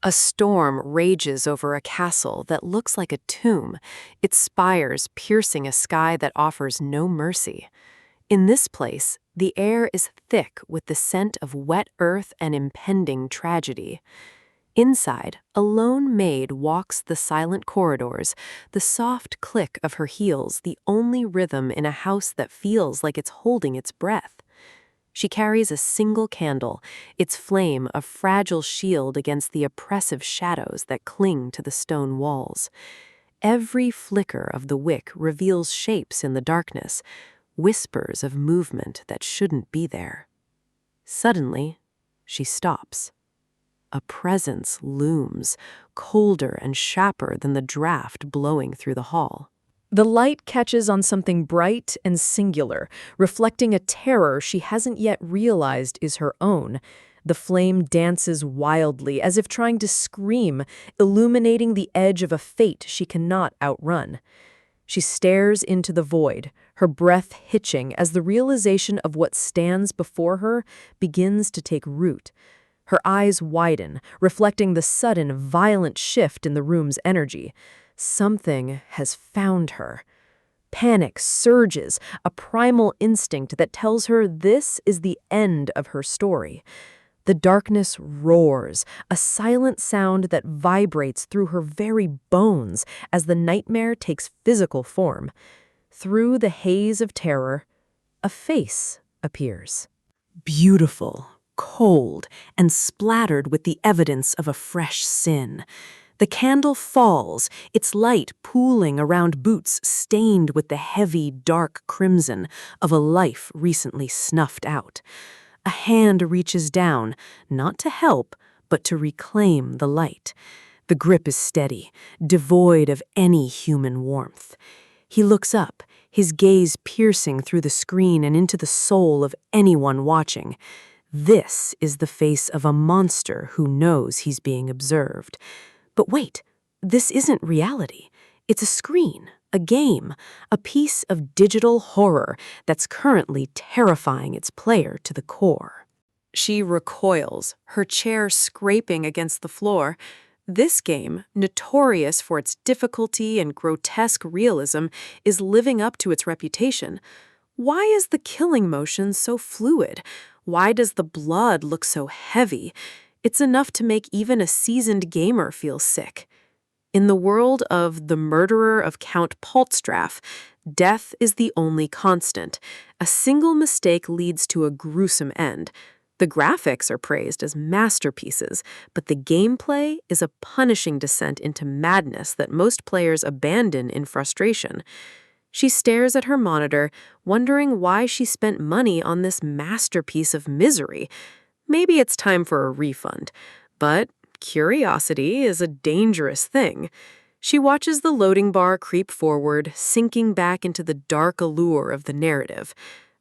A storm rages over a castle that looks like a tomb, its spires piercing a sky that offers no mercy. In this place, the air is thick with the scent of wet earth and impending tragedy. Inside, a lone maid walks the silent corridors, the soft click of her heels the only rhythm in a house that feels like it's holding its breath. She carries a single candle, its flame a fragile shield against the oppressive shadows that cling to the stone walls. Every flicker of the wick reveals shapes in the darkness, whispers of movement that shouldn't be there. Suddenly, she stops. A presence looms, colder and sharper than the draft blowing through the hall. The light catches on something bright and singular, reflecting a terror she hasn't yet realized is her own. The flame dances wildly, as if trying to scream, illuminating the edge of a fate she cannot outrun. She stares into the void, her breath hitching as the realization of what stands before her begins to take root. Her eyes widen, reflecting the sudden, violent shift in the room's energy. Something has found her. Panic surges, a primal instinct that tells her this is the end of her story. The darkness roars, a silent sound that vibrates through her very bones as the nightmare takes physical form. Through the haze of terror, a face appears. Beautiful, cold, and splattered with the evidence of a fresh sin. The candle falls, its light pooling around boots stained with the heavy, dark crimson of a life recently snuffed out. A hand reaches down, not to help, but to reclaim the light. The grip is steady, devoid of any human warmth. He looks up, his gaze piercing through the screen and into the soul of anyone watching. This is the face of a monster who knows he's being observed. But wait, this isn't reality. It's a screen, a game, a piece of digital horror that's currently terrifying its player to the core. She recoils, her chair scraping against the floor. This game, notorious for its difficulty and grotesque realism, is living up to its reputation. Why is the killing motion so fluid? Why does the blood look so heavy? It's enough to make even a seasoned gamer feel sick. In the world of The Murderer of Count Paltstraff, death is the only constant. A single mistake leads to a gruesome end. The graphics are praised as masterpieces, but the gameplay is a punishing descent into madness that most players abandon in frustration. She stares at her monitor, wondering why she spent money on this masterpiece of misery. Maybe it's time for a refund, but curiosity is a dangerous thing. She watches the loading bar creep forward, sinking back into the dark allure of the narrative.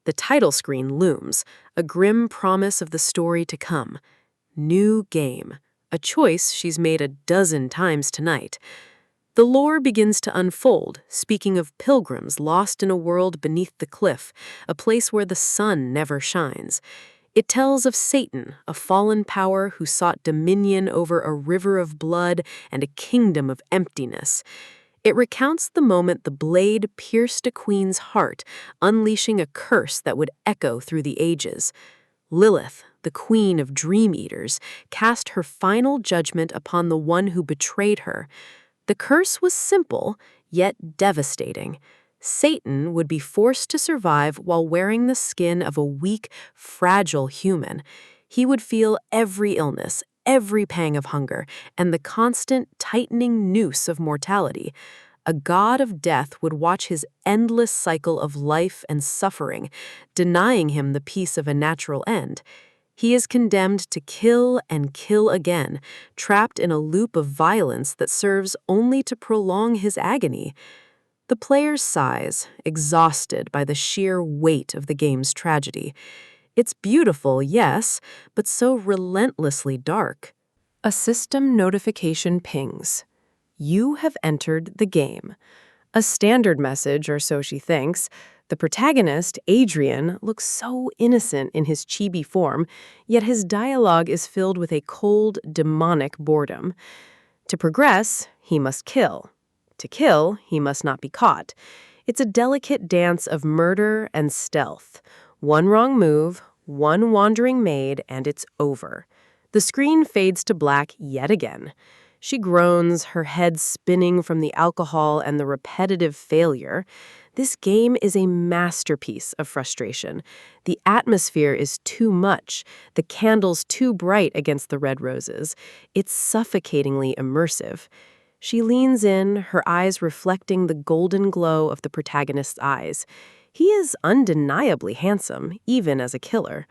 The title screen looms, a grim promise of the story to come. New game, a choice she's made a dozen times tonight. The lore begins to unfold, speaking of pilgrims lost in a world beneath the cliff, a place where the sun never shines. It tells of Satan, a fallen power who sought dominion over a river of blood and a kingdom of emptiness. It recounts the moment the blade pierced a queen's heart, unleashing a curse that would echo through the ages. Lilith, the queen of dream-eaters, cast her final judgment upon the one who betrayed her. The curse was simple, yet devastating. Satan would be forced to survive while wearing the skin of a weak, fragile human. He would feel every illness, every pang of hunger, and the constant tightening noose of mortality. A god of death would watch his endless cycle of life and suffering, denying him the peace of a natural end. He is condemned to kill and kill again, trapped in a loop of violence that serves only to prolong his agony. The player sighs, exhausted by the sheer weight of the game's tragedy. It's beautiful, yes, but so relentlessly dark. A system notification pings. You have entered the game. A standard message, or so she thinks. The protagonist, Adrian, looks so innocent in his chibi form, yet his dialogue is filled with a cold, demonic boredom. To progress, he must kill. To kill, he must not be caught. It's a delicate dance of murder and stealth. One wrong move, one wandering maid, and it's over. The screen fades to black yet again. She groans, her head spinning from the alcohol and the repetitive failure. This game is a masterpiece of frustration. The atmosphere is too much, the candles too bright against the red roses. It's suffocatingly immersive. She leans in, her eyes reflecting the golden glow of the protagonist's eyes. He is undeniably handsome, even as a killer.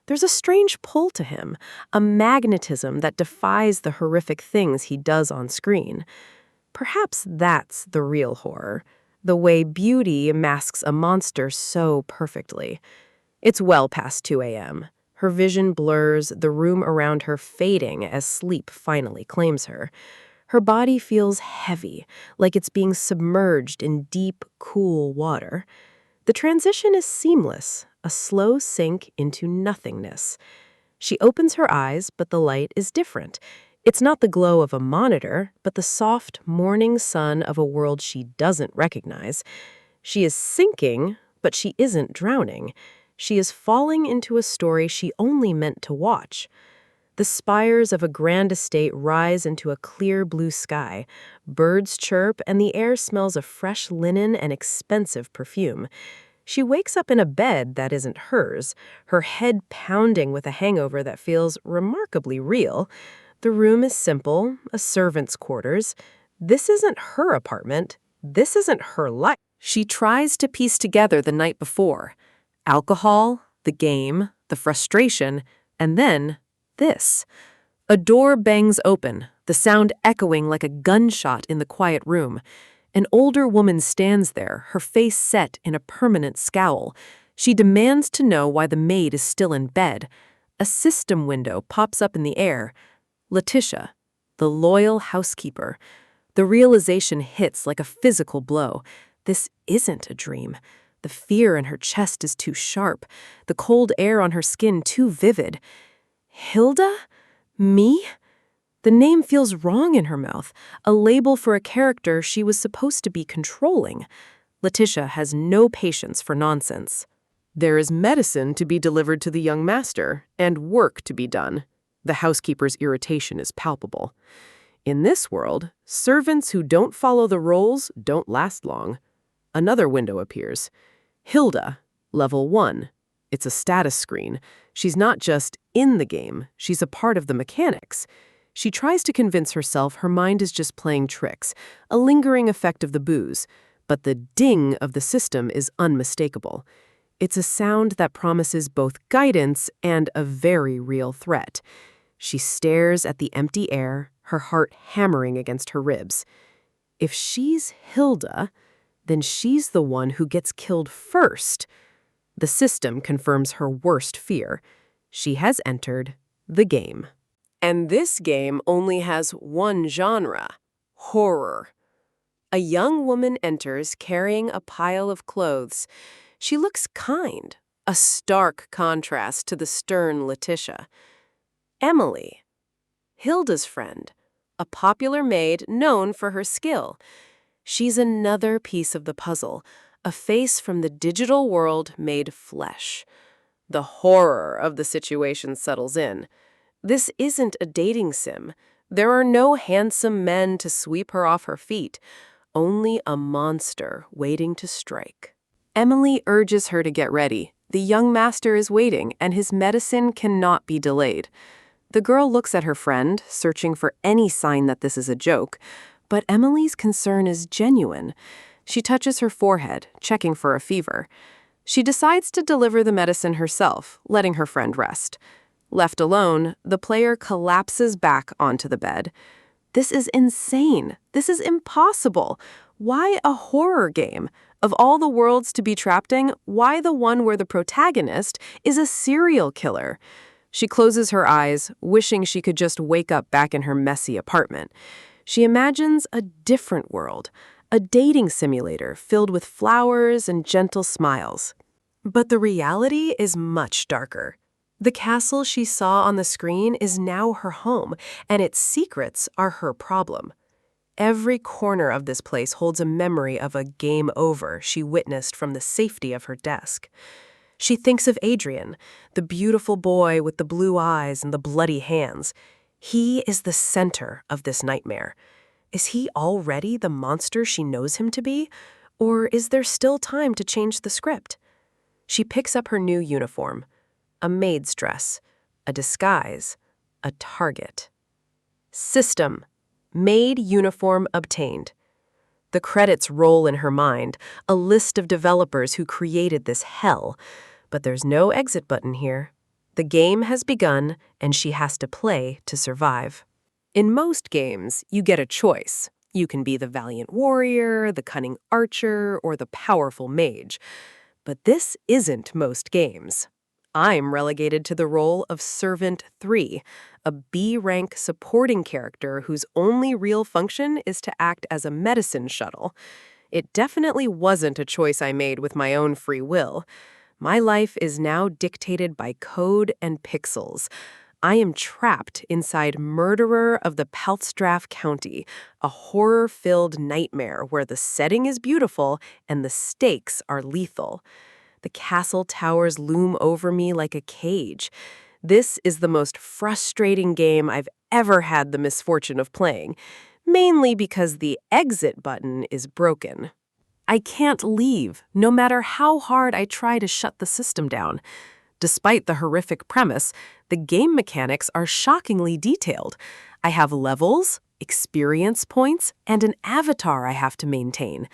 There's a strange pull to him, a magnetism that defies the horrific things he does on screen. Perhaps that's the real horror, the way beauty masks a monster so perfectly. It's well past 2 a.m. Her vision blurs, the room around her fading as sleep finally claims her. Her body feels heavy, like it's being submerged in deep, cool water. The transition is seamless, a slow sink into nothingness. She opens her eyes, but the light is different. It's not the glow of a monitor, but the soft morning sun of a world she doesn't recognize. She is sinking, but she isn't drowning. She is falling into a story she only meant to watch. The spires of a grand estate rise into a clear blue sky. Birds chirp, and the air smells of fresh linen and expensive perfume. She wakes up in a bed that isn't hers, her head pounding with a hangover that feels remarkably real. The room is simple, a servant's quarters. This isn't her apartment. This isn't her life. She tries to piece together the night before. Alcohol, the game, the frustration, and then this. A door bangs open, the sound echoing like a gunshot in the quiet room. An older woman stands there, her face set in a permanent scowl. She demands to know why the maid is still in bed. A system window pops up in the air. Letitia, the loyal housekeeper. The realization hits like a physical blow. This isn't a dream. The fear in her chest is too sharp, the cold air on her skin too vivid. Hilda? Me? The name feels wrong in her mouth, a label for a character she was supposed to be controlling. Letitia has no patience for nonsense. There is medicine to be delivered to the young master, and work to be done. The housekeeper's irritation is palpable. In this world, servants who don't follow the roles don't last long. Another window appears. Hilda, level 1. It's a status screen. She's not just in the game, she's a part of the mechanics. She tries to convince herself her mind is just playing tricks, a lingering effect of the booze, but the ding of the system is unmistakable. It's a sound that promises both guidance and a very real threat. She stares at the empty air, her heart hammering against her ribs. If she's Hilda, then she's the one who gets killed first. The system confirms her worst fear. She has entered the game. And this game only has one genre: horror. A young woman enters carrying a pile of clothes. She looks kind, a stark contrast to the stern Letitia. Emily, Hilda's friend, a popular maid known for her skill. She's another piece of the puzzle, a face from the digital world made flesh. The horror of the situation settles in. This isn't a dating sim. There are no handsome men to sweep her off her feet, only a monster waiting to strike. Emily urges her to get ready. The young master is waiting, and his medicine cannot be delayed. The girl looks at her friend, searching for any sign that this is a joke, but Emily's concern is genuine. She touches her forehead, checking for a fever. She decides to deliver the medicine herself, letting her friend rest. Left alone, the player collapses back onto the bed. This is insane. This is impossible. Why a horror game? Of all the worlds to be trapped in, why the one where the protagonist is a serial killer? She closes her eyes, wishing she could just wake up back in her messy apartment. She imagines a different world, a dating simulator filled with flowers and gentle smiles. But the reality is much darker. The castle she saw on the screen is now her home, and its secrets are her problem. Every corner of this place holds a memory of a game over she witnessed from the safety of her desk. She thinks of Adrian, the beautiful boy with the blue eyes and the bloody hands. He is the center of this nightmare. Is he already the monster she knows him to be? Or is there still time to change the script? She picks up her new uniform, a maid's dress, a disguise, a target. System. Maid uniform obtained. The credits roll in her mind, a list of developers who created this hell. But there's no exit button here. The game has begun, and she has to play to survive. In most games, you get a choice. You can be the valiant warrior, the cunning archer, or the powerful mage. But this isn't most games. I'm relegated to the role of Servant 3, a B-rank supporting character whose only real function is to act as a medicine shuttle. It definitely wasn't a choice I made with my own free will. My life is now dictated by code and pixels. I am trapped inside Murderer of the Peltstraff County, a horror-filled nightmare where the setting is beautiful and the stakes are lethal. The castle towers loom over me like a cage. This is the most frustrating game I've ever had the misfortune of playing, mainly because the exit button is broken. I can't leave, no matter how hard I try to shut the system down. Despite the horrific premise, the game mechanics are shockingly detailed. I have levels, experience points, and an avatar I have to maintain.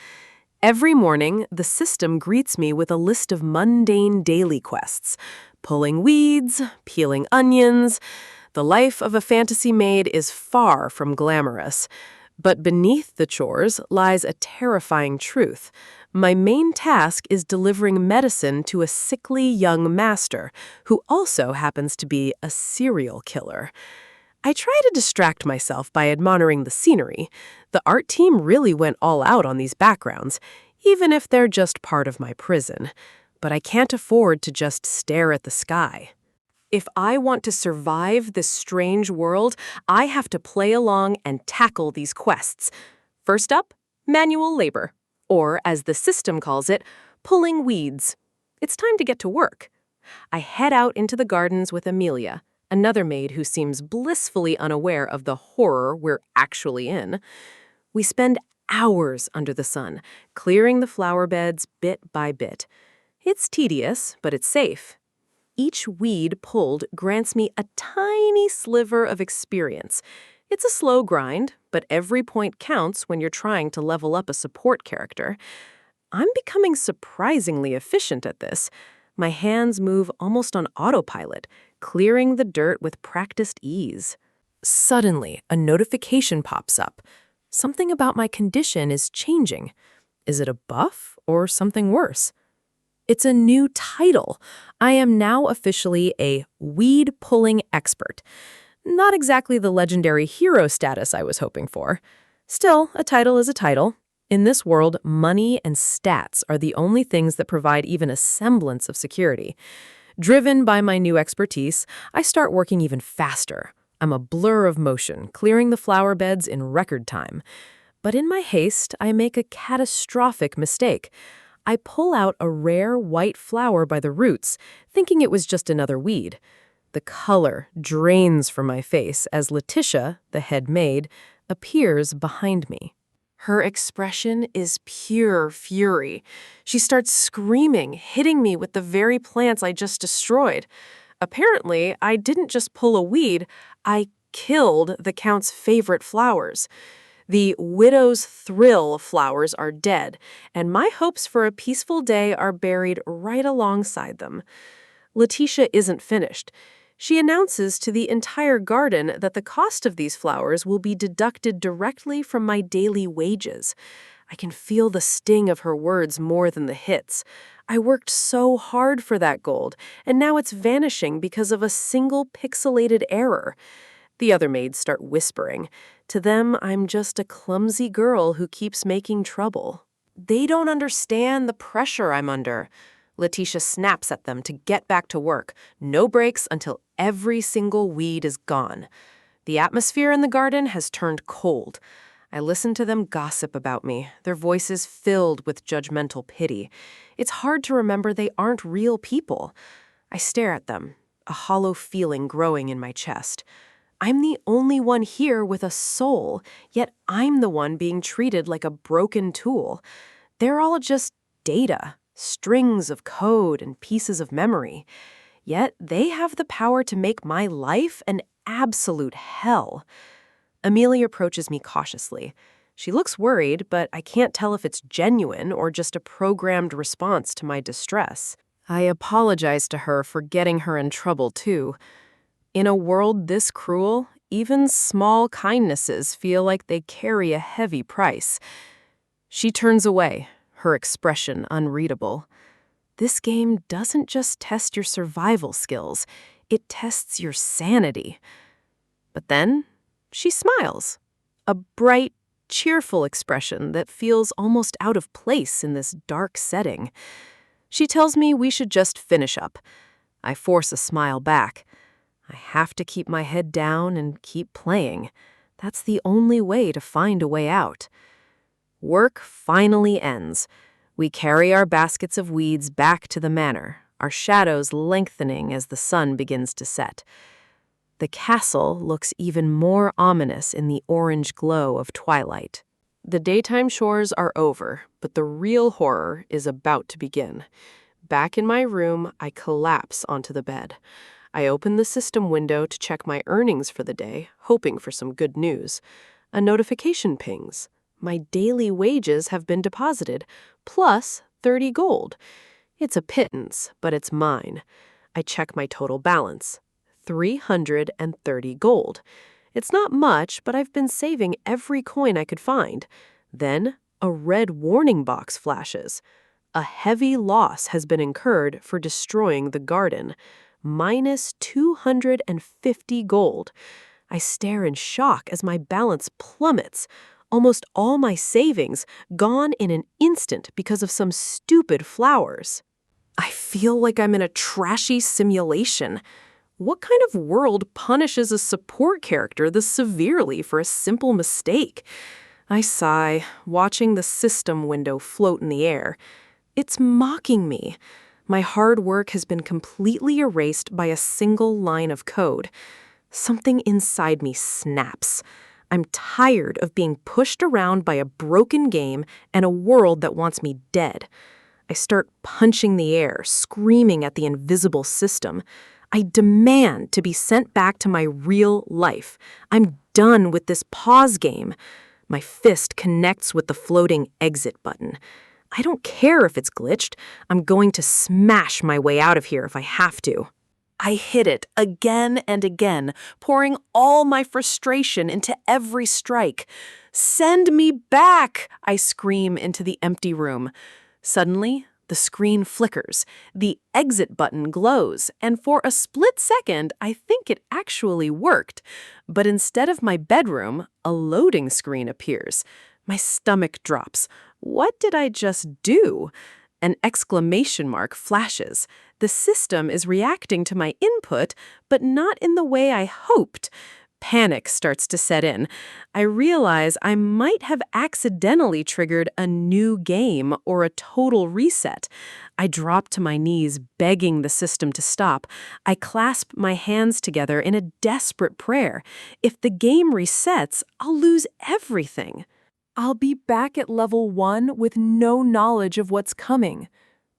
Every morning, the system greets me with a list of mundane daily quests. Pulling weeds, peeling onions. The life of a fantasy maid is far from glamorous. But beneath the chores lies a terrifying truth. My main task is delivering medicine to a sickly young master, who also happens to be a serial killer. I try to distract myself by admiring the scenery. The art team really went all out on these backgrounds, even if they're just part of my prison. But I can't afford to just stare at the sky. If I want to survive this strange world, I have to play along and tackle these quests. First up, manual labor, or as the system calls it, pulling weeds. It's time to get to work. I head out into the gardens with Amelia, another maid who seems blissfully unaware of the horror we're actually in. We spend hours under the sun, clearing the flower beds bit by bit. It's tedious, but it's safe. Each weed pulled grants me a tiny sliver of experience. It's a slow grind, but every point counts when you're trying to level up a support character. I'm becoming surprisingly efficient at this. My hands move almost on autopilot, clearing the dirt with practiced ease. Suddenly, a notification pops up. Something about my condition is changing. Is it a buff or something worse? It's a new title. I am now officially a weed-pulling expert. Not exactly the legendary hero status I was hoping for. Still, a title is a title. In this world, money and stats are the only things that provide even a semblance of security. Driven by my new expertise, I start working even faster. I'm a blur of motion, clearing the flower beds in record time. But in my haste, I make a catastrophic mistake. I pull out a rare white flower by the roots, thinking it was just another weed. The color drains from my face as Letitia, the head maid, appears behind me. Her expression is pure fury. She starts screaming, hitting me with the very plants I just destroyed. Apparently, I didn't just pull a weed, I killed the Count's favorite flowers. The widow's thrill flowers are dead, and my hopes for a peaceful day are buried right alongside them. Letitia isn't finished. She announces to the entire garden that the cost of these flowers will be deducted directly from my daily wages. I can feel the sting of her words more than the hits. I worked so hard for that gold, and now it's vanishing because of a single pixelated error. The other maids start whispering. To them, I'm just a clumsy girl who keeps making trouble. They don't understand the pressure I'm under. Letitia snaps at them to get back to work. No breaks until every single weed is gone. The atmosphere in the garden has turned cold. I listen to them gossip about me, their voices filled with judgmental pity. It's hard to remember they aren't real people. I stare at them, a hollow feeling growing in my chest. I'm the only one here with a soul, yet I'm the one being treated like a broken tool. They're all just data, strings of code and pieces of memory. Yet they have the power to make my life an absolute hell. Amelia approaches me cautiously. She looks worried, but I can't tell if it's genuine or just a programmed response to my distress. I apologize to her for getting her in trouble, too. In a world this cruel, even small kindnesses feel like they carry a heavy price. She turns away, her expression unreadable. This game doesn't just test your survival skills, it tests your sanity. But then, she smiles. A bright, cheerful expression that feels almost out of place in this dark setting. She tells me we should just finish up. I force a smile back. I have to keep my head down and keep playing. That's the only way to find a way out. Work finally ends. We carry our baskets of weeds back to the manor, our shadows lengthening as the sun begins to set. The castle looks even more ominous in the orange glow of twilight. The daytime chores are over, but the real horror is about to begin. Back in my room, I collapse onto the bed. I open the system window to check my earnings for the day, hoping for some good news. A notification pings. My daily wages have been deposited, plus 30 gold. It's a pittance, but it's mine. I check my total balance. 330 gold. It's not much, but I've been saving every coin I could find. Then, a red warning box flashes. A heavy loss has been incurred for destroying the garden. Minus 250 gold. I stare in shock as my balance plummets. Almost all my savings gone in an instant because of some stupid flowers. I feel like I'm in a trashy simulation. What kind of world punishes a support character this severely for a simple mistake? I sigh, watching the system window float in the air. It's mocking me. My hard work has been completely erased by a single line of code. Something inside me snaps. I'm tired of being pushed around by a broken game and a world that wants me dead. I start punching the air, screaming at the invisible system. I demand to be sent back to my real life. I'm done with this pause game. My fist connects with the floating exit button. I don't care if it's glitched. I'm going to smash my way out of here if I have to. I hit it again and again, pouring all my frustration into every strike. "Send me back!" I scream into the empty room. Suddenly, the screen flickers, the exit button glows, and for a split second, I think it actually worked. But instead of my bedroom, a loading screen appears. My stomach drops. What did I just do? An exclamation mark flashes. The system is reacting to my input, but not in the way I hoped. Panic starts to set in. I realize I might have accidentally triggered a new game or a total reset. I drop to my knees, begging the system to stop. I clasp my hands together in a desperate prayer. If the game resets, I'll lose everything. I'll be back at level 1 with no knowledge of what's coming.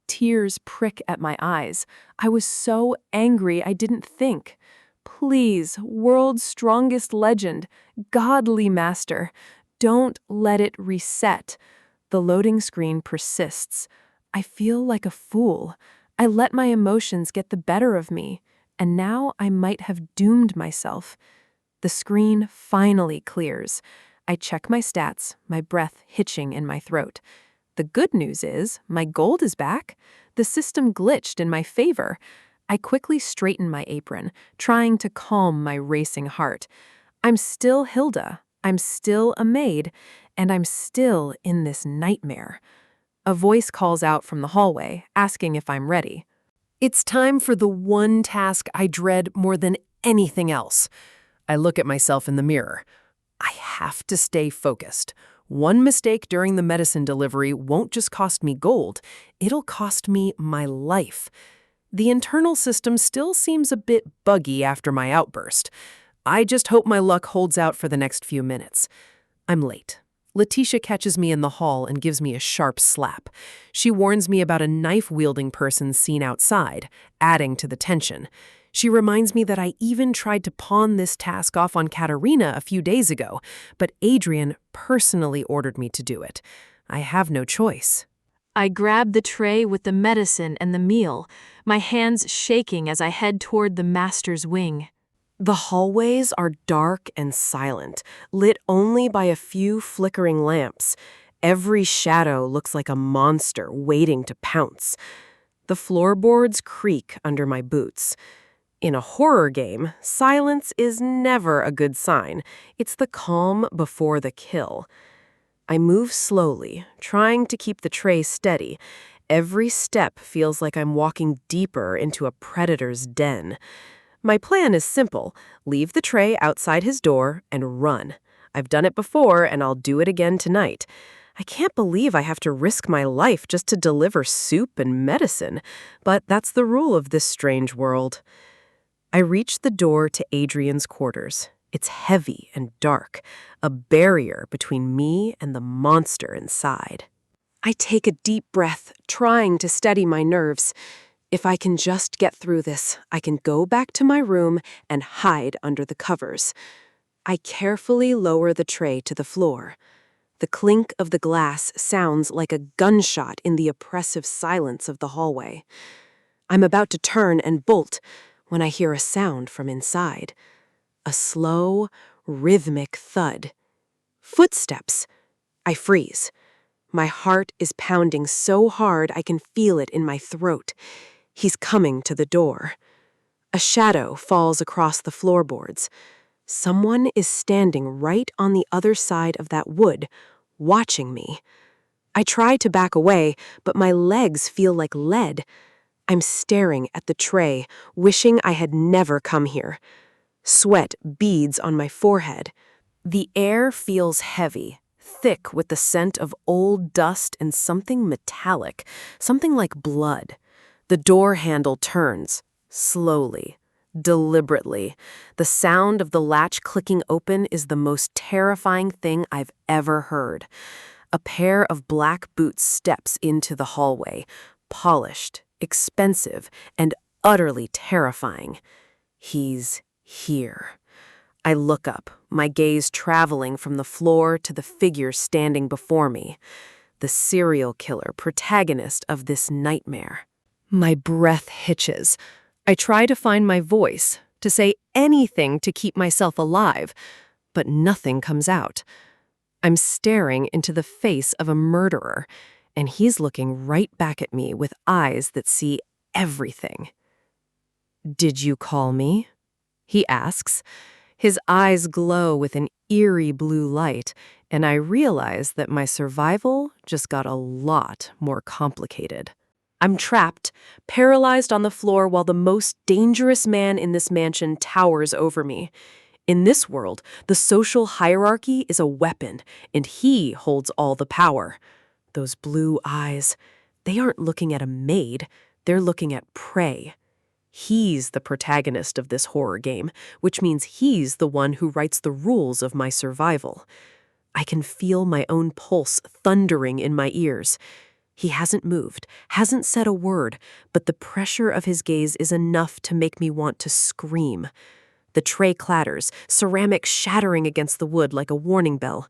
Tears prick at my eyes. I was so angry I didn't think. Please, world's strongest legend, godly master, don't let it reset. The loading screen persists. I feel like a fool. I let my emotions get the better of me, and now I might have doomed myself. The screen finally clears. I check my stats, my breath hitching in my throat. The good news is, my gold is back. The system glitched in my favor. I quickly straighten my apron, trying to calm my racing heart. I'm still Hilda. I'm still a maid, and I'm still in this nightmare. A voice calls out from the hallway, asking if I'm ready. It's time for the one task I dread more than anything else. I look at myself in the mirror. I have to stay focused. One mistake during the medicine delivery won't just cost me gold, it'll cost me my life. The internal system still seems a bit buggy after my outburst. I just hope my luck holds out for the next few minutes. I'm late. Letitia catches me in the hall and gives me a sharp slap. She warns me about a knife-wielding person seen outside, adding to the tension. She reminds me that I even tried to pawn this task off on Katerina a few days ago, but Adrian personally ordered me to do it. I have no choice. I grab the tray with the medicine and the meal, my hands shaking as I head toward the master's wing. The hallways are dark and silent, lit only by a few flickering lamps. Every shadow looks like a monster waiting to pounce. The floorboards creak under my boots. In a horror game, silence is never a good sign. It's the calm before the kill. I move slowly, trying to keep the tray steady. Every step feels like I'm walking deeper into a predator's den. My plan is simple. Leave the tray outside his door and run. I've done it before, and I'll do it again tonight. I can't believe I have to risk my life just to deliver soup and medicine, but that's the rule of this strange world. I reach the door to Adrian's quarters. It's heavy and dark, a barrier between me and the monster inside. I take a deep breath, trying to steady my nerves. If I can just get through this, I can go back to my room and hide under the covers. I carefully lower the tray to the floor. The clink of the glass sounds like a gunshot in the oppressive silence of the hallway. I'm about to turn and bolt when I hear a sound from inside. A slow, rhythmic thud. Footsteps. I freeze. My heart is pounding so hard I can feel it in my throat. He's coming to the door. A shadow falls across the floorboards. Someone is standing right on the other side of that wood, watching me. I try to back away, but my legs feel like lead. I'm staring at the tray, wishing I had never come here. Sweat beads on my forehead. The air feels heavy, thick with the scent of old dust and something metallic, something like blood. The door handle turns, slowly, deliberately. The sound of the latch clicking open is the most terrifying thing I've ever heard. A pair of black boots steps into the hallway, polished, expensive, and utterly terrifying. He's here. I look up, my gaze traveling from the floor to the figure standing before me, the serial killer protagonist of this nightmare. My breath hitches. I try to find my voice, to say anything to keep myself alive, but nothing comes out. I'm staring into the face of a murderer, and he's looking right back at me with eyes that see everything. "Did you call me?" he asks. His eyes glow with an eerie blue light, and I realize that my survival just got a lot more complicated. I'm trapped, paralyzed on the floor while the most dangerous man in this mansion towers over me. In this world, the social hierarchy is a weapon, and he holds all the power. Those blue eyes, they aren't looking at a maid, they're looking at prey. He's the protagonist of this horror game, which means he's the one who writes the rules of my survival. I can feel my own pulse thundering in my ears. He hasn't moved, hasn't said a word, but the pressure of his gaze is enough to make me want to scream. The tray clatters, ceramic shattering against the wood like a warning bell.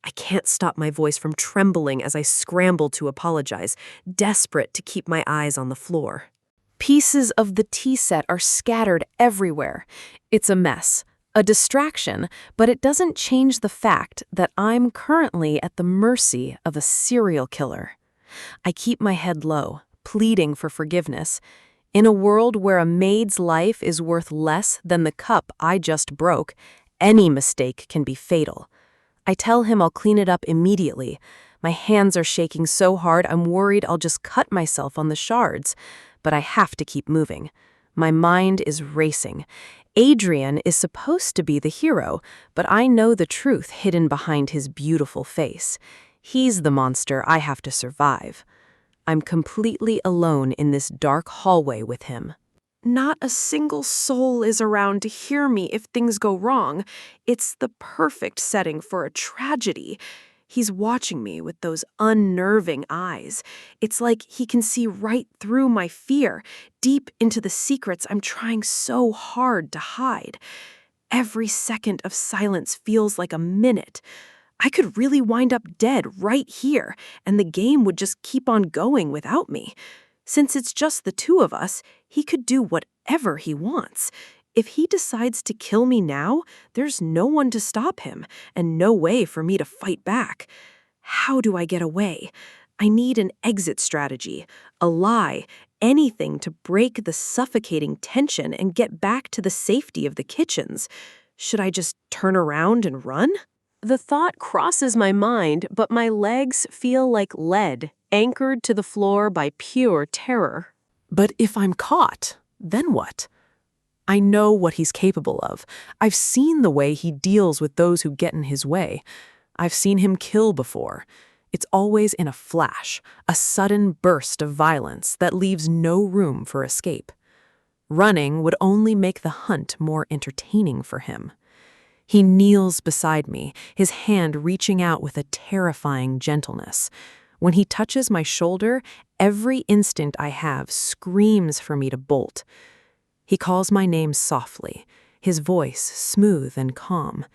I can't stop my voice from trembling as I scramble to apologize, desperate to keep my eyes on the floor. Pieces of the tea set are scattered everywhere. It's a mess, a distraction, but it doesn't change the fact that I'm currently at the mercy of a serial killer. I keep my head low, pleading for forgiveness. In a world where a maid's life is worth less than the cup I just broke, any mistake can be fatal. I tell him I'll clean it up immediately. My hands are shaking so hard I'm worried I'll just cut myself on the shards. But I have to keep moving. My mind is racing. Adrian is supposed to be the hero, but I know the truth hidden behind his beautiful face. He's the monster I have to survive. I'm completely alone in this dark hallway with him. Not a single soul is around to hear me if things go wrong. It's the perfect setting for a tragedy. He's watching me with those unnerving eyes. It's like he can see right through my fear, deep into the secrets I'm trying so hard to hide. Every second of silence feels like a minute. I could really wind up dead right here, and the game would just keep on going without me. Since it's just the two of us, he could do whatever he wants. If he decides to kill me now, there's no one to stop him, and no way for me to fight back. How do I get away? I need an exit strategy, a lie, anything to break the suffocating tension and get back to the safety of the kitchens. Should I just turn around and run? The thought crosses my mind, but my legs feel like lead, anchored to the floor by pure terror. But if I'm caught, then what? I know what he's capable of. I've seen the way he deals with those who get in his way. I've seen him kill before. It's always in a flash, a sudden burst of violence that leaves no room for escape. Running would only make the hunt more entertaining for him. He kneels beside me, his hand reaching out with a terrifying gentleness. When he touches my shoulder, every instinct I have screams for me to bolt. He calls my name softly, his voice smooth and calm.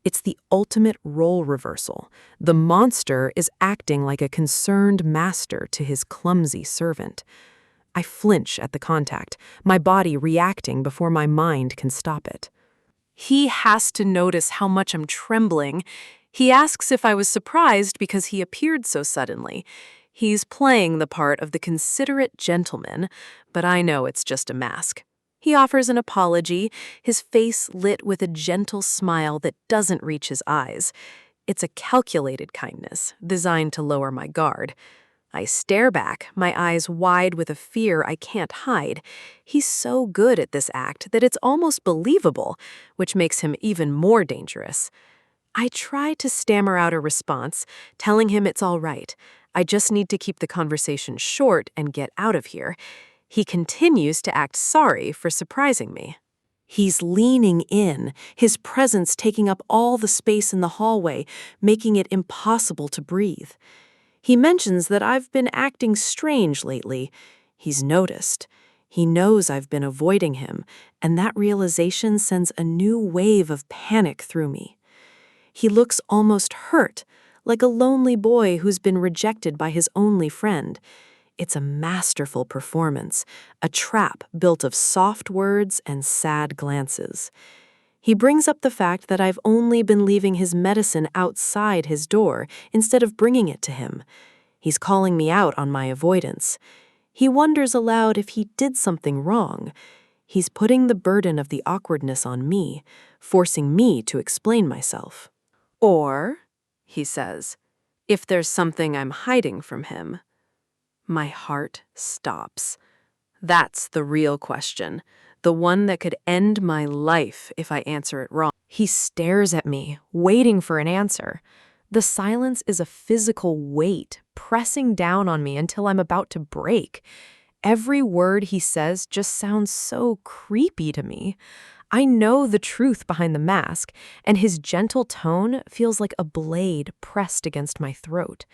It's the ultimate role reversal. The monster is acting like a concerned master to his clumsy servant. I flinch at the contact, my body reacting before my mind can stop it. He has to notice how much I'm trembling. He asks if I was surprised because he appeared so suddenly. He's playing the part of the considerate gentleman, but I know it's just a mask. He offers an apology, his face lit with a gentle smile that doesn't reach his eyes. It's a calculated kindness, designed to lower my guard. I stare back, my eyes wide with a fear I can't hide. He's so good at this act that it's almost believable, which makes him even more dangerous. I try to stammer out a response, telling him it's all right. I just need to keep the conversation short and get out of here. He continues to act sorry for surprising me. He's leaning in, his presence taking up all the space in the hallway, making it impossible to breathe. He mentions that I've been acting strange lately. He's noticed. He knows I've been avoiding him, and that realization sends a new wave of panic through me. He looks almost hurt, like a lonely boy who's been rejected by his only friend. It's a masterful performance, a trap built of soft words and sad glances. He brings up the fact that I've only been leaving his medicine outside his door instead of bringing it to him. He's calling me out on my avoidance. He wonders aloud if he did something wrong. He's putting the burden of the awkwardness on me, forcing me to explain myself. Or, he says, if there's something I'm hiding from him. My heart stops. That's the real question. The one that could end my life if I answer it wrong. He stares at me, waiting for an answer. The silence is a physical weight, pressing down on me until I'm about to break. Every word he says just sounds so creepy to me. I know the truth behind the mask, and his gentle tone feels like a blade pressed against my throat.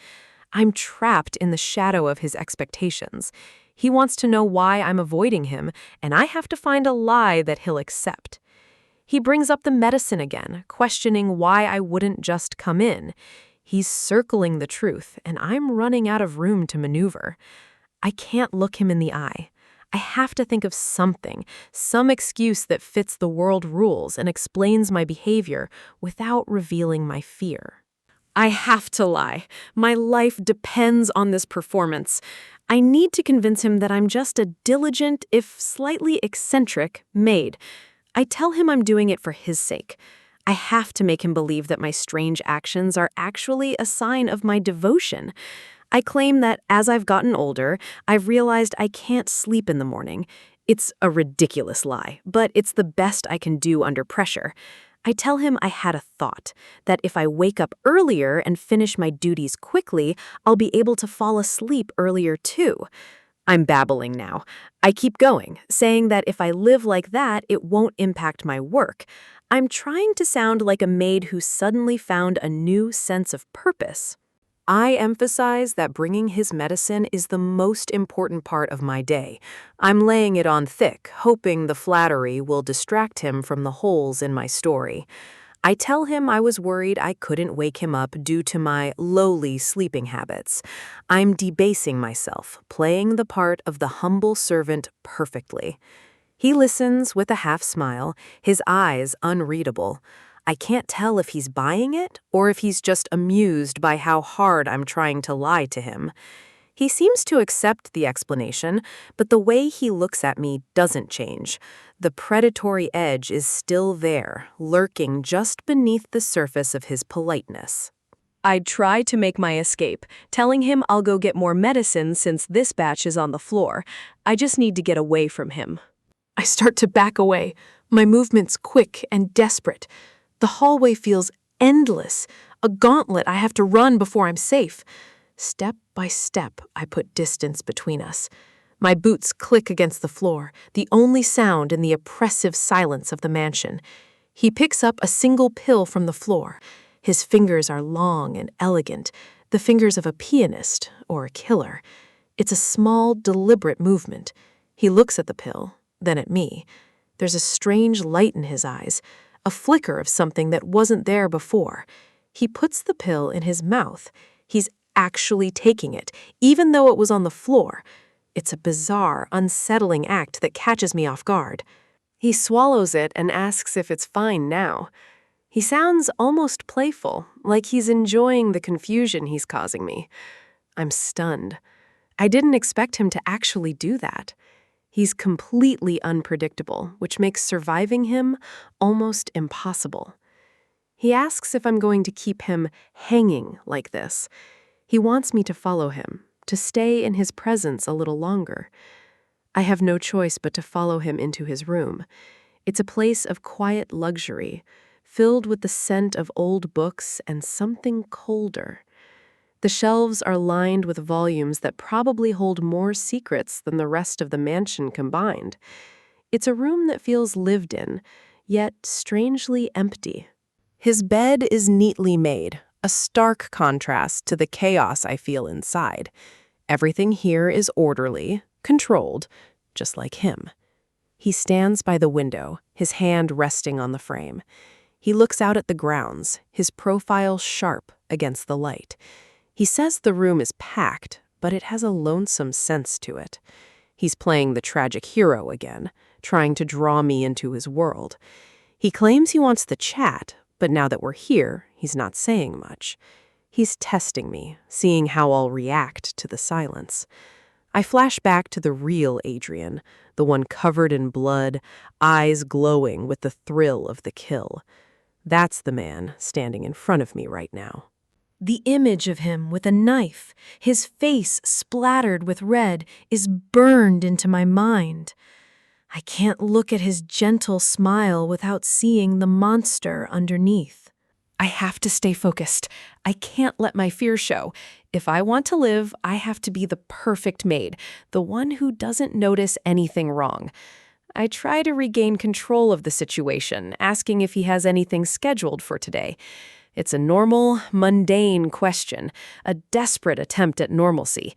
I'm trapped in the shadow of his expectations. He wants to know why I'm avoiding him, and I have to find a lie that he'll accept. He brings up the medicine again, questioning why I wouldn't just come in. He's circling the truth, and I'm running out of room to maneuver. I can't look him in the eye. I have to think of something, some excuse that fits the world rules and explains my behavior without revealing my fear. I have to lie. My life depends on this performance. I need to convince him that I'm just a diligent, if slightly eccentric, maid. I tell him I'm doing it for his sake. I have to make him believe that my strange actions are actually a sign of my devotion. I claim that as I've gotten older, I've realized I can't sleep in the morning. It's a ridiculous lie, but it's the best I can do under pressure. I tell him I had a thought, that if I wake up earlier and finish my duties quickly, I'll be able to fall asleep earlier too. I'm babbling now. I keep going, saying that if I live like that, it won't impact my work. I'm trying to sound like a maid who suddenly found a new sense of purpose. I emphasize that bringing his medicine is the most important part of my day. I'm laying it on thick, hoping the flattery will distract him from the holes in my story. I tell him I was worried I couldn't wake him up due to my lowly sleeping habits. I'm debasing myself, playing the part of the humble servant perfectly. He listens with a half smile, his eyes unreadable. I can't tell if he's buying it or if he's just amused by how hard I'm trying to lie to him. He seems to accept the explanation, but the way he looks at me doesn't change. The predatory edge is still there, lurking just beneath the surface of his politeness. I'd try to make my escape, telling him I'll go get more medicine since this batch is on the floor. I just need to get away from him. I start to back away, my movements quick and desperate. The hallway feels endless, a gauntlet I have to run before I'm safe. Step by step, I put distance between us. My boots click against the floor, the only sound in the oppressive silence of the mansion. He picks up a single pill from the floor. His fingers are long and elegant, the fingers of a pianist or a killer. It's a small, deliberate movement. He looks at the pill, then at me. There's a strange light in his eyes, a flicker of something that wasn't there before. He puts the pill in his mouth. He's actually taking it, even though it was on the floor. It's a bizarre, unsettling act that catches me off guard. He swallows it and asks if it's fine now. He sounds almost playful, like he's enjoying the confusion he's causing me. I'm stunned. I didn't expect him to actually do that. He's completely unpredictable, which makes surviving him almost impossible. He asks if I'm going to keep him hanging like this. He wants me to follow him, to stay in his presence a little longer. I have no choice but to follow him into his room. It's a place of quiet luxury, filled with the scent of old books and something colder. The shelves are lined with volumes that probably hold more secrets than the rest of the mansion combined. It's a room that feels lived in, yet strangely empty. His bed is neatly made, a stark contrast to the chaos I feel inside. Everything here is orderly, controlled, just like him. He stands by the window, his hand resting on the frame. He looks out at the grounds, his profile sharp against the light. He says the room is packed, but it has a lonesome sense to it. He's playing the tragic hero again, trying to draw me into his world. He claims he wants to chat, but now that we're here, he's not saying much. He's testing me, seeing how I'll react to the silence. I flash back to the real Adrian, the one covered in blood, eyes glowing with the thrill of the kill. That's the man standing in front of me right now. The image of him with a knife, his face splattered with red, is burned into my mind. I can't look at his gentle smile without seeing the monster underneath. I have to stay focused. I can't let my fear show. If I want to live, I have to be the perfect maid, the one who doesn't notice anything wrong. I try to regain control of the situation, asking if he has anything scheduled for today. It's a normal, mundane question, a desperate attempt at normalcy.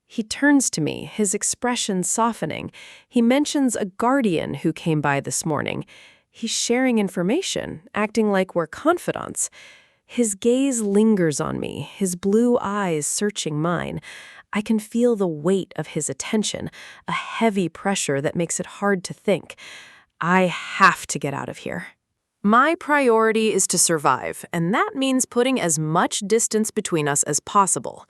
He turns to me, his expression softening. He mentions a guardian who came by this morning. He's sharing information, acting like we're confidants. His gaze lingers on me, his blue eyes searching mine. I can feel the weight of his attention, a heavy pressure that makes it hard to think. I have to get out of here. My priority is to survive, and that means putting as much distance between us as possible.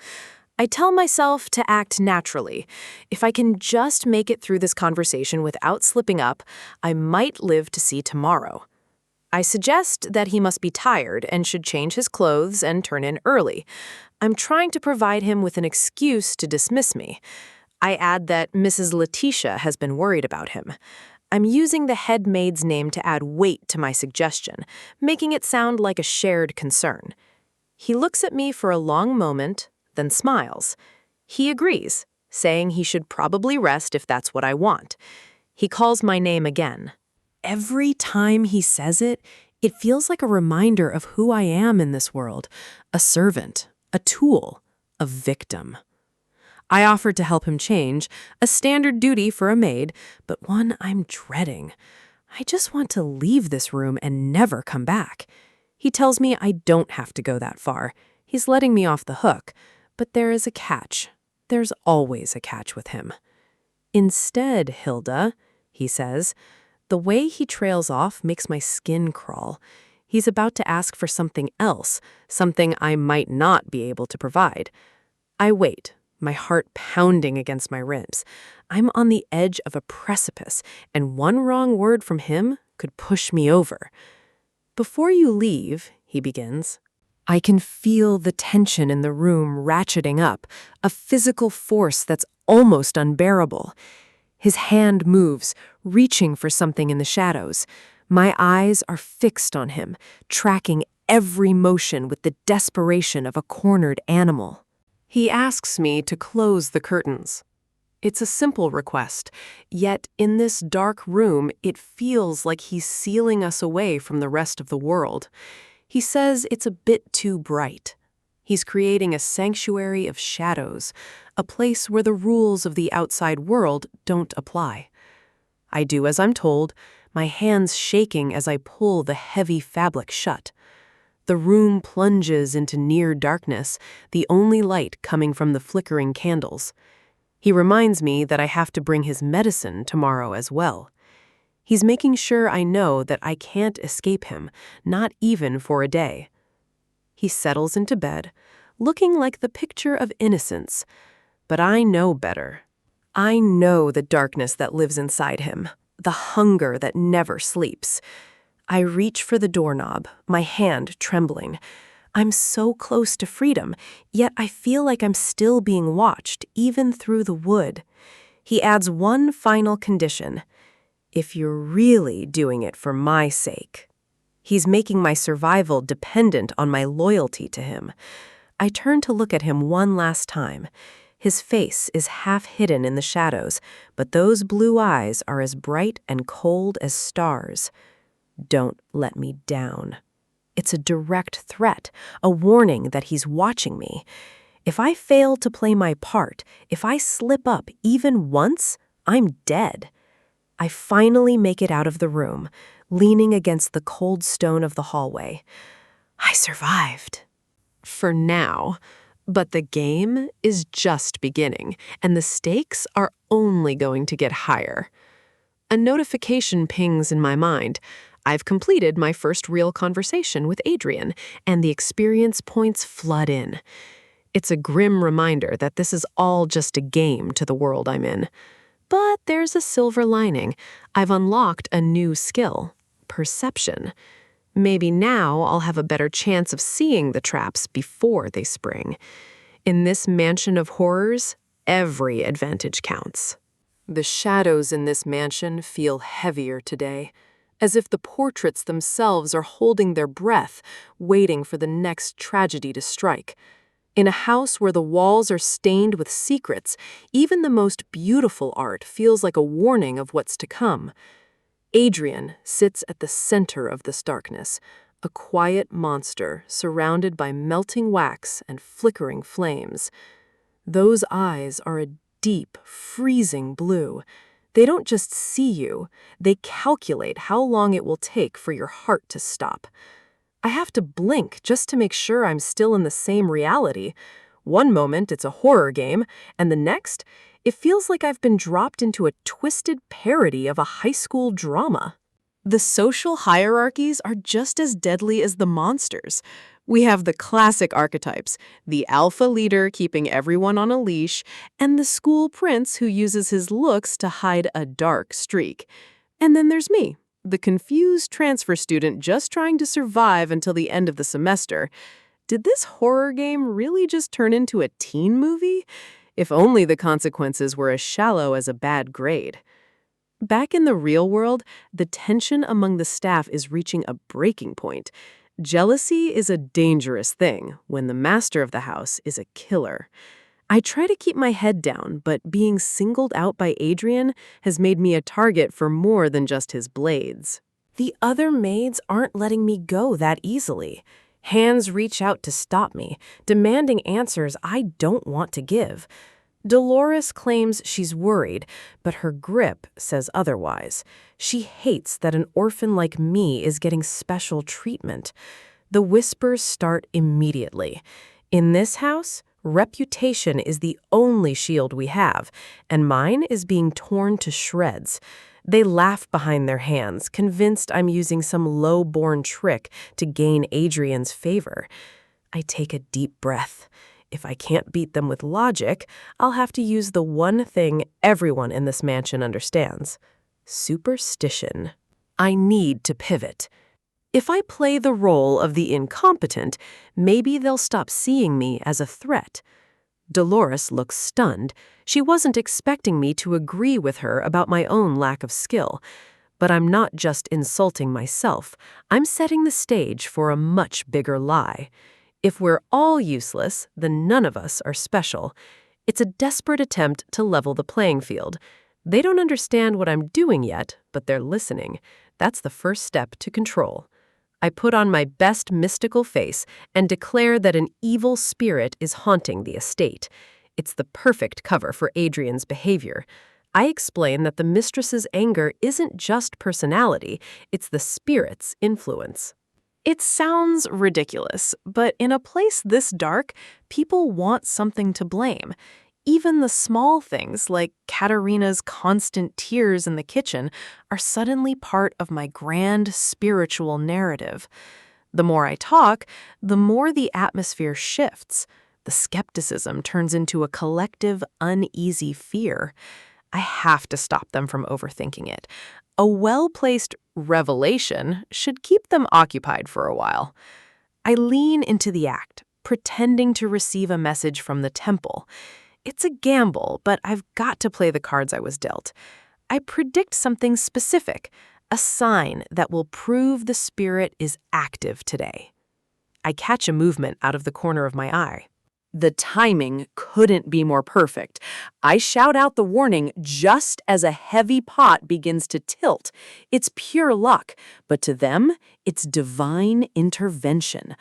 I tell myself to act naturally. If I can just make it through this conversation without slipping up, I might live to see tomorrow. I suggest that he must be tired and should change his clothes and turn in early. I'm trying to provide him with an excuse to dismiss me. I add that Mrs. Letitia has been worried about him. I'm using the head maid's name to add weight to my suggestion, making it sound like a shared concern. He looks at me for a long moment, then smiles. He agrees, saying he should probably rest if that's what I want. He calls my name again. Every time he says it, it feels like a reminder of who I am in this world. A servant, a tool, a victim. I offered to help him change, a standard duty for a maid, but one I'm dreading. I just want to leave this room and never come back. He tells me I don't have to go that far. He's letting me off the hook, but there is a catch. There's always a catch with him. Instead, Hilda, he says, the way he trails off makes my skin crawl. He's about to ask for something else, something I might not be able to provide. I wait, my heart pounding against my ribs. I'm on the edge of a precipice, and one wrong word from him could push me over. Before you leave, he begins, I can feel the tension in the room ratcheting up, a physical force that's almost unbearable. His hand moves, reaching for something in the shadows. My eyes are fixed on him, tracking every motion with the desperation of a cornered animal. He asks me to close the curtains. It's a simple request, yet in this dark room it feels like he's sealing us away from the rest of the world. He says it's a bit too bright. He's creating a sanctuary of shadows, a place where the rules of the outside world don't apply. I do as I'm told, my hands shaking as I pull the heavy fabric shut. The room plunges into near darkness, the only light coming from the flickering candles. He reminds me that I have to bring his medicine tomorrow as well. He's making sure I know that I can't escape him, not even for a day. He settles into bed, looking like the picture of innocence. But I know better. I know the darkness that lives inside him, the hunger that never sleeps. I reach for the doorknob, my hand trembling. I'm so close to freedom, yet I feel like I'm still being watched, even through the wood. He adds one final condition. If you're really doing it for my sake. He's making my survival dependent on my loyalty to him. I turn to look at him one last time. His face is half hidden in the shadows, but those blue eyes are as bright and cold as stars. Don't let me down. It's a direct threat, a warning that he's watching me. If I fail to play my part, if I slip up even once, I'm dead. I finally make it out of the room, leaning against the cold stone of the hallway. I survived. For now. But the game is just beginning, and the stakes are only going to get higher. A notification pings in my mind. I've completed my first real conversation with Adrian, and the experience points flood in. It's a grim reminder that this is all just a game to the world I'm in. But there's a silver lining. I've unlocked a new skill, perception. Maybe now I'll have a better chance of seeing the traps before they spring. In this mansion of horrors, every advantage counts. The shadows in this mansion feel heavier today, as if the portraits themselves are holding their breath, waiting for the next tragedy to strike. In a house where the walls are stained with secrets, even the most beautiful art feels like a warning of what's to come. Adrian sits at the center of this darkness, a quiet monster surrounded by melting wax and flickering flames. Those eyes are a deep, freezing blue. They don't just see you, they calculate how long it will take for your heart to stop. I have to blink just to make sure I'm still in the same reality. One moment it's a horror game, and the next, it feels like I've been dropped into a twisted parody of a high school drama. The social hierarchies are just as deadly as the monsters. We have the classic archetypes, the alpha leader keeping everyone on a leash, and the school prince who uses his looks to hide a dark streak. And then there's me, The confused transfer student just trying to survive until the end of the semester. Did this horror game really just turn into a teen movie? If only the consequences were as shallow as a bad grade. Back in the real world, the tension among the staff is reaching a breaking point. Jealousy is a dangerous thing when the master of the house is a killer. I try to keep my head down, but being singled out by Adrian has made me a target for more than just his blades. The other maids aren't letting me go that easily. Hands reach out to stop me, demanding answers I don't want to give. Dolores claims she's worried, but her grip says otherwise. She hates that an orphan like me is getting special treatment. The whispers start immediately. In this house, reputation is the only shield we have, and mine is being torn to shreds. They laugh behind their hands, convinced I'm using some low-born trick to gain Adrian's favor. I take a deep breath. If I can't beat them with logic, I'll have to use the one thing everyone in this mansion understands: superstition. I need to pivot. If I play the role of the incompetent, maybe they'll stop seeing me as a threat. Dolores looks stunned. She wasn't expecting me to agree with her about my own lack of skill. But I'm not just insulting myself. I'm setting the stage for a much bigger lie. If we're all useless, then none of us are special. It's a desperate attempt to level the playing field. They don't understand what I'm doing yet, but they're listening. That's the first step to control. I put on my best mystical face and declare that an evil spirit is haunting the estate. It's the perfect cover for Adrian's behavior. I explain that the mistress's anger isn't just personality, it's the spirit's influence. It sounds ridiculous, but in a place this dark, people want something to blame. Even the small things, like Katerina's constant tears in the kitchen, are suddenly part of my grand spiritual narrative. The more I talk, the more the atmosphere shifts. The skepticism turns into a collective, uneasy fear. I have to stop them from overthinking it. A well-placed revelation should keep them occupied for a while. I lean into the act, pretending to receive a message from the temple. It's a gamble, but I've got to play the cards I was dealt. I predict something specific, a sign that will prove the spirit is active today. I catch a movement out of the corner of my eye. The timing couldn't be more perfect. I shout out the warning just as a heavy pot begins to tilt. It's pure luck, but to them, it's divine intervention.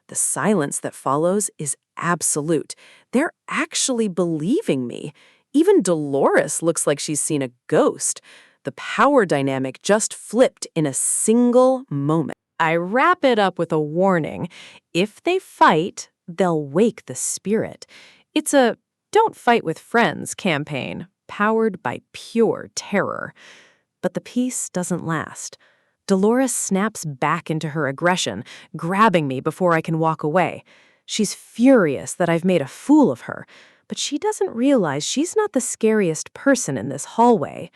The silence that follows is absolute. They're actually believing me. Even Dolores looks like she's seen a ghost. The power dynamic just flipped in a single moment. I wrap it up with a warning. If they fight, they'll wake the spirit. It's a "don't fight with friends" campaign, powered by pure terror. But the peace doesn't last. Dolores snaps back into her aggression, grabbing me before I can walk away. She's furious that I've made a fool of her, but she doesn't realize she's not the scariest person in this hallway.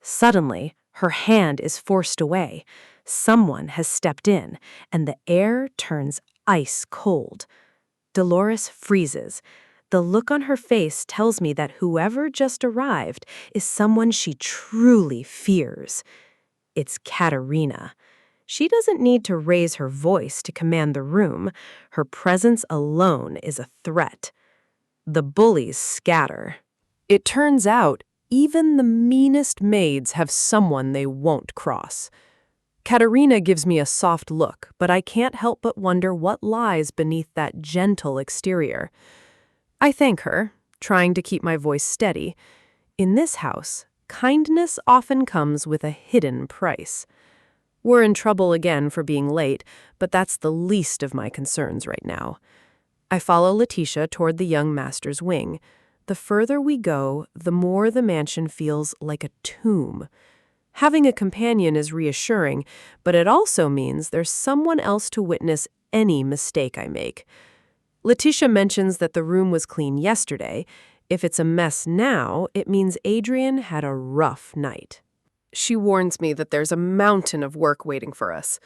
Suddenly, her hand is forced away. Someone has stepped in, and the air turns ice cold. Dolores freezes. The look on her face tells me that whoever just arrived is someone she truly fears. It's Katerina. She doesn't need to raise her voice to command the room. Her presence alone is a threat. The bullies scatter. It turns out even the meanest maids have someone they won't cross. Katerina gives me a soft look, but I can't help but wonder what lies beneath that gentle exterior. I thank her, trying to keep my voice steady. In this house, kindness often comes with a hidden price. We're in trouble again for being late, but that's the least of my concerns right now. I follow Letitia toward the young master's wing. The further we go, the more the mansion feels like a tomb. Having a companion is reassuring, but it also means there's someone else to witness any mistake I make. Letitia mentions that the room was clean yesterday. If it's a mess now, it means Adrian had a rough night. She warns me that there's a mountain of work waiting for us.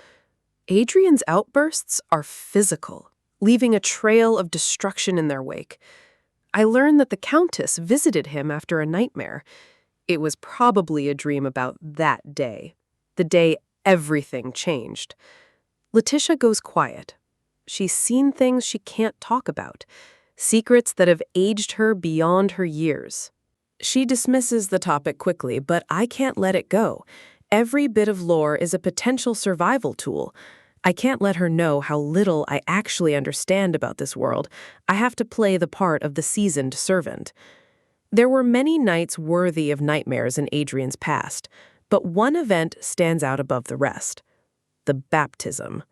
Adrian's outbursts are physical, leaving a trail of destruction in their wake. I learn that the Countess visited him after a nightmare. It was probably a dream about that day, the day everything changed. Letitia goes quiet. She's seen things she can't talk about, secrets that have aged her beyond her years. She dismisses the topic quickly, but I can't let it go. Every bit of lore is a potential survival tool. I can't let her know how little I actually understand about this world. I have to play the part of the seasoned servant. There were many nights worthy of nightmares in Adrian's past, but one event stands out above the rest. The baptism.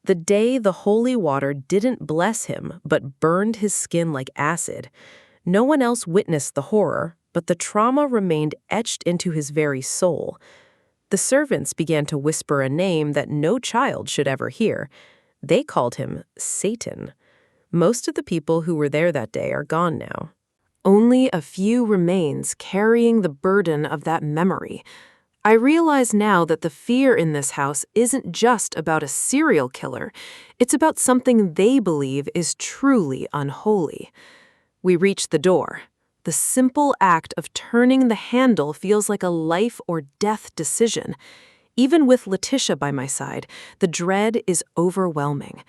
The day the holy water didn't bless him, but burned his skin like acid. No one else witnessed the horror, but the trauma remained etched into his very soul. The servants began to whisper a name that no child should ever hear. They called him Satan. Most of the people who were there that day are gone now. Only a few remains carrying the burden of that memory. I realize now that the fear in this house isn't just about a serial killer. It's about something they believe is truly unholy. We reach the door. The simple act of turning the handle feels like a life or death decision. Even with Letitia by my side, the dread is overwhelming.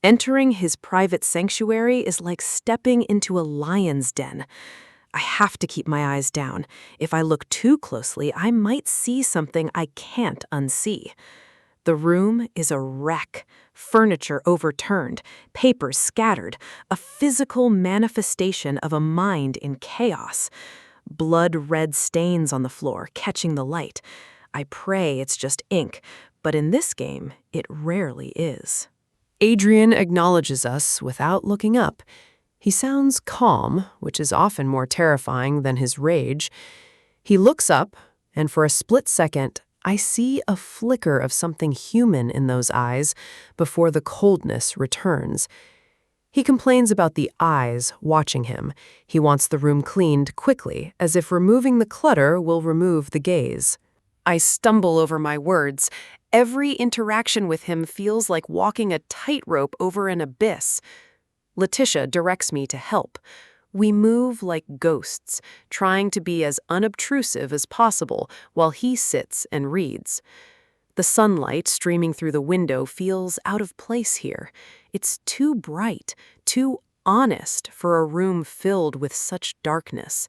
Entering his private sanctuary is like stepping into a lion's den. I have to keep my eyes down. If I look too closely, I might see something I can't unsee. The room is a wreck, furniture overturned, papers scattered, a physical manifestation of a mind in chaos. Blood-red stains on the floor, catching the light. I pray it's just ink, but in this game, it rarely is. Adrian acknowledges us without looking up. He sounds calm, which is often more terrifying than his rage. He looks up, and for a split second, I see a flicker of something human in those eyes before the coldness returns. He complains about the eyes watching him. He wants the room cleaned quickly, as if removing the clutter will remove the gaze. I stumble over my words. Every interaction with him feels like walking a tightrope over an abyss. Letitia directs me to help. We move like ghosts, trying to be as unobtrusive as possible while he sits and reads. The sunlight streaming through the window feels out of place here. It's too bright, too honest for a room filled with such darkness.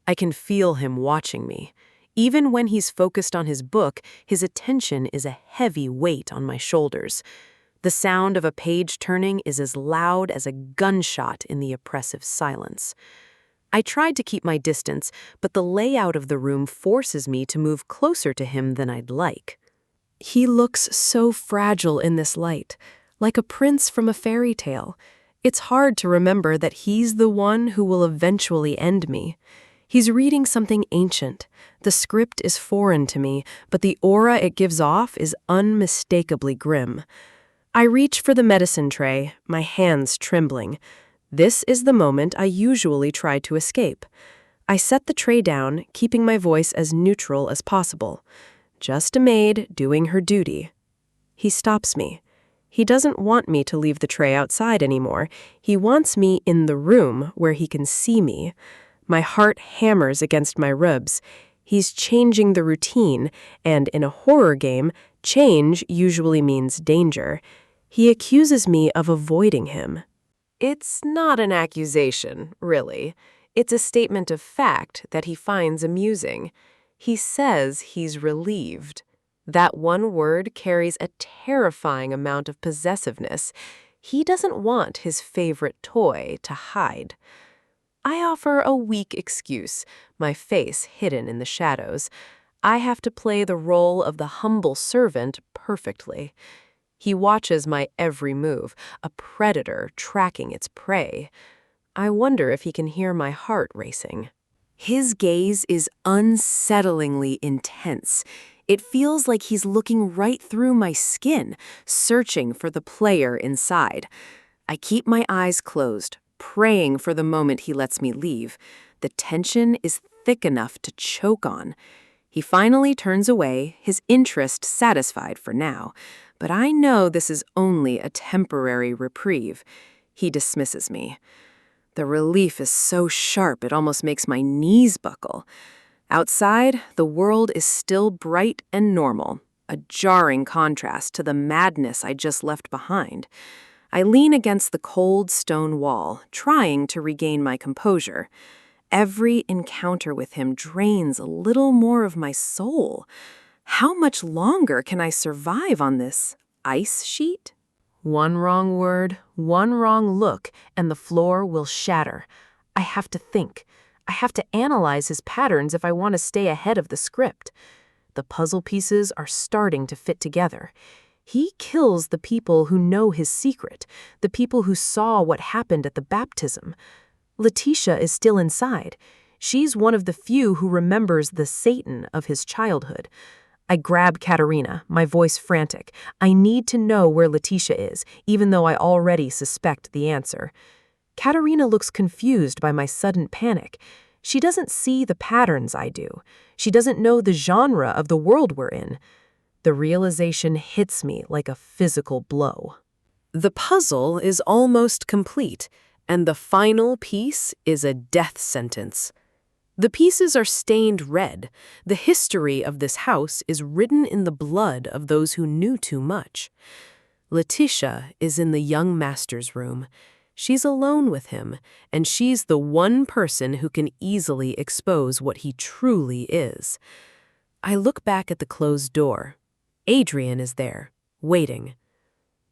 I can feel him watching me. Even when he's focused on his book, his attention is a heavy weight on my shoulders. The sound of a page turning is as loud as a gunshot in the oppressive silence. I tried to keep my distance, but the layout of the room forces me to move closer to him than I'd like. He looks so fragile in this light, like a prince from a fairy tale. It's hard to remember that he's the one who will eventually end me. He's reading something ancient. The script is foreign to me, but the aura it gives off is unmistakably grim. I reach for the medicine tray, my hands trembling. This is the moment I usually try to escape. I set the tray down, keeping my voice as neutral as possible. Just a maid doing her duty. He stops me. He doesn't want me to leave the tray outside anymore. He wants me in the room where he can see me. My heart hammers against my ribs. He's changing the routine, and in a horror game, change usually means danger. He accuses me of avoiding him. It's not an accusation, really. It's a statement of fact that he finds amusing. He says he's relieved. That one word carries a terrifying amount of possessiveness. He doesn't want his favorite toy to hide. I offer a weak excuse, my face hidden in the shadows. I have to play the role of the humble servant perfectly. He watches my every move, a predator tracking its prey. I wonder if he can hear my heart racing. His gaze is unsettlingly intense. It feels like he's looking right through my skin, searching for the player inside. I keep my eyes closed, praying for the moment he lets me leave. The tension is thick enough to choke on. He finally turns away, his interest satisfied for now, but I know this is only a temporary reprieve. He dismisses me. The relief is so sharp it almost makes my knees buckle. Outside, the world is still bright and normal, a jarring contrast to the madness I just left behind. I lean against the cold stone wall, trying to regain my composure. Every encounter with him drains a little more of my soul. How much longer can I survive on this ice sheet? One wrong word, one wrong look, and the floor will shatter. I have to think. I have to analyze his patterns if I want to stay ahead of the script. The puzzle pieces are starting to fit together. He kills the people who know his secret, the people who saw what happened at the baptism. Letitia is still inside. She's one of the few who remembers the Satan of his childhood. I grab Katerina, my voice frantic. I need to know where Letitia is, even though I already suspect the answer. Katerina looks confused by my sudden panic. She doesn't see the patterns I do. She doesn't know the genre of the world we're in. The realization hits me like a physical blow. The puzzle is almost complete, and the final piece is a death sentence. The pieces are stained red. The history of this house is written in the blood of those who knew too much. Letitia is in the young master's room. She's alone with him, and she's the one person who can easily expose what he truly is. I look back at the closed door. Adrian is there, waiting.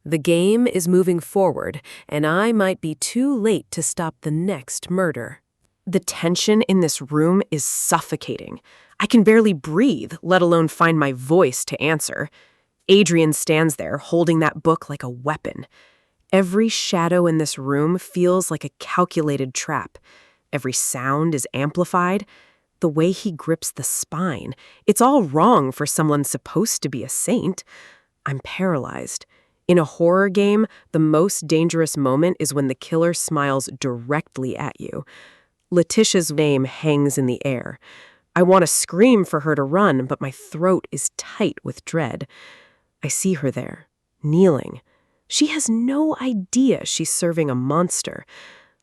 The game is moving forward, and I might be too late to stop the next murder. The tension in this room is suffocating. I can barely breathe, let alone find my voice to answer. Adrian stands there, holding that book like a weapon. Every shadow in this room feels like a calculated trap. Every sound is amplified. The way he grips the spine, it's all wrong for someone supposed to be a saint. I'm paralyzed. In a horror game, the most dangerous moment is when the killer smiles directly at you. Letitia's name hangs in the air. I want to scream for her to run, but my throat is tight with dread. I see her there, kneeling. She has no idea she's serving a monster.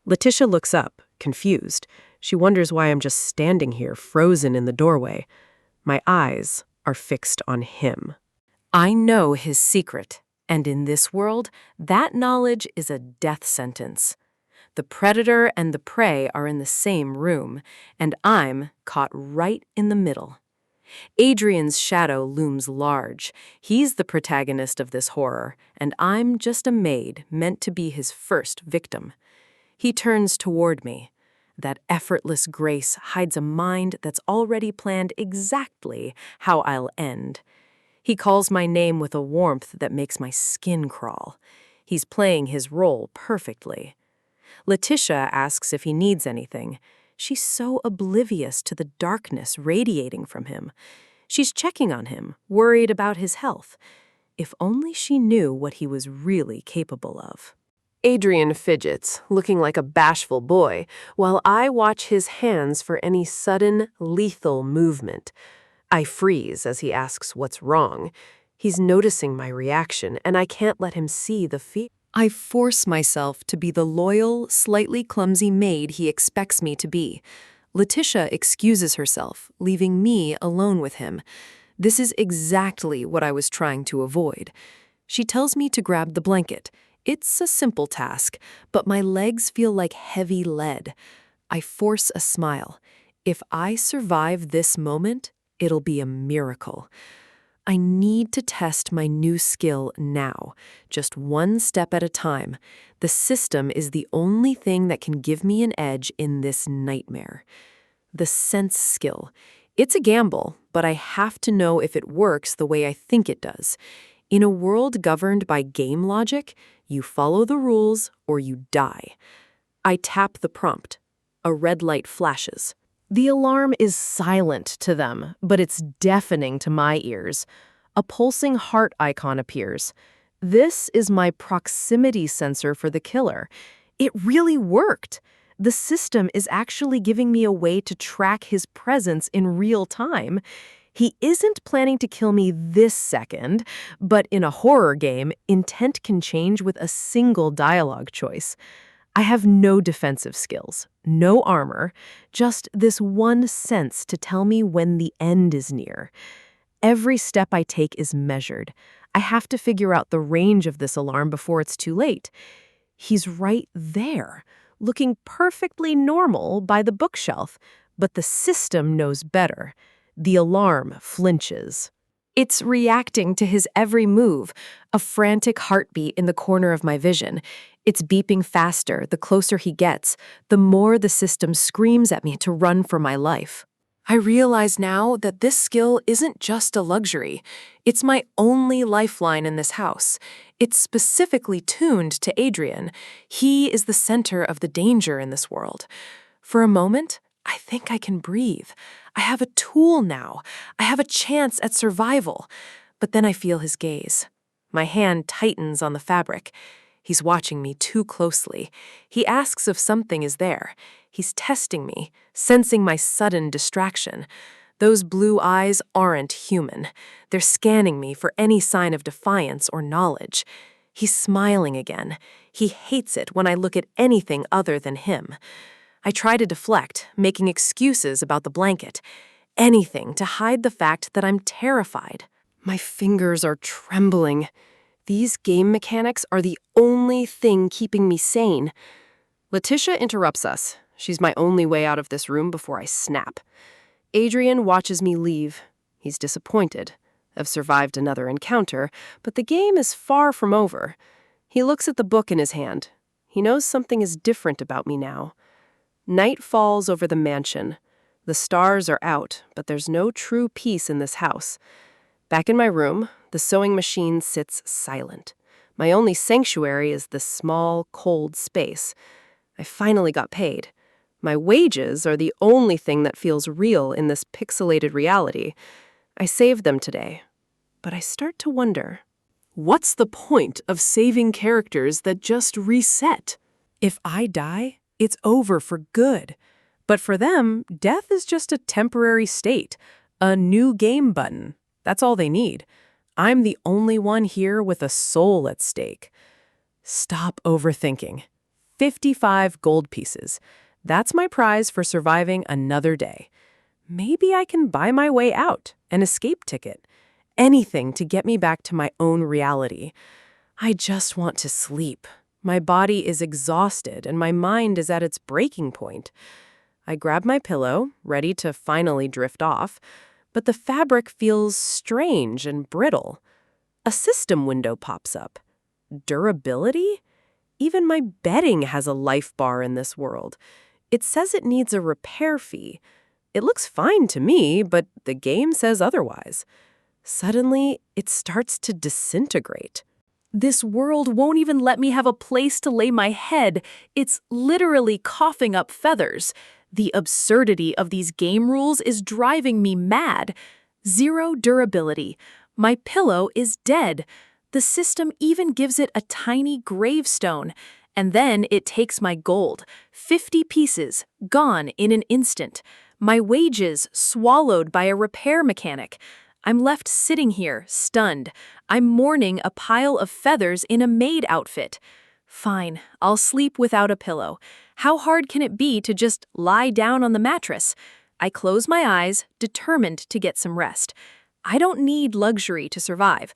Letitia looks up, confused. She wonders why I'm just standing here, frozen in the doorway. My eyes are fixed on him. I know his secret. And in this world, that knowledge is a death sentence. The predator and the prey are in the same room, and I'm caught right in the middle. Adrian's shadow looms large. He's the protagonist of this horror, and I'm just a maid meant to be his first victim. He turns toward me. That effortless grace hides a mind that's already planned exactly how I'll end. He calls my name with a warmth that makes my skin crawl. He's playing his role perfectly. Letitia asks if he needs anything. She's so oblivious to the darkness radiating from him. She's checking on him, worried about his health. If only she knew what he was really capable of. Adrian fidgets, looking like a bashful boy, while I watch his hands for any sudden, lethal movement. I freeze as he asks what's wrong. He's noticing my reaction, and I can't let him see the fear. I force myself to be the loyal, slightly clumsy maid he expects me to be. Letitia excuses herself, leaving me alone with him. This is exactly what I was trying to avoid. She tells me to grab the blanket. It's a simple task, but my legs feel like heavy lead. I force a smile. If I survive this moment, it'll be a miracle. I need to test my new skill now, just one step at a time. The system is the only thing that can give me an edge in this nightmare. The sense skill. It's a gamble, but I have to know if it works the way I think it does. In a world governed by game logic, you follow the rules or you die. I tap the prompt. A red light flashes. The alarm is silent to them, but it's deafening to my ears. A pulsing heart icon appears. This is my proximity sensor for the killer. It really worked. The system is actually giving me a way to track his presence in real time. He isn't planning to kill me this second, but in a horror game, intent can change with a single dialogue choice. I have no defensive skills, no armor, just this one sense to tell me when the end is near. Every step I take is measured. I have to figure out the range of this alarm before it's too late. He's right there, looking perfectly normal by the bookshelf, but the system knows better. The alarm flinches. It's reacting to his every move, a frantic heartbeat in the corner of my vision. It's beeping faster the closer he gets, the more the system screams at me to run for my life. I realize now that this skill isn't just a luxury. It's my only lifeline in this house. It's specifically tuned to Adrian. He is the center of the danger in this world. For a moment, I think I can breathe. I have a tool now. I have a chance at survival. But then I feel his gaze. My hand tightens on the fabric. He's watching me too closely. He asks if something is there. He's testing me, sensing my sudden distraction. Those blue eyes aren't human. They're scanning me for any sign of defiance or knowledge. He's smiling again. He hates it when I look at anything other than him. I try to deflect, making excuses about the blanket. Anything to hide the fact that I'm terrified. My fingers are trembling. These game mechanics are the only thing keeping me sane. Letitia interrupts us. She's my only way out of this room before I snap. Adrian watches me leave. He's disappointed. I've survived another encounter, but the game is far from over. He looks at the book in his hand. He knows something is different about me now. Night falls over the mansion. The stars are out, but there's no true peace in this house. Back in my room, the sewing machine sits silent. My only sanctuary is this small, cold space. I finally got paid. My wages are the only thing that feels real in this pixelated reality. I saved them today. But I start to wonder, what's the point of saving characters that just reset? If I die, it's over for good. But for them, death is just a temporary state, a new game button. That's all they need. I'm the only one here with a soul at stake. Stop overthinking. 55 gold pieces. That's my prize for surviving another day. Maybe I can buy my way out, an escape ticket. Anything to get me back to my own reality. I just want to sleep. My body is exhausted and my mind is at its breaking point. I grab my pillow, ready to finally drift off, but the fabric feels strange and brittle. A system window pops up. Durability? Even my bedding has a life bar in this world. It says it needs a repair fee. It looks fine to me, but the game says otherwise. Suddenly, it starts to disintegrate. This world won't even let me have a place to lay my head. It's literally coughing up feathers. The absurdity of these game rules is driving me mad. Zero durability. My pillow is dead. The system even gives it a tiny gravestone. And then it takes my gold. 50 pieces, gone in an instant. My wages swallowed by a repair mechanic. I'm left sitting here, stunned. I'm mourning a pile of feathers in a maid outfit. Fine, I'll sleep without a pillow. How hard can it be to just lie down on the mattress? I close my eyes, determined to get some rest. I don't need luxury to survive.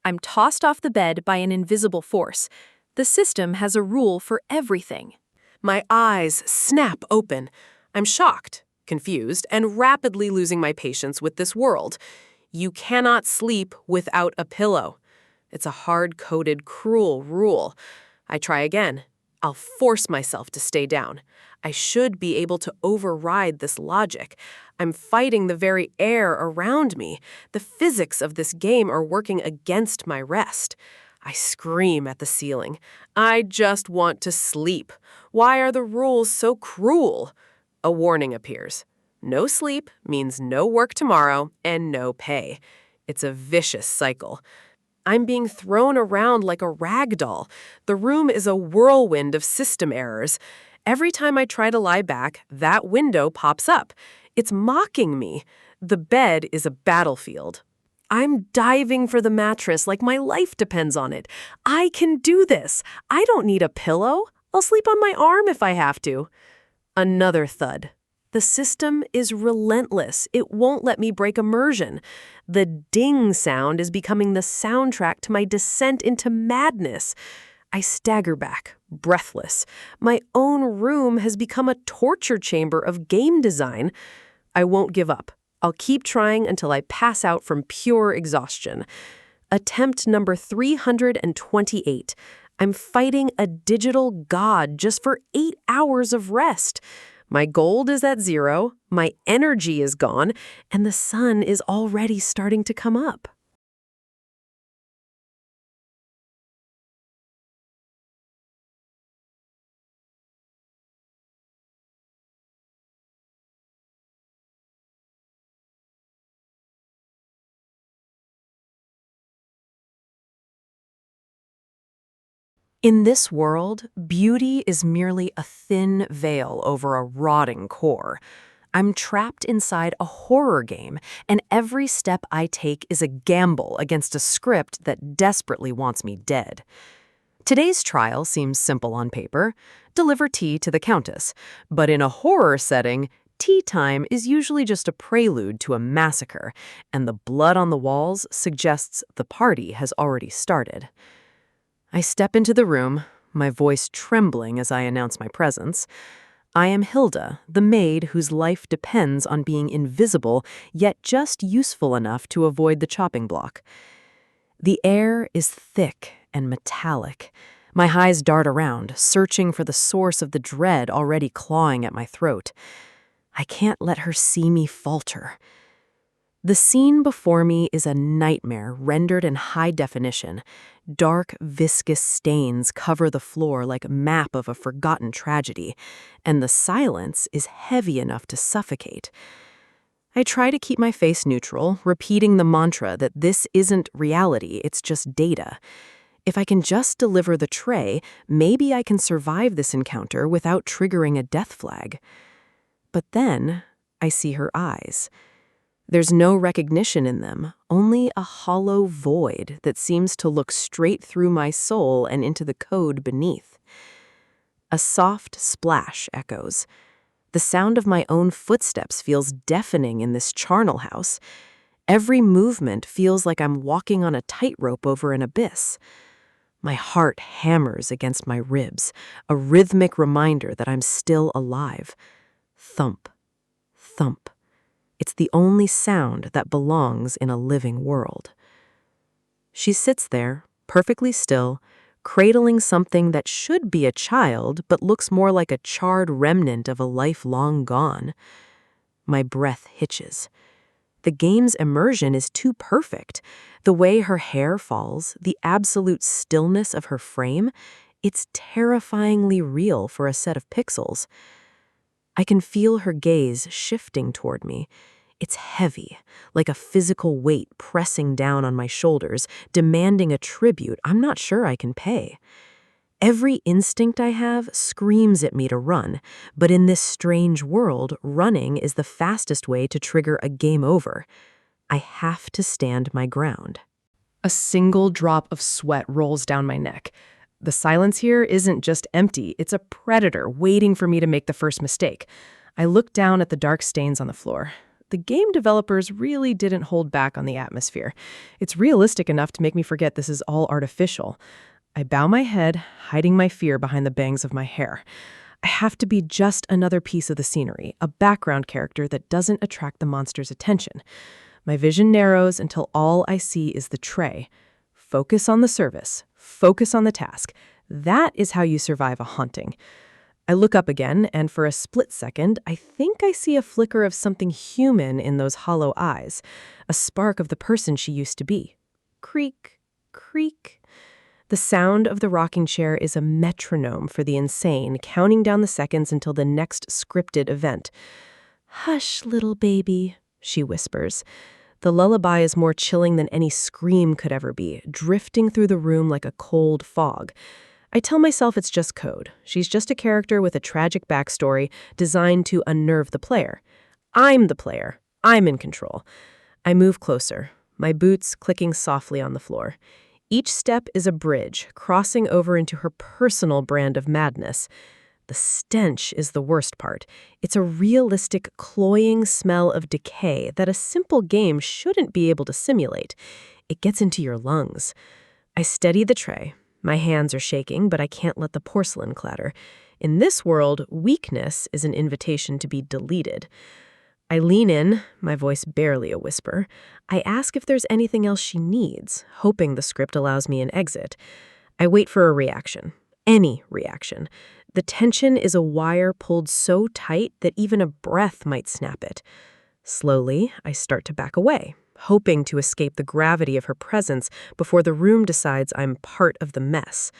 I'm tossed off the bed by an invisible force. The system has a rule for everything. My eyes snap open. I'm shocked, confused, and rapidly losing my patience with this world. You cannot sleep without a pillow. It's a hard-coded, cruel rule. I try again. I'll force myself to stay down. I should be able to override this logic. I'm fighting the very air around me. The physics of this game are working against my rest. I scream at the ceiling. I just want to sleep. Why are the rules so cruel? A warning appears. No sleep means no work tomorrow and no pay. It's a vicious cycle. I'm being thrown around like a rag doll. The room is a whirlwind of system errors. Every time I try to lie back, that window pops up. It's mocking me. The bed is a battlefield. I'm diving for the mattress like my life depends on it. I can do this. I don't need a pillow. I'll sleep on my arm if I have to. Another thud. The system is relentless. It won't let me break immersion. The ding sound is becoming the soundtrack to my descent into madness. I stagger back, breathless. My own room has become a torture chamber of game design. I won't give up. I'll keep trying until I pass out from pure exhaustion. Attempt number 328. I'm fighting a digital god just for 8 hours of rest. My gold is at 0, my energy is gone, and the sun is already starting to come up. In this world, beauty is merely a thin veil over a rotting core. I'm trapped inside a horror game, and every step I take is a gamble against a script that desperately wants me dead. Today's trial seems simple on paper. Deliver tea to the Countess. But in a horror setting, tea time is usually just a prelude to a massacre, and the blood on the walls suggests the party has already started. I step into the room, my voice trembling as I announce my presence. I am Hilda, the maid whose life depends on being invisible, yet just useful enough to avoid the chopping block. The air is thick and metallic. My eyes dart around, searching for the source of the dread already clawing at my throat. I can't let her see me falter. The scene before me is a nightmare rendered in high definition. Dark, viscous stains cover the floor like a map of a forgotten tragedy, and the silence is heavy enough to suffocate. I try to keep my face neutral, repeating the mantra that this isn't reality, it's just data. If I can just deliver the tray, maybe I can survive this encounter without triggering a death flag. But then, I see her eyes. There's no recognition in them, only a hollow void that seems to look straight through my soul and into the code beneath. A soft splash echoes. The sound of my own footsteps feels deafening in this charnel house. Every movement feels like I'm walking on a tightrope over an abyss. My heart hammers against my ribs, a rhythmic reminder that I'm still alive. Thump, thump. It's the only sound that belongs in a living world. She sits there, perfectly still, cradling something that should be a child but looks more like a charred remnant of a life long gone. My breath hitches. The game's immersion is too perfect. The way her hair falls, the absolute stillness of her frame, it's terrifyingly real for a set of pixels. I can feel her gaze shifting toward me. It's heavy, like a physical weight pressing down on my shoulders, demanding a tribute I'm not sure I can pay. Every instinct I have screams at me to run, but in this strange world, running is the fastest way to trigger a game over. I have to stand my ground. A single drop of sweat rolls down my neck. The silence here isn't just empty, it's a predator waiting for me to make the first mistake. I look down at the dark stains on the floor. The game developers really didn't hold back on the atmosphere. It's realistic enough to make me forget this is all artificial. I bow my head, hiding my fear behind the bangs of my hair. I have to be just another piece of the scenery, a background character that doesn't attract the monster's attention. My vision narrows until all I see is the tray. Focus on the service. Focus on the task. That is how you survive a haunting. I look up again, and for a split second, I think I see a flicker of something human in those hollow eyes, a spark of the person she used to be. Creak, creak. The sound of the rocking chair is a metronome for the insane, counting down the seconds until the next scripted event. "Hush, little baby," she whispers. The lullaby is more chilling than any scream could ever be, drifting through the room like a cold fog. I tell myself it's just code. She's just a character with a tragic backstory designed to unnerve the player. I'm the player. I'm in control. I move closer, my boots clicking softly on the floor. Each step is a bridge, crossing over into her personal brand of madness. The stench is the worst part. It's a realistic, cloying smell of decay that a simple game shouldn't be able to simulate. It gets into your lungs. I steady the tray. My hands are shaking, but I can't let the porcelain clatter. In this world, weakness is an invitation to be deleted. I lean in, my voice barely a whisper. I ask if there's anything else she needs, hoping the script allows me an exit. I wait for a reaction. Any reaction. The tension is a wire pulled so tight that even a breath might snap it. Slowly, I start to back away, hoping to escape the gravity of her presence before the room decides I'm part of the mess.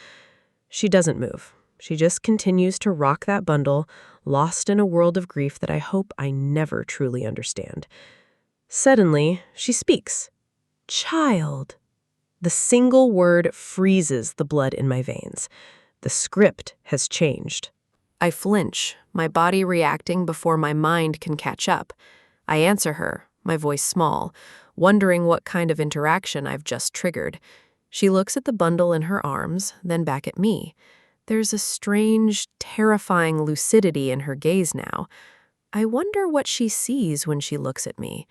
She doesn't move. She just continues to rock that bundle, lost in a world of grief that I hope I never truly understand. Suddenly, she speaks. Child. The single word freezes the blood in my veins. The script has changed. I flinch, my body reacting before my mind can catch up. I answer her, my voice small, wondering what kind of interaction I've just triggered. She looks at the bundle in her arms, then back at me. There's a strange, terrifying lucidity in her gaze now. I wonder what she sees when she looks at me.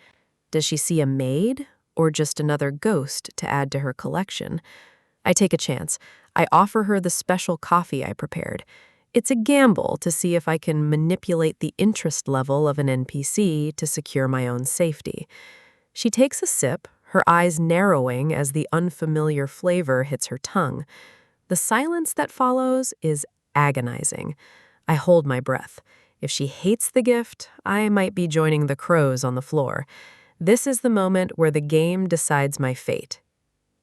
Does she see a maid, or just another ghost to add to her collection? I take a chance. I offer her the special coffee I prepared. It's a gamble to see if I can manipulate the interest level of an NPC to secure my own safety. She takes a sip, her eyes narrowing as the unfamiliar flavor hits her tongue. The silence that follows is agonizing. I hold my breath. If she hates the gift, I might be joining the crows on the floor. This is the moment where the game decides my fate.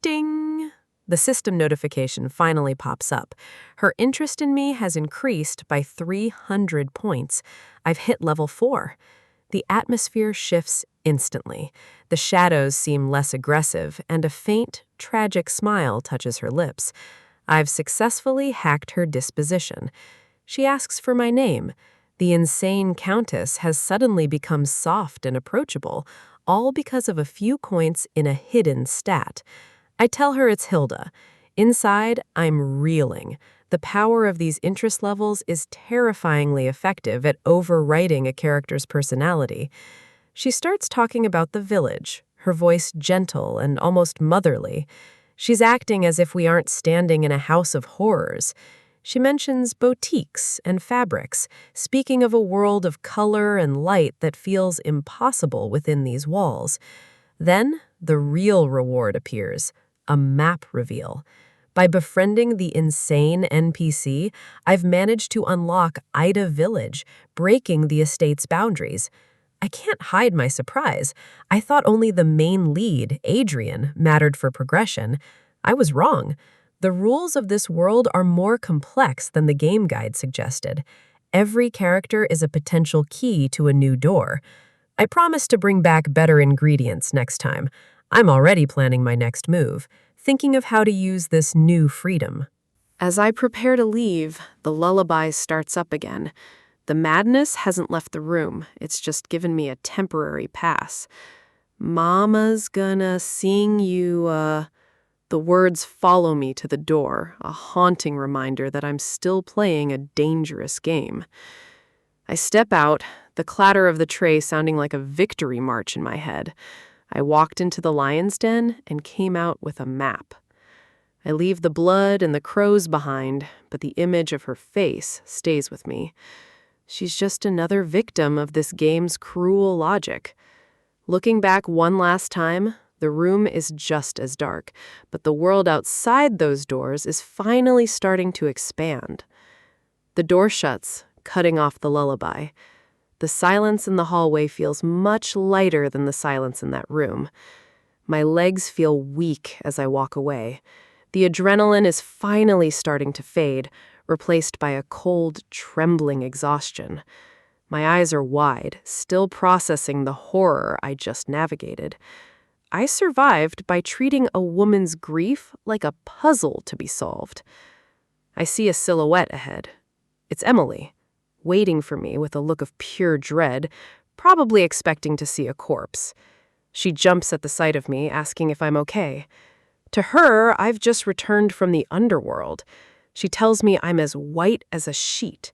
Ding! The system notification finally pops up. Her interest in me has increased by 300 points. I've hit level 4. The atmosphere shifts instantly. The shadows seem less aggressive, and a faint, tragic smile touches her lips. I've successfully hacked her disposition. She asks for my name. The insane countess has suddenly become soft and approachable, all because of a few coins in a hidden stat. I tell her it's Hilda. Inside, I'm reeling. The power of these interest levels is terrifyingly effective at overwriting a character's personality. She starts talking about the village, her voice gentle and almost motherly. She's acting as if we aren't standing in a house of horrors. She mentions boutiques and fabrics, speaking of a world of color and light that feels impossible within these walls. Then, the real reward appears, a map reveal. By befriending the insane NPC, I've managed to unlock Ida Village, breaking the estate's boundaries. I can't hide my surprise. I thought only the main lead, Adrian, mattered for progression. I was wrong. The rules of this world are more complex than the game guide suggested. Every character is a potential key to a new door. I promise to bring back better ingredients next time. I'm already planning my next move, thinking of how to use this new freedom. As I prepare to leave, the lullaby starts up again. The madness hasn't left the room. It's just given me a temporary pass. Mama's gonna sing you, The words follow me to the door, a haunting reminder that I'm still playing a dangerous game. I step out, the clatter of the tray sounding like a victory march in my head. I walked into the lion's den and came out with a map. I leave the blood and the crows behind, but the image of her face stays with me. She's just another victim of this game's cruel logic. Looking back one last time, the room is just as dark, but the world outside those doors is finally starting to expand. The door shuts, cutting off the lullaby. The silence in the hallway feels much lighter than the silence in that room. My legs feel weak as I walk away. The adrenaline is finally starting to fade, replaced by a cold, trembling exhaustion. My eyes are wide, still processing the horror I just navigated. I survived by treating a woman's grief like a puzzle to be solved. I see a silhouette ahead. It's Emily, waiting for me with a look of pure dread, probably expecting to see a corpse. She jumps at the sight of me, asking if I'm okay. To her, I've just returned from the underworld. She tells me I'm as white as a sheet.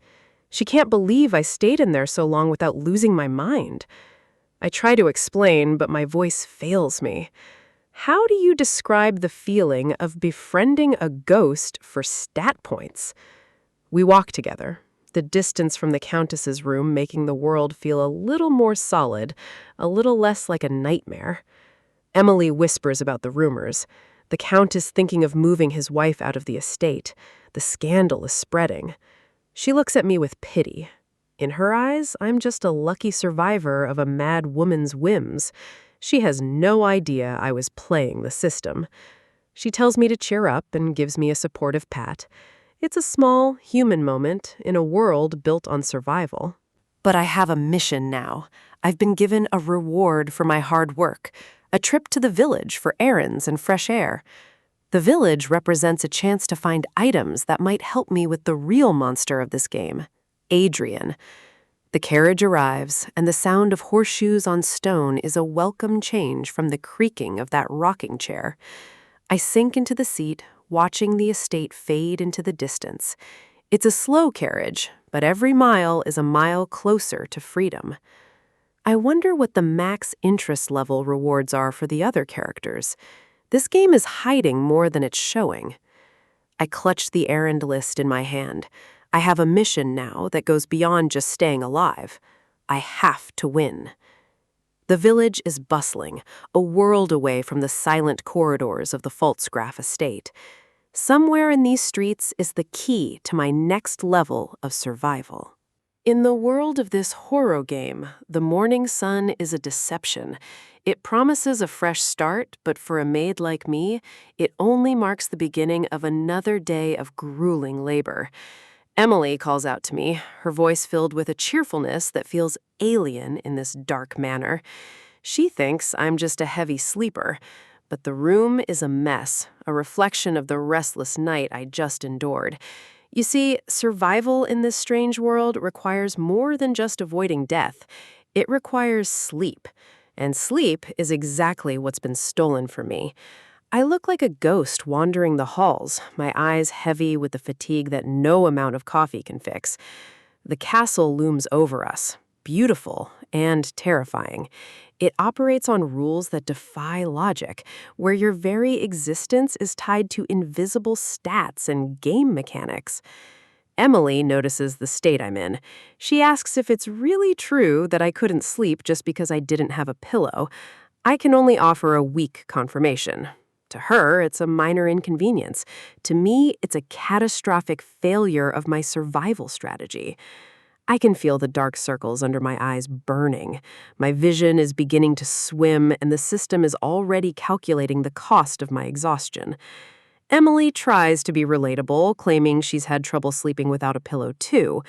She can't believe I stayed in there so long without losing my mind. I try to explain, but my voice fails me. How do you describe the feeling of befriending a ghost for stat points? We walk together, the distance from the Countess's room making the world feel a little more solid, a little less like a nightmare. Emily whispers about the rumors. The Count is thinking of moving his wife out of the estate. The scandal is spreading. She looks at me with pity. In her eyes, I'm just a lucky survivor of a mad woman's whims. She has no idea I was playing the system. She tells me to cheer up and gives me a supportive pat. It's a small, human moment in a world built on survival. But I have a mission now. I've been given a reward for my hard work, a trip to the village for errands and fresh air. The village represents a chance to find items that might help me with the real monster of this game, Adrian. The carriage arrives, and the sound of horseshoes on stone is a welcome change from the creaking of that rocking chair. I sink into the seat, watching the estate fade into the distance. It's a slow carriage, but every mile is a mile closer to freedom. I wonder what the max interest level rewards are for the other characters. This game is hiding more than it's showing. I clutch the errand list in my hand. I have a mission now that goes beyond just staying alive. I have to win. The village is bustling, a world away from the silent corridors of the Pfaltzgraff estate. Somewhere in these streets is the key to my next level of survival. In the world of this horror game, the morning sun is a deception. It promises a fresh start, but for a maid like me, it only marks the beginning of another day of grueling labor. Emily calls out to me, her voice filled with a cheerfulness that feels alien in this dark manner. She thinks I'm just a heavy sleeper, but the room is a mess, a reflection of the restless night I just endured. You see, survival in this strange world requires more than just avoiding death. It requires sleep, and sleep is exactly what's been stolen from me. I look like a ghost wandering the halls, my eyes heavy with the fatigue that no amount of coffee can fix. The castle looms over us, beautiful and terrifying. It operates on rules that defy logic, where your very existence is tied to invisible stats and game mechanics. Emily notices the state I'm in. She asks if it's really true that I couldn't sleep just because I didn't have a pillow. I can only offer a weak confirmation. To her, it's a minor inconvenience. To me, it's a catastrophic failure of my survival strategy. I can feel the dark circles under my eyes burning. My vision is beginning to swim, and the system is already calculating the cost of my exhaustion. Emily tries to be relatable, claiming she's had trouble sleeping without a pillow too.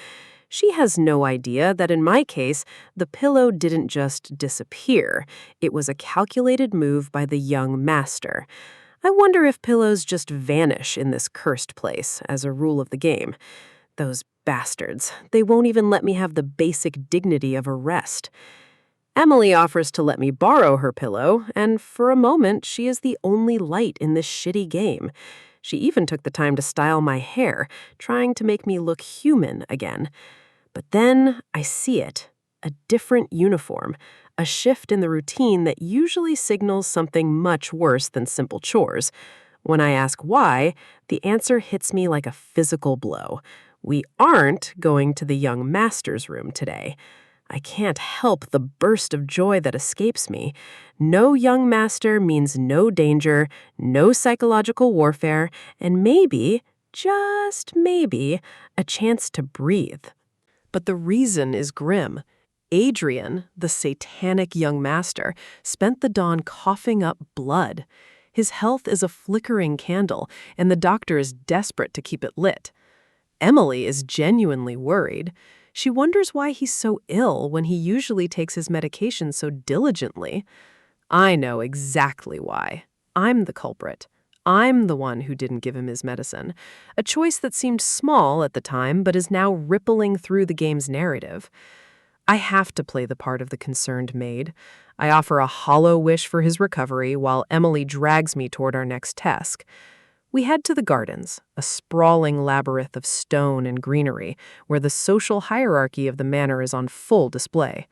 She has no idea that in my case, the pillow didn't just disappear. It was a calculated move by the young master. I wonder if pillows just vanish in this cursed place as a rule of the game. Those bastards. They won't even let me have the basic dignity of a rest. Emily offers to let me borrow her pillow, and for a moment, she is the only light in this shitty game. She even took the time to style my hair, trying to make me look human again. But then I see it, a different uniform, a shift in the routine that usually signals something much worse than simple chores. When I ask why, the answer hits me like a physical blow. We aren't going to the young master's room today. I can't help the burst of joy that escapes me. No young master means no danger, no psychological warfare, and maybe, just maybe, a chance to breathe. But the reason is grim. Adrian, the satanic young master, spent the dawn coughing up blood. His health is a flickering candle, and the doctor is desperate to keep it lit. Emily is genuinely worried. She wonders why he's so ill when he usually takes his medication so diligently. I know exactly why. I'm the culprit. I'm the one who didn't give him his medicine. A choice that seemed small at the time but is now rippling through the game's narrative. I have to play the part of the concerned maid. I offer a hollow wish for his recovery while Emily drags me toward our next task. We head to the gardens, a sprawling labyrinth of stone and greenery, where the social hierarchy of the manor is on full display.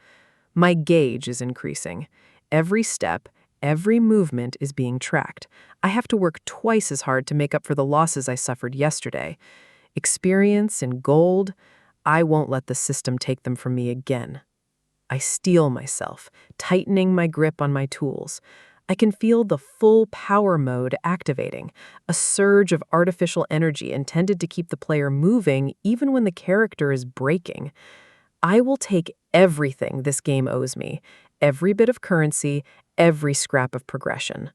My gauge is increasing. Every step, every movement is being tracked. I have to work twice as hard to make up for the losses I suffered yesterday. Experience and gold, I won't let the system take them from me again. I steel myself, tightening my grip on my tools. I can feel the full power mode activating, a surge of artificial energy intended to keep the player moving even when the character is breaking. I will take everything this game owes me, every bit of currency, every scrap of progression.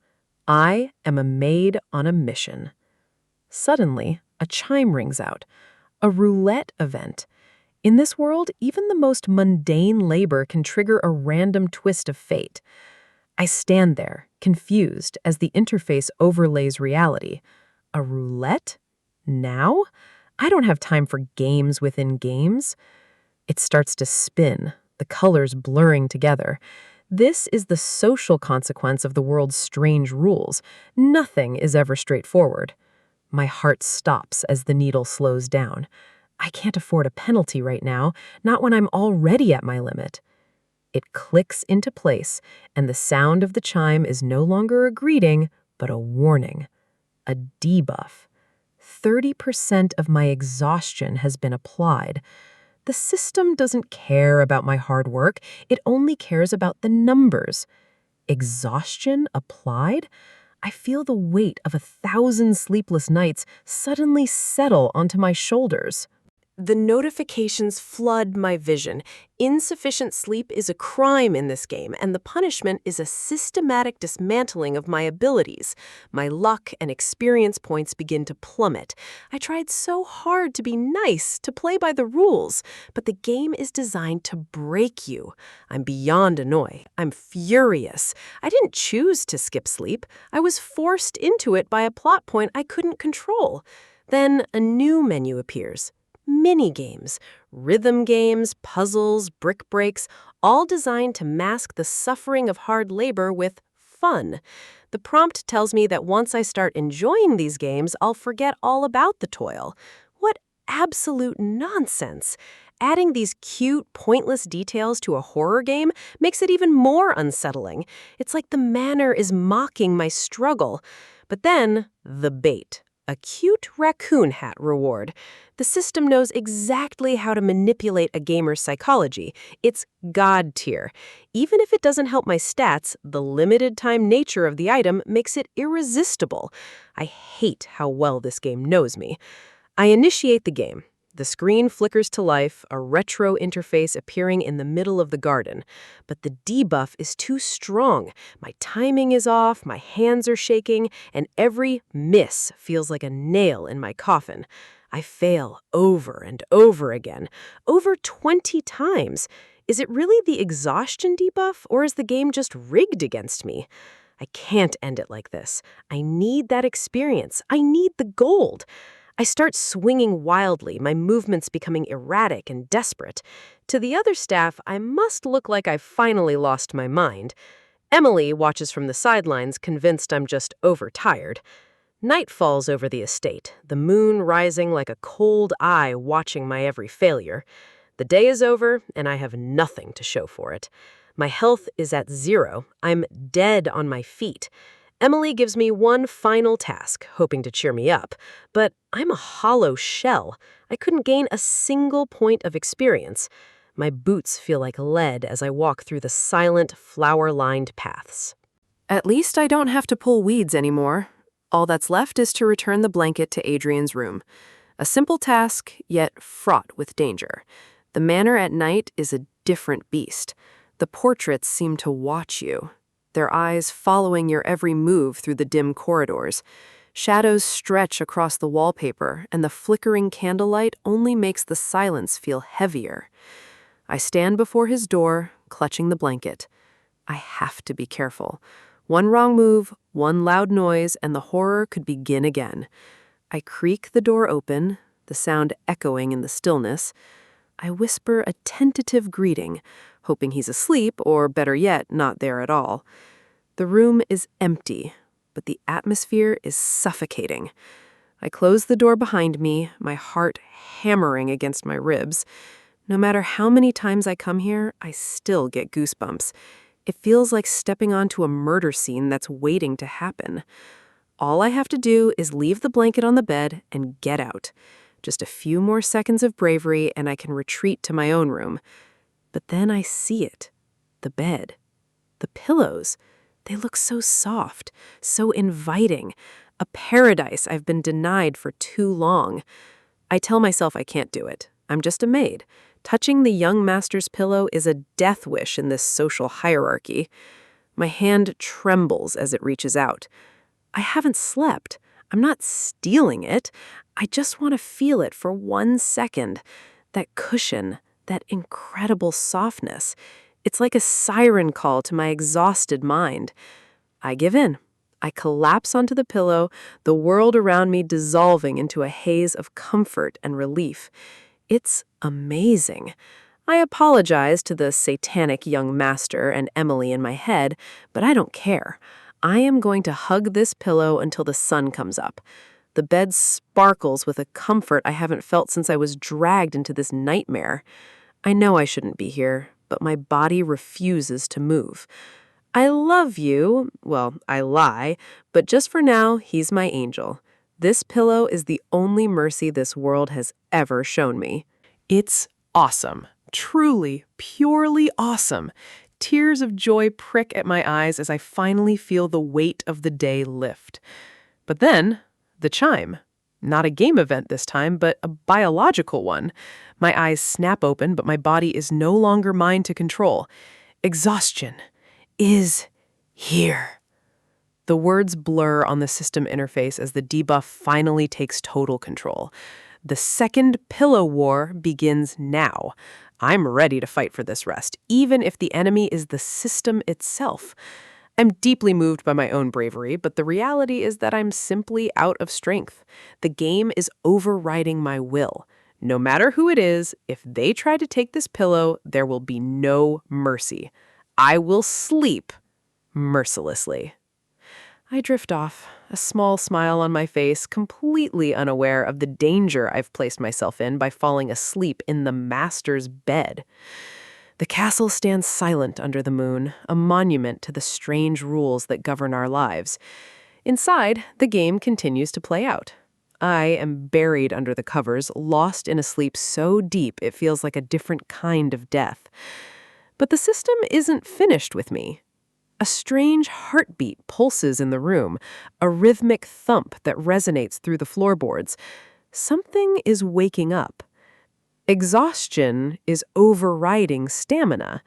I am a maid on a mission. Suddenly, a chime rings out. A roulette event. In this world, even the most mundane labor can trigger a random twist of fate. I stand there, confused, as the interface overlays reality. A roulette? Now? I don't have time for games within games. It starts to spin, the colors blurring together. This is the social consequence of the world's strange rules. Nothing is ever straightforward. My heart stops as the needle slows down. I can't afford a penalty right now, not when I'm already at my limit. It clicks into place, and the sound of the chime is no longer a greeting, but a warning. A debuff. 30% of my exhaustion has been applied. The system doesn't care about my hard work, it only cares about the numbers. Exhaustion applied? I feel the weight of 1,000 sleepless nights suddenly settle onto my shoulders. The notifications flood my vision. Insufficient sleep is a crime in this game, and the punishment is a systematic dismantling of my abilities. My luck and experience points begin to plummet. I tried so hard to be nice, to play by the rules, but the game is designed to break you. I'm beyond annoyed. I'm furious. I didn't choose to skip sleep. I was forced into it by a plot point I couldn't control. Then a new menu appears. Mini-games, rhythm games, puzzles, brick breaks, all designed to mask the suffering of hard labor with fun. The prompt tells me that once I start enjoying these games, I'll forget all about the toil. What absolute nonsense! Adding these cute, pointless details to a horror game makes it even more unsettling. It's like the manor is mocking my struggle. But then, the bait. A cute raccoon hat reward. The system knows exactly how to manipulate a gamer's psychology. It's God tier. Even if it doesn't help my stats, the limited time nature of the item makes it irresistible. I hate how well this game knows me. I initiate the game. The screen flickers to life, a retro interface appearing in the middle of the garden. But the debuff is too strong. My timing is off, my hands are shaking, and every miss feels like a nail in my coffin. I fail over and over again, over 20 times. Is it really the exhaustion debuff, or is the game just rigged against me? I can't end it like this. I need that experience. I need the gold. I start swinging wildly, my movements becoming erratic and desperate. To the other staff, I must look like I've finally lost my mind. Emily watches from the sidelines, convinced I'm just overtired. Night falls over the estate, the moon rising like a cold eye watching my every failure. The day is over, and I have nothing to show for it. My health is at 0. I'm dead on my feet. Emily gives me one final task, hoping to cheer me up, but I'm a hollow shell. I couldn't gain a single point of experience. My boots feel like lead as I walk through the silent, flower-lined paths. At least I don't have to pull weeds anymore. All that's left is to return the blanket to Adrian's room. A simple task, yet fraught with danger. The manor at night is a different beast. The portraits seem to watch you, their eyes following your every move through the dim corridors. Shadows stretch across the wallpaper, and the flickering candlelight only makes the silence feel heavier. I stand before his door, clutching the blanket. I have to be careful. One wrong move, one loud noise, and the horror could begin again. I creak the door open, the sound echoing in the stillness. I whisper a tentative greeting, hoping he's asleep or, better yet, not there at all. The room is empty, but the atmosphere is suffocating. I close the door behind me, my heart hammering against my ribs. No matter how many times I come here, I still get goosebumps. It feels like stepping onto a murder scene that's waiting to happen. All I have to do is leave the blanket on the bed and get out. Just a few more seconds of bravery and I can retreat to my own room. But then I see it. The bed. The pillows. They look so soft, so inviting. A paradise I've been denied for too long. I tell myself I can't do it. I'm just a maid. Touching the young master's pillow is a death wish in this social hierarchy. My hand trembles as it reaches out. I haven't slept. I'm not stealing it. I just want to feel it for 1 second. That cushion, that incredible softness. It's like a siren call to my exhausted mind. I give in. I collapse onto the pillow, the world around me dissolving into a haze of comfort and relief. It's amazing. I apologize to the satanic young master and Emily in my head, but I don't care. I am going to hug this pillow until the sun comes up. The bed sparkles with a comfort I haven't felt since I was dragged into this nightmare. I know I shouldn't be here, but my body refuses to move. I love you. Well, I lie, but just for now, he's my angel. This pillow is the only mercy this world has ever shown me. It's awesome. Truly, purely awesome. Tears of joy prick at my eyes as I finally feel the weight of the day lift. But then, the chime. Not a game event this time, but a biological one. My eyes snap open, but my body is no longer mine to control. Exhaustion is here. The words blur on the system interface as the debuff finally takes total control. The second pillow war begins now. I'm ready to fight for this rest, even if the enemy is the system itself. I'm deeply moved by my own bravery, but the reality is that I'm simply out of strength. The game is overriding my will. No matter who it is, if they try to take this pillow, there will be no mercy. I will sleep mercilessly. I drift off, a small smile on my face, completely unaware of the danger I've placed myself in by falling asleep in the master's bed. The castle stands silent under the moon, a monument to the strange rules that govern our lives. Inside, the game continues to play out. I am buried under the covers, lost in a sleep so deep it feels like a different kind of death. But the system isn't finished with me. A strange heartbeat pulses in the room, a rhythmic thump that resonates through the floorboards. Something is waking up. Exhaustion is overriding stamina,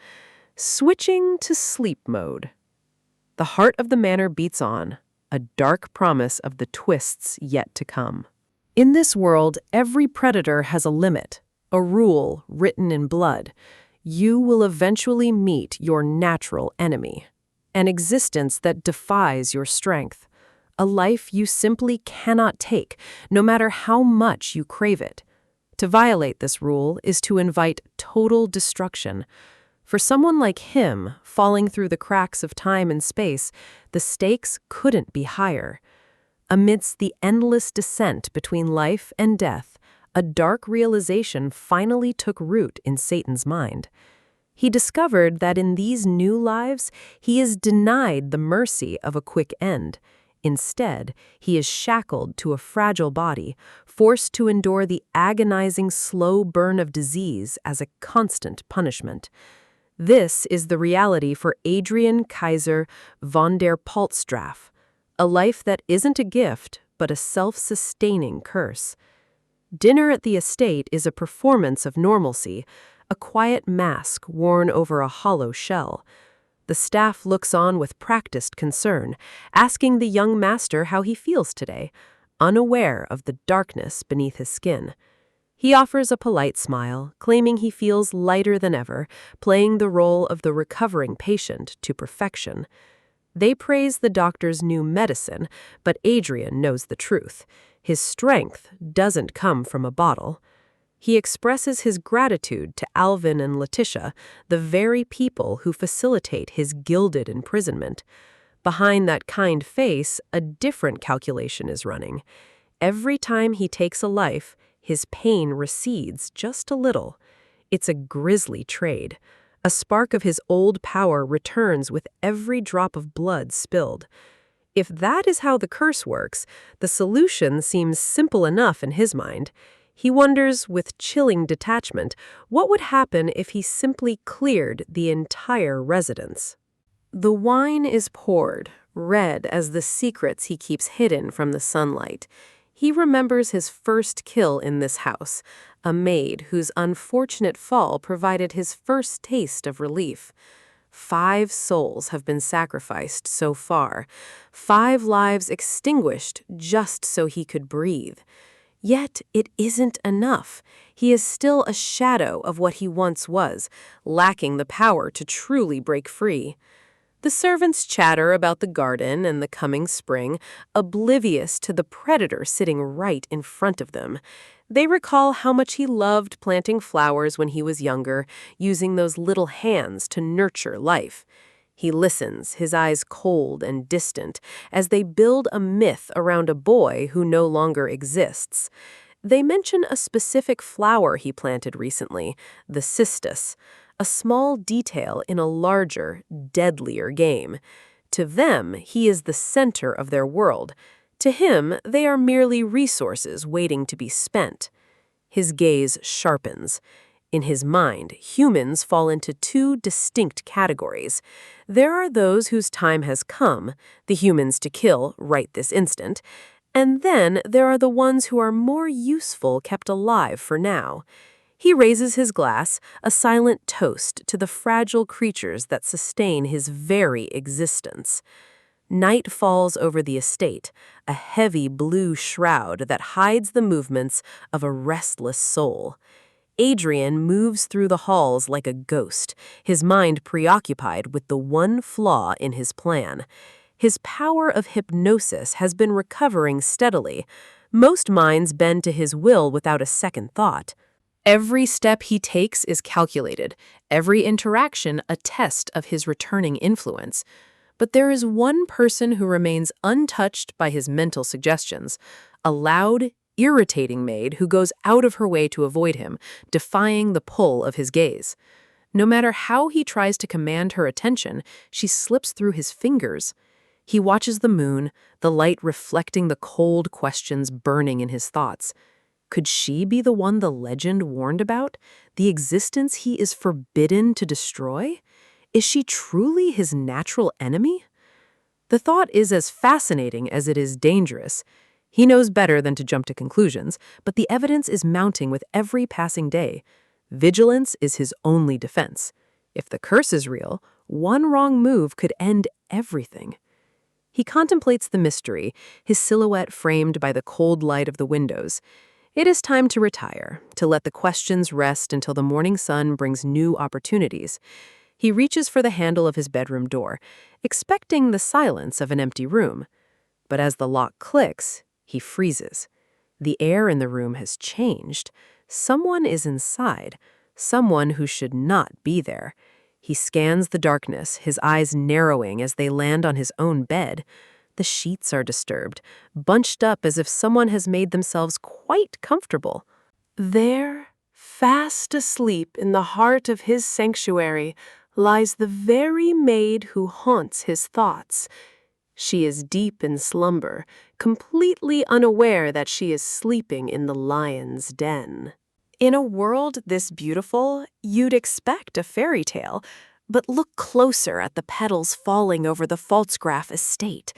switching to sleep mode. The heart of the manor beats on, a dark promise of the twists yet to come. In this world, every predator has a limit, a rule written in blood. You will eventually meet your natural enemy, an existence that defies your strength, a life you simply cannot take, no matter how much you crave it. To violate this rule is to invite total destruction. For someone like him, falling through the cracks of time and space, the stakes couldn't be higher. Amidst the endless descent between life and death, a dark realization finally took root in Satan's mind. He discovered that in these new lives, he is denied the mercy of a quick end. Instead, he is shackled to a fragile body, forced to endure the agonizing slow burn of disease as a constant punishment. This is the reality for Adrian Kaiser von der Paltstraff, a life that isn't a gift, but a self-sustaining curse. Dinner at the estate is a performance of normalcy, a quiet mask worn over a hollow shell. The staff looks on with practiced concern, asking the young master how he feels today, unaware of the darkness beneath his skin. He offers a polite smile, claiming he feels lighter than ever, playing the role of the recovering patient to perfection. They praise the doctor's new medicine, but Adrian knows the truth. His strength doesn't come from a bottle. He expresses his gratitude to Alvin and Letitia, the very people who facilitate his gilded imprisonment. Behind that kind face, a different calculation is running. Every time he takes a life, his pain recedes just a little. It's a grisly trade. A spark of his old power returns with every drop of blood spilled. If that is how the curse works, the solution seems simple enough in his mind. He wonders, with chilling detachment, what would happen if he simply cleared the entire residence. The wine is poured, red as the secrets he keeps hidden from the sunlight. He remembers his first kill in this house, a maid whose unfortunate fall provided his first taste of relief. 5 souls have been sacrificed so far, 5 lives extinguished just so he could breathe. Yet it isn't enough. He is still a shadow of what he once was, lacking the power to truly break free. The servants chatter about the garden and the coming spring, oblivious to the predator sitting right in front of them. They recall how much he loved planting flowers when he was younger, using those little hands to nurture life. He listens, his eyes cold and distant, as they build a myth around a boy who no longer exists. They mention a specific flower he planted recently, the cistus, a small detail in a larger, deadlier game. To them, he is the center of their world. To him, they are merely resources waiting to be spent. His gaze sharpens. In his mind, humans fall into 2 distinct categories. There are those whose time has come, the humans to kill right this instant, and then there are the ones who are more useful kept alive for now. He raises his glass, a silent toast to the fragile creatures that sustain his very existence. Night falls over the estate, a heavy blue shroud that hides the movements of a restless soul. Adrian moves through the halls like a ghost, his mind preoccupied with the one flaw in his plan. His power of hypnosis has been recovering steadily. Most minds bend to his will without a second thought. Every step he takes is calculated, every interaction a test of his returning influence. But there is one person who remains untouched by his mental suggestions, a loud, irritating maid who goes out of her way to avoid him, defying the pull of his gaze. No matter how he tries to command her attention, she slips through his fingers. He watches the moon, the light reflecting the cold questions burning in his thoughts. Could she be the one the legend warned about? The existence he is forbidden to destroy? Is she truly his natural enemy? The thought is as fascinating as it is dangerous. He knows better than to jump to conclusions, but the evidence is mounting with every passing day. Vigilance is his only defense. If the curse is real, one wrong move could end everything. He contemplates the mystery, his silhouette framed by the cold light of the windows. It is time to retire, to let the questions rest until the morning sun brings new opportunities. He reaches for the handle of his bedroom door, expecting the silence of an empty room. But as the lock clicks, he freezes. The air in the room has changed. Someone is inside, someone who should not be there. He scans the darkness, his eyes narrowing as they land on his own bed. The sheets are disturbed, bunched up as if someone has made themselves quite comfortable. There, fast asleep in the heart of his sanctuary, lies the very maid who haunts his thoughts. She is deep in slumber, completely unaware that she is sleeping in the lion's den. In a world this beautiful, you'd expect a fairy tale, but look closer at the petals falling over the Pfalzgraf estate.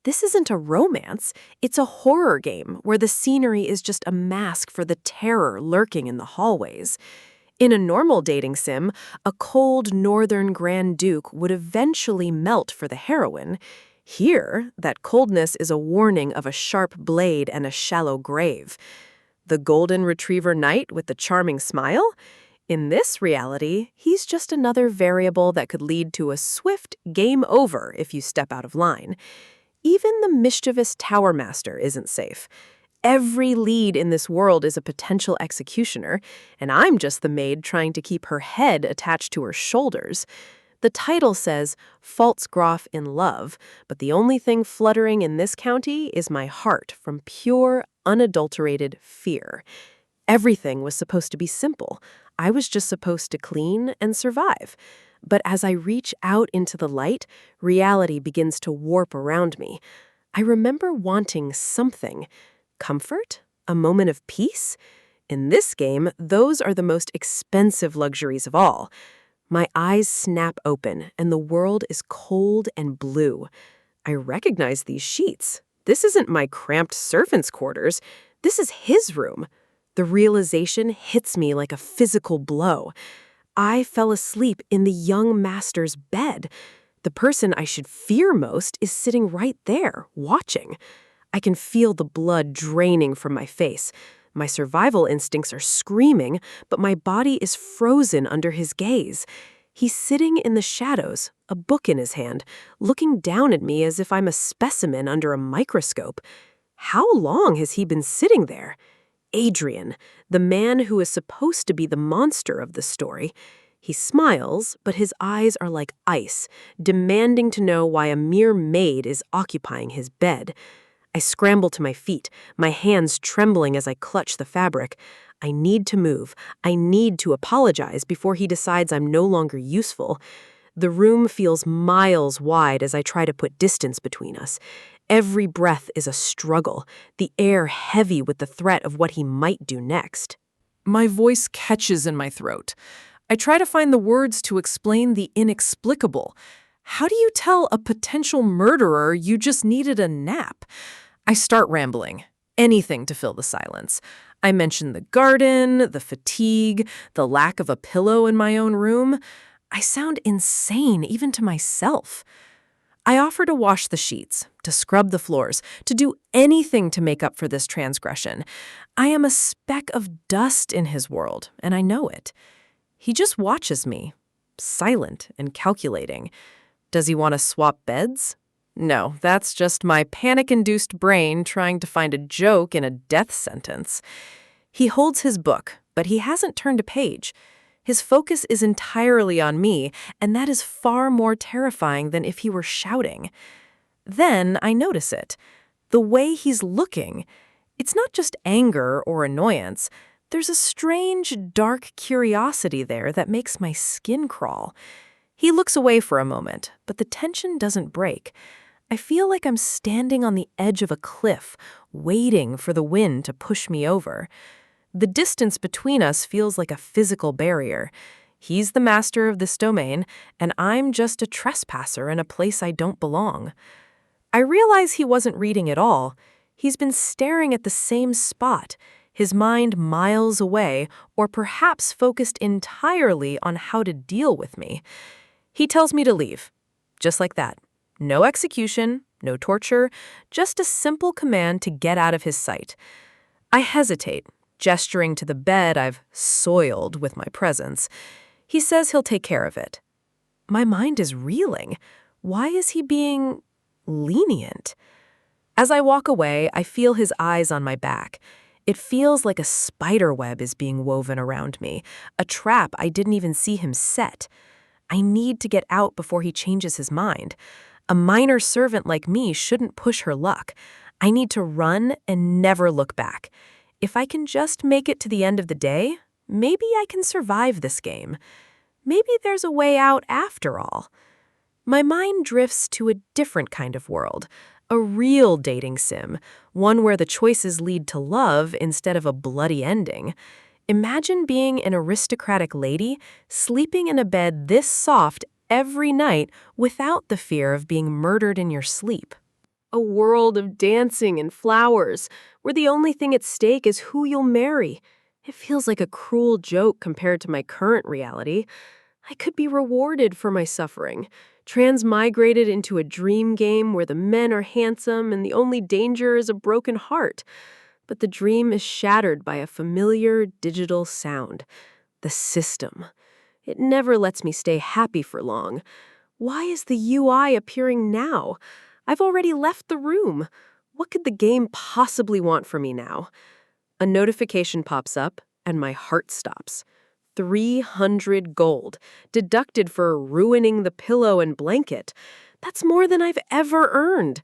This isn't a romance, it's a horror game where the scenery is just a mask for the terror lurking in the hallways. In a normal dating sim, a cold northern Grand Duke would eventually melt for the heroine. Here, that coldness is a warning of a sharp blade and a shallow grave. The golden retriever knight with the charming smile? In this reality, he's just another variable that could lead to a swift game over if you step out of line. Even the mischievous tower master isn't safe. Every lead in this world is a potential executioner, and I'm just the maid trying to keep her head attached to her shoulders. The title says, Pfalzgraf in Love, but the only thing fluttering in this county is my heart from pure, unadulterated fear. Everything was supposed to be simple. I was just supposed to clean and survive. But as I reach out into the light, reality begins to warp around me. I remember wanting something. Comfort? A moment of peace? In this game, those are the most expensive luxuries of all. My eyes snap open, and the world is cold and blue. I recognize these sheets. This isn't my cramped servant's quarters. This is his room. The realization hits me like a physical blow. I fell asleep in the young master's bed. The person I should fear most is sitting right there, watching. I can feel the blood draining from my face. My survival instincts are screaming, but my body is frozen under his gaze. He's sitting in the shadows, a book in his hand, looking down at me as if I'm a specimen under a microscope. How long has he been sitting there? Adrian, the man who is supposed to be the monster of the story. He smiles, but his eyes are like ice, demanding to know why a mere maid is occupying his bed. I scramble to my feet, my hands trembling as I clutch the fabric. I need to move. I need to apologize before he decides I'm no longer useful. The room feels miles wide as I try to put distance between us. Every breath is a struggle, the air heavy with the threat of what he might do next. My voice catches in my throat. I try to find the words to explain the inexplicable. How do you tell a potential murderer you just needed a nap? I start rambling. Anything to fill the silence. I mention the garden, the fatigue, the lack of a pillow in my own room. I sound insane even to myself. I offer to wash the sheets, to scrub the floors, to do anything to make up for this transgression. I am a speck of dust in his world, and I know it. He just watches me, silent and calculating. Does he want to swap beds? No, that's just my panic-induced brain trying to find a joke in a death sentence. He holds his book, but he hasn't turned a page. His focus is entirely on me, and that is far more terrifying than if he were shouting. Then I notice it. The way he's looking. It's not just anger or annoyance. There's a strange, dark curiosity there that makes my skin crawl. He looks away for a moment, but the tension doesn't break. I feel like I'm standing on the edge of a cliff, waiting for the wind to push me over. The distance between us feels like a physical barrier. He's the master of this domain, and I'm just a trespasser in a place I don't belong. I realize he wasn't reading at all. He's been staring at the same spot, his mind miles away, or perhaps focused entirely on how to deal with me. He tells me to leave, just like that. No execution, no torture, just a simple command to get out of his sight. I hesitate, gesturing to the bed I've soiled with my presence. He says he'll take care of it. My mind is reeling. Why is he being lenient? As I walk away, I feel his eyes on my back. It feels like a spider web is being woven around me, a trap I didn't even see him set. I need to get out before he changes his mind. A minor servant like me shouldn't push her luck. I need to run and never look back. If I can just make it to the end of the day, maybe I can survive this game. Maybe there's a way out after all. My mind drifts to a different kind of world, a real dating sim, one where the choices lead to love instead of a bloody ending. Imagine being an aristocratic lady, sleeping in a bed this soft every night without the fear of being murdered in your sleep. A world of dancing and flowers, where the only thing at stake is who you'll marry. It feels like a cruel joke compared to my current reality. I could be rewarded for my suffering, transmigrated into a dream game where the men are handsome and the only danger is a broken heart. But the dream is shattered by a familiar digital sound. The system. It never lets me stay happy for long. Why is the UI appearing now? I've already left the room. What could the game possibly want from me now? A notification pops up, and my heart stops. 300 gold, deducted for ruining the pillow and blanket. That's more than I've ever earned.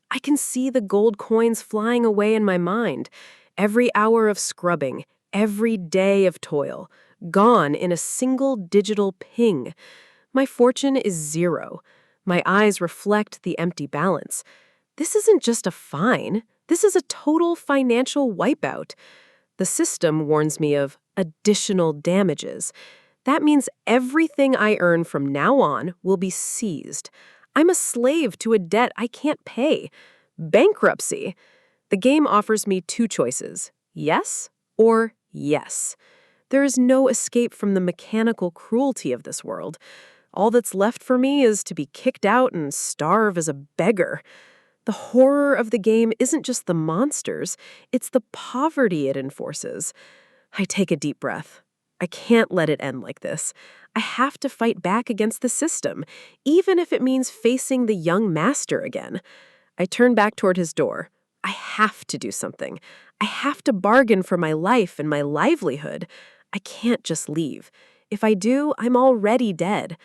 I can see the gold coins flying away in my mind. Every hour of scrubbing, every day of toil, gone in a single digital ping. My fortune is 0. My eyes reflect the empty balance. This isn't just a fine. This is a total financial wipeout. The system warns me of additional damages. That means everything I earn from now on will be seized. I'm a slave to a debt I can't pay. Bankruptcy. The game offers me 2 choices, yes or yes. There is no escape from the mechanical cruelty of this world. All that's left for me is to be kicked out and starve as a beggar. The horror of the game isn't just the monsters, it's the poverty it enforces. I take a deep breath. I can't let it end like this. I have to fight back against the system, even if it means facing the young master again. I turn back toward his door. I have to do something. I have to bargain for my life and my livelihood. I can't just leave. If I do, I'm already dead.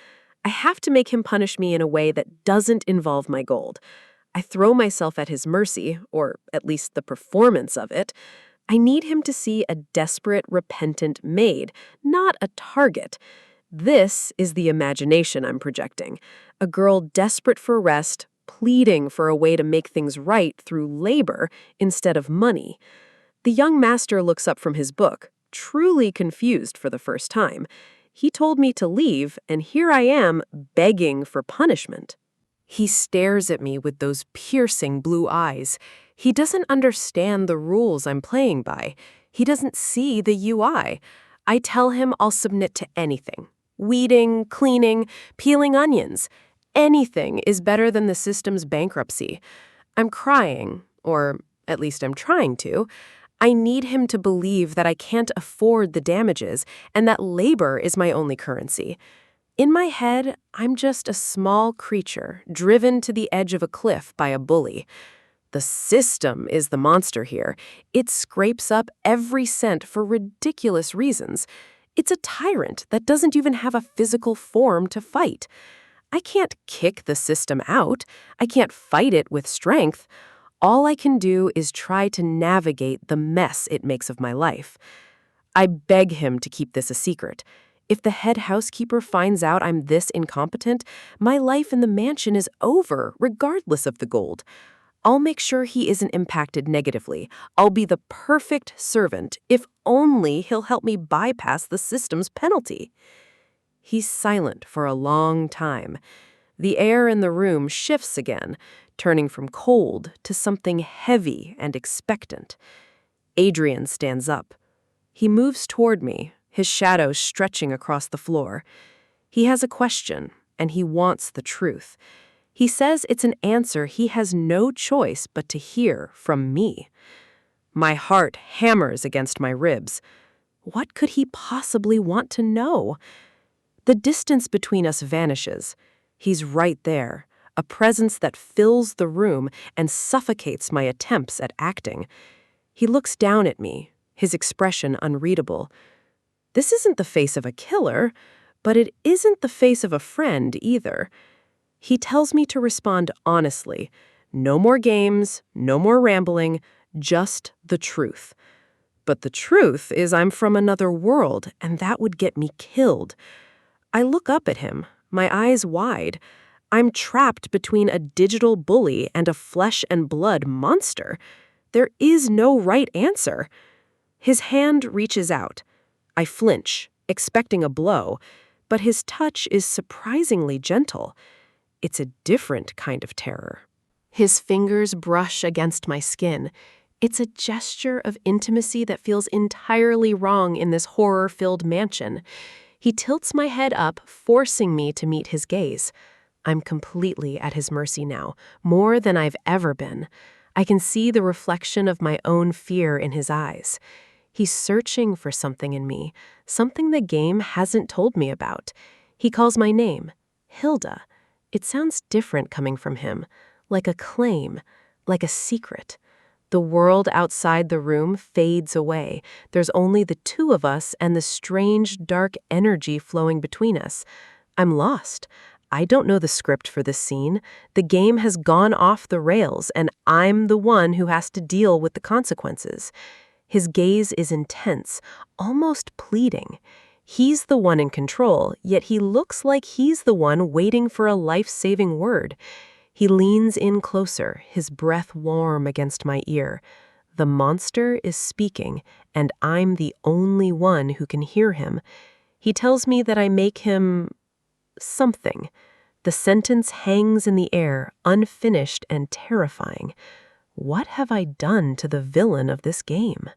I have to make him punish me in a way that doesn't involve my gold. I throw myself at his mercy, or at least the performance of it. I need him to see a desperate, repentant maid, not a target. This is the imagination I'm projecting. A girl desperate for rest, pleading for a way to make things right through labor instead of money. The young master looks up from his book, truly confused for the first time. He told me to leave, and here I am begging for punishment. He stares at me with those piercing blue eyes. He doesn't understand the rules I'm playing by. He doesn't see the UI. I tell him I'll submit to anything. Weeding, cleaning, peeling onions. Anything is better than the system's bankruptcy. I'm crying, or at least I'm trying to. I need him to believe that I can't afford the damages and that labor is my only currency. In my head, I'm just a small creature driven to the edge of a cliff by a bully. The system is the monster here. It scrapes up every cent for ridiculous reasons. It's a tyrant that doesn't even have a physical form to fight. I can't kick the system out. I can't fight it with strength. All I can do is try to navigate the mess it makes of my life. I beg him to keep this a secret. If the head housekeeper finds out I'm this incompetent, my life in the mansion is over, regardless of the gold. I'll make sure he isn't impacted negatively. I'll be the perfect servant, if only he'll help me bypass the system's penalty. He's silent for a long time. The air in the room shifts again, turning from cold to something heavy and expectant. Adrian stands up. He moves toward me, his shadow stretching across the floor. He has a question, and he wants the truth. He says it's an answer he has no choice but to hear from me. My heart hammers against my ribs. What could he possibly want to know? The distance between us vanishes. He's right there, a presence that fills the room and suffocates my attempts at acting. He looks down at me, his expression unreadable. This isn't the face of a killer, but it isn't the face of a friend either. He tells me to respond honestly. No more games, no more rambling, just the truth. But the truth is I'm from another world, and that would get me killed. I look up at him, my eyes wide. I'm trapped between a digital bully and a flesh and blood monster. There is no right answer. His hand reaches out. I flinch, expecting a blow, but his touch is surprisingly gentle. It's a different kind of terror. His fingers brush against my skin. It's a gesture of intimacy that feels entirely wrong in this horror-filled mansion. He tilts my head up, forcing me to meet his gaze. I'm completely at his mercy now, more than I've ever been. I can see the reflection of my own fear in his eyes. He's searching for something in me, something the game hasn't told me about. He calls my name, Hilda. It sounds different coming from him, like a claim. like a secret. The world outside the room fades away. There's only the two of us and the strange, dark energy flowing between us. I'm lost. I don't know the script for this scene. The game has gone off the rails, and I'm the one who has to deal with the consequences. His gaze is intense, almost pleading. He's the one in control, yet he looks like he's the one waiting for a life-saving word. He leans in closer, his breath warm against my ear. The monster is speaking, and I'm the only one who can hear him. He tells me that I make him something. The sentence hangs in the air, unfinished and terrifying. What have I done to the villain of this game?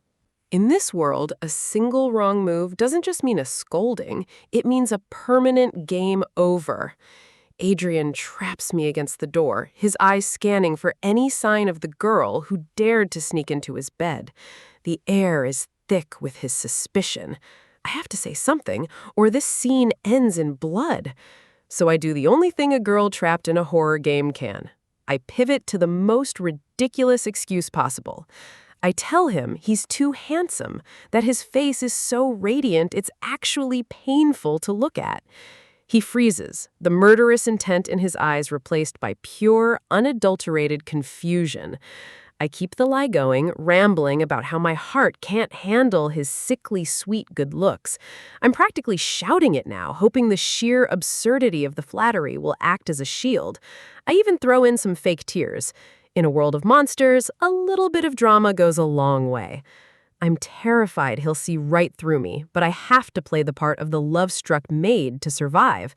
In this world, a single wrong move doesn't just mean a scolding, it means a permanent game over. Adrian traps me against the door, his eyes scanning for any sign of the girl who dared to sneak into his bed. The air is thick with his suspicion. I have to say something, or this scene ends in blood. So I do the only thing a girl trapped in a horror game can. I pivot to the most ridiculous excuse possible. I tell him he's too handsome, that his face is so radiant it's actually painful to look at. He freezes, the murderous intent in his eyes replaced by pure, unadulterated confusion. I keep the lie going, rambling about how my heart can't handle his sickly sweet good looks. I'm practically shouting it now, hoping the sheer absurdity of the flattery will act as a shield. I even throw in some fake tears. In a world of monsters, a little bit of drama goes a long way. I'm terrified he'll see right through me, but I have to play the part of the love-struck maid to survive.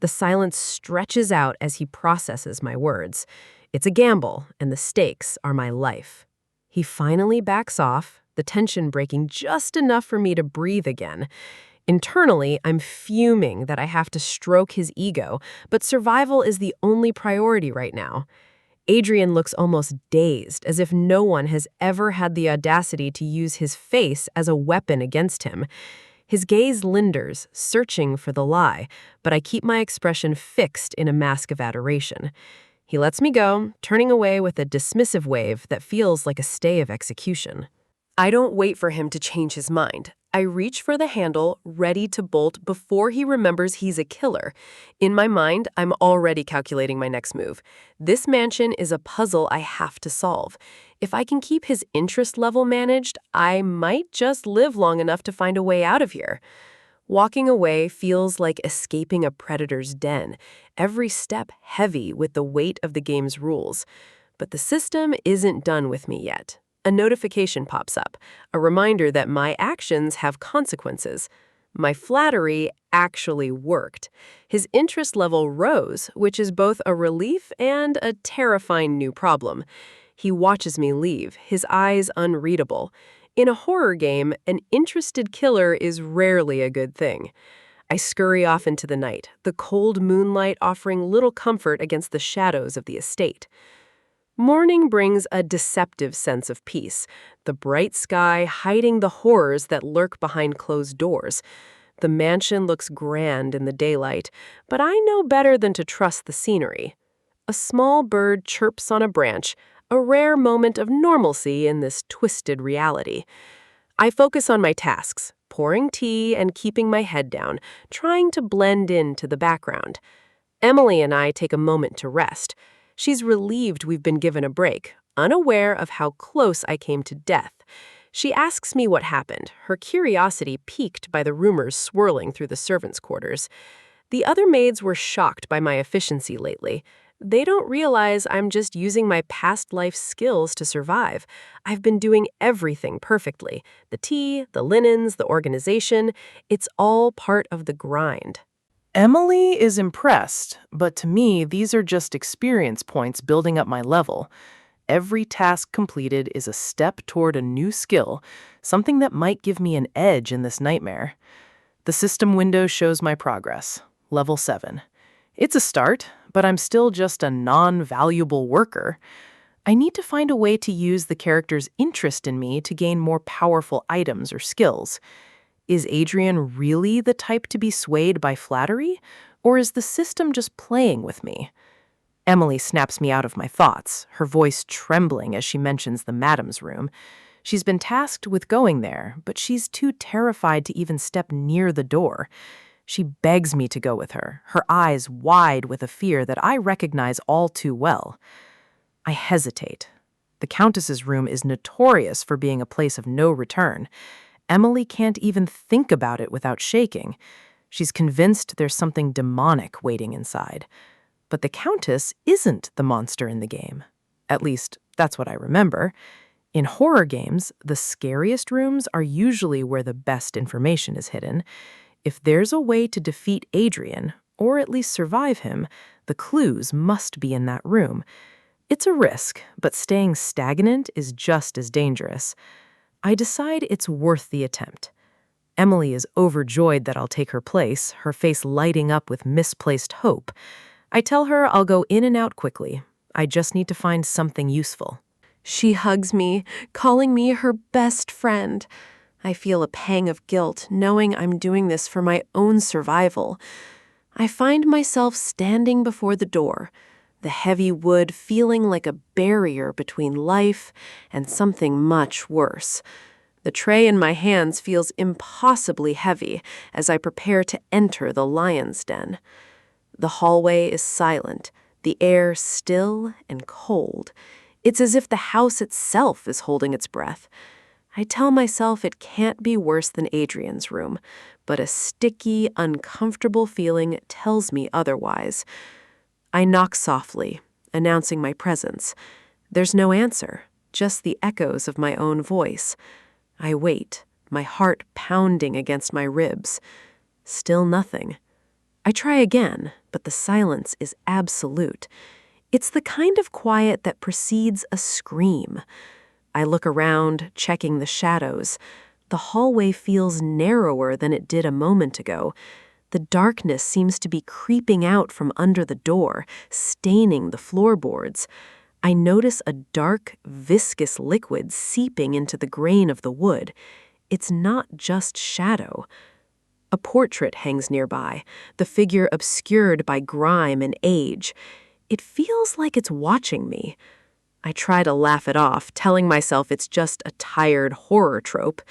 The silence stretches out as he processes my words. It's a gamble, and the stakes are my life. He finally backs off, the tension breaking just enough for me to breathe again. Internally, I'm fuming that I have to stroke his ego, but survival is the only priority right now. Adrian looks almost dazed, as if no one has ever had the audacity to use his face as a weapon against him. His gaze lingers, searching for the lie, but I keep my expression fixed in a mask of adoration. He lets me go, turning away with a dismissive wave that feels like a stay of execution. I don't wait for him to change his mind. I reach for the handle, ready to bolt before he remembers he's a killer. In my mind, I'm already calculating my next move. This mansion is a puzzle I have to solve. If I can keep his interest level managed, I might just live long enough to find a way out of here. Walking away feels like escaping a predator's den, every step heavy with the weight of the game's rules. But the system isn't done with me yet. A notification pops up, a reminder that my actions have consequences. My flattery actually worked. His interest level rose, which is both a relief and a terrifying new problem. He watches me leave, his eyes unreadable. In a horror game, an interested killer is rarely a good thing. I scurry off into the night, the cold moonlight offering little comfort against the shadows of the estate. Morning brings a deceptive sense of peace, the bright sky hiding the horrors that lurk behind closed doors. The mansion looks grand in the daylight, but I know better than to trust the scenery. A small bird chirps on a branch, a rare moment of normalcy in this twisted reality. I focus on my tasks, pouring tea and keeping my head down, trying to blend into the background. Emily and I take a moment to rest. She's relieved we've been given a break, unaware of how close I came to death. She asks me what happened, her curiosity piqued by the rumors swirling through the servants' quarters. The other maids were shocked by my efficiency lately. They don't realize I'm just using my past life skills to survive. I've been doing everything perfectly. The tea, the linens, the organization. It's all part of the grind. Emily is impressed, but to me, these are just experience points building up my level. Every task completed is a step toward a new skill, something that might give me an edge in this nightmare. The system window shows my progress, level 7. It's a start, but I'm still just a non-valuable worker. I need to find a way to use the character's interest in me to gain more powerful items or skills. Is Adrian really the type to be swayed by flattery, or is the system just playing with me? Emily snaps me out of my thoughts, her voice trembling as she mentions the madam's room. She's been tasked with going there, but she's too terrified to even step near the door. She begs me to go with her, her eyes wide with a fear that I recognize all too well. I hesitate. The Countess's room is notorious for being a place of no return. Emily can't even think about it without shaking. She's convinced there's something demonic waiting inside. But the Countess isn't the monster in the game. At least, that's what I remember. In horror games, the scariest rooms are usually where the best information is hidden. If there's a way to defeat Adrian, or at least survive him, the clues must be in that room. It's a risk, but staying stagnant is just as dangerous. I decide it's worth the attempt. Emily is overjoyed that I'll take her place, her face lighting up with misplaced hope. I tell her I'll go in and out quickly. I just need to find something useful. She hugs me, calling me her best friend. I feel a pang of guilt, knowing I'm doing this for my own survival. I find myself standing before the door, the heavy wood feeling like a barrier between life and something much worse. The tray in my hands feels impossibly heavy as I prepare to enter the lion's den. The hallway is silent, the air still and cold. It's as if the house itself is holding its breath. I tell myself it can't be worse than Adrian's room, but a sticky, uncomfortable feeling tells me otherwise. I knock softly, announcing my presence. There's no answer, just the echoes of my own voice. I wait, my heart pounding against my ribs. Still nothing. I try again, but the silence is absolute. It's the kind of quiet that precedes a scream. I look around, checking the shadows. The hallway feels narrower than it did a moment ago. The darkness seems to be creeping out from under the door, staining the floorboards. I notice a dark, viscous liquid seeping into the grain of the wood. It's not just shadow. A portrait hangs nearby, the figure obscured by grime and age. It feels like it's watching me. I try to laugh it off, telling myself it's just a tired horror trope.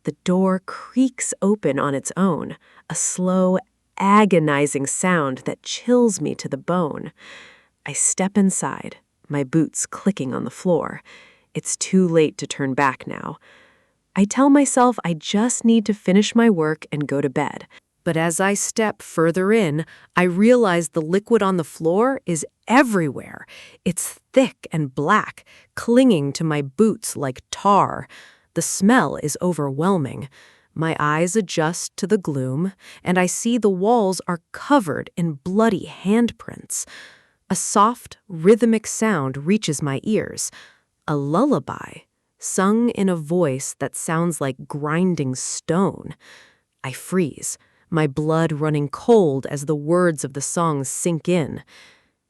The door creaks open on its own, a slow, agonizing sound that chills me to the bone. I step inside, my boots clicking on the floor. It's too late to turn back now. I tell myself I just need to finish my work and go to bed. But as I step further in, I realize the liquid on the floor is everywhere. It's thick and black, clinging to my boots like tar. The smell is overwhelming. My eyes adjust to the gloom, and I see the walls are covered in bloody handprints. A soft, rhythmic sound reaches my ears. A lullaby, sung in a voice that sounds like grinding stone. I freeze, my blood running cold as the words of the song sink in.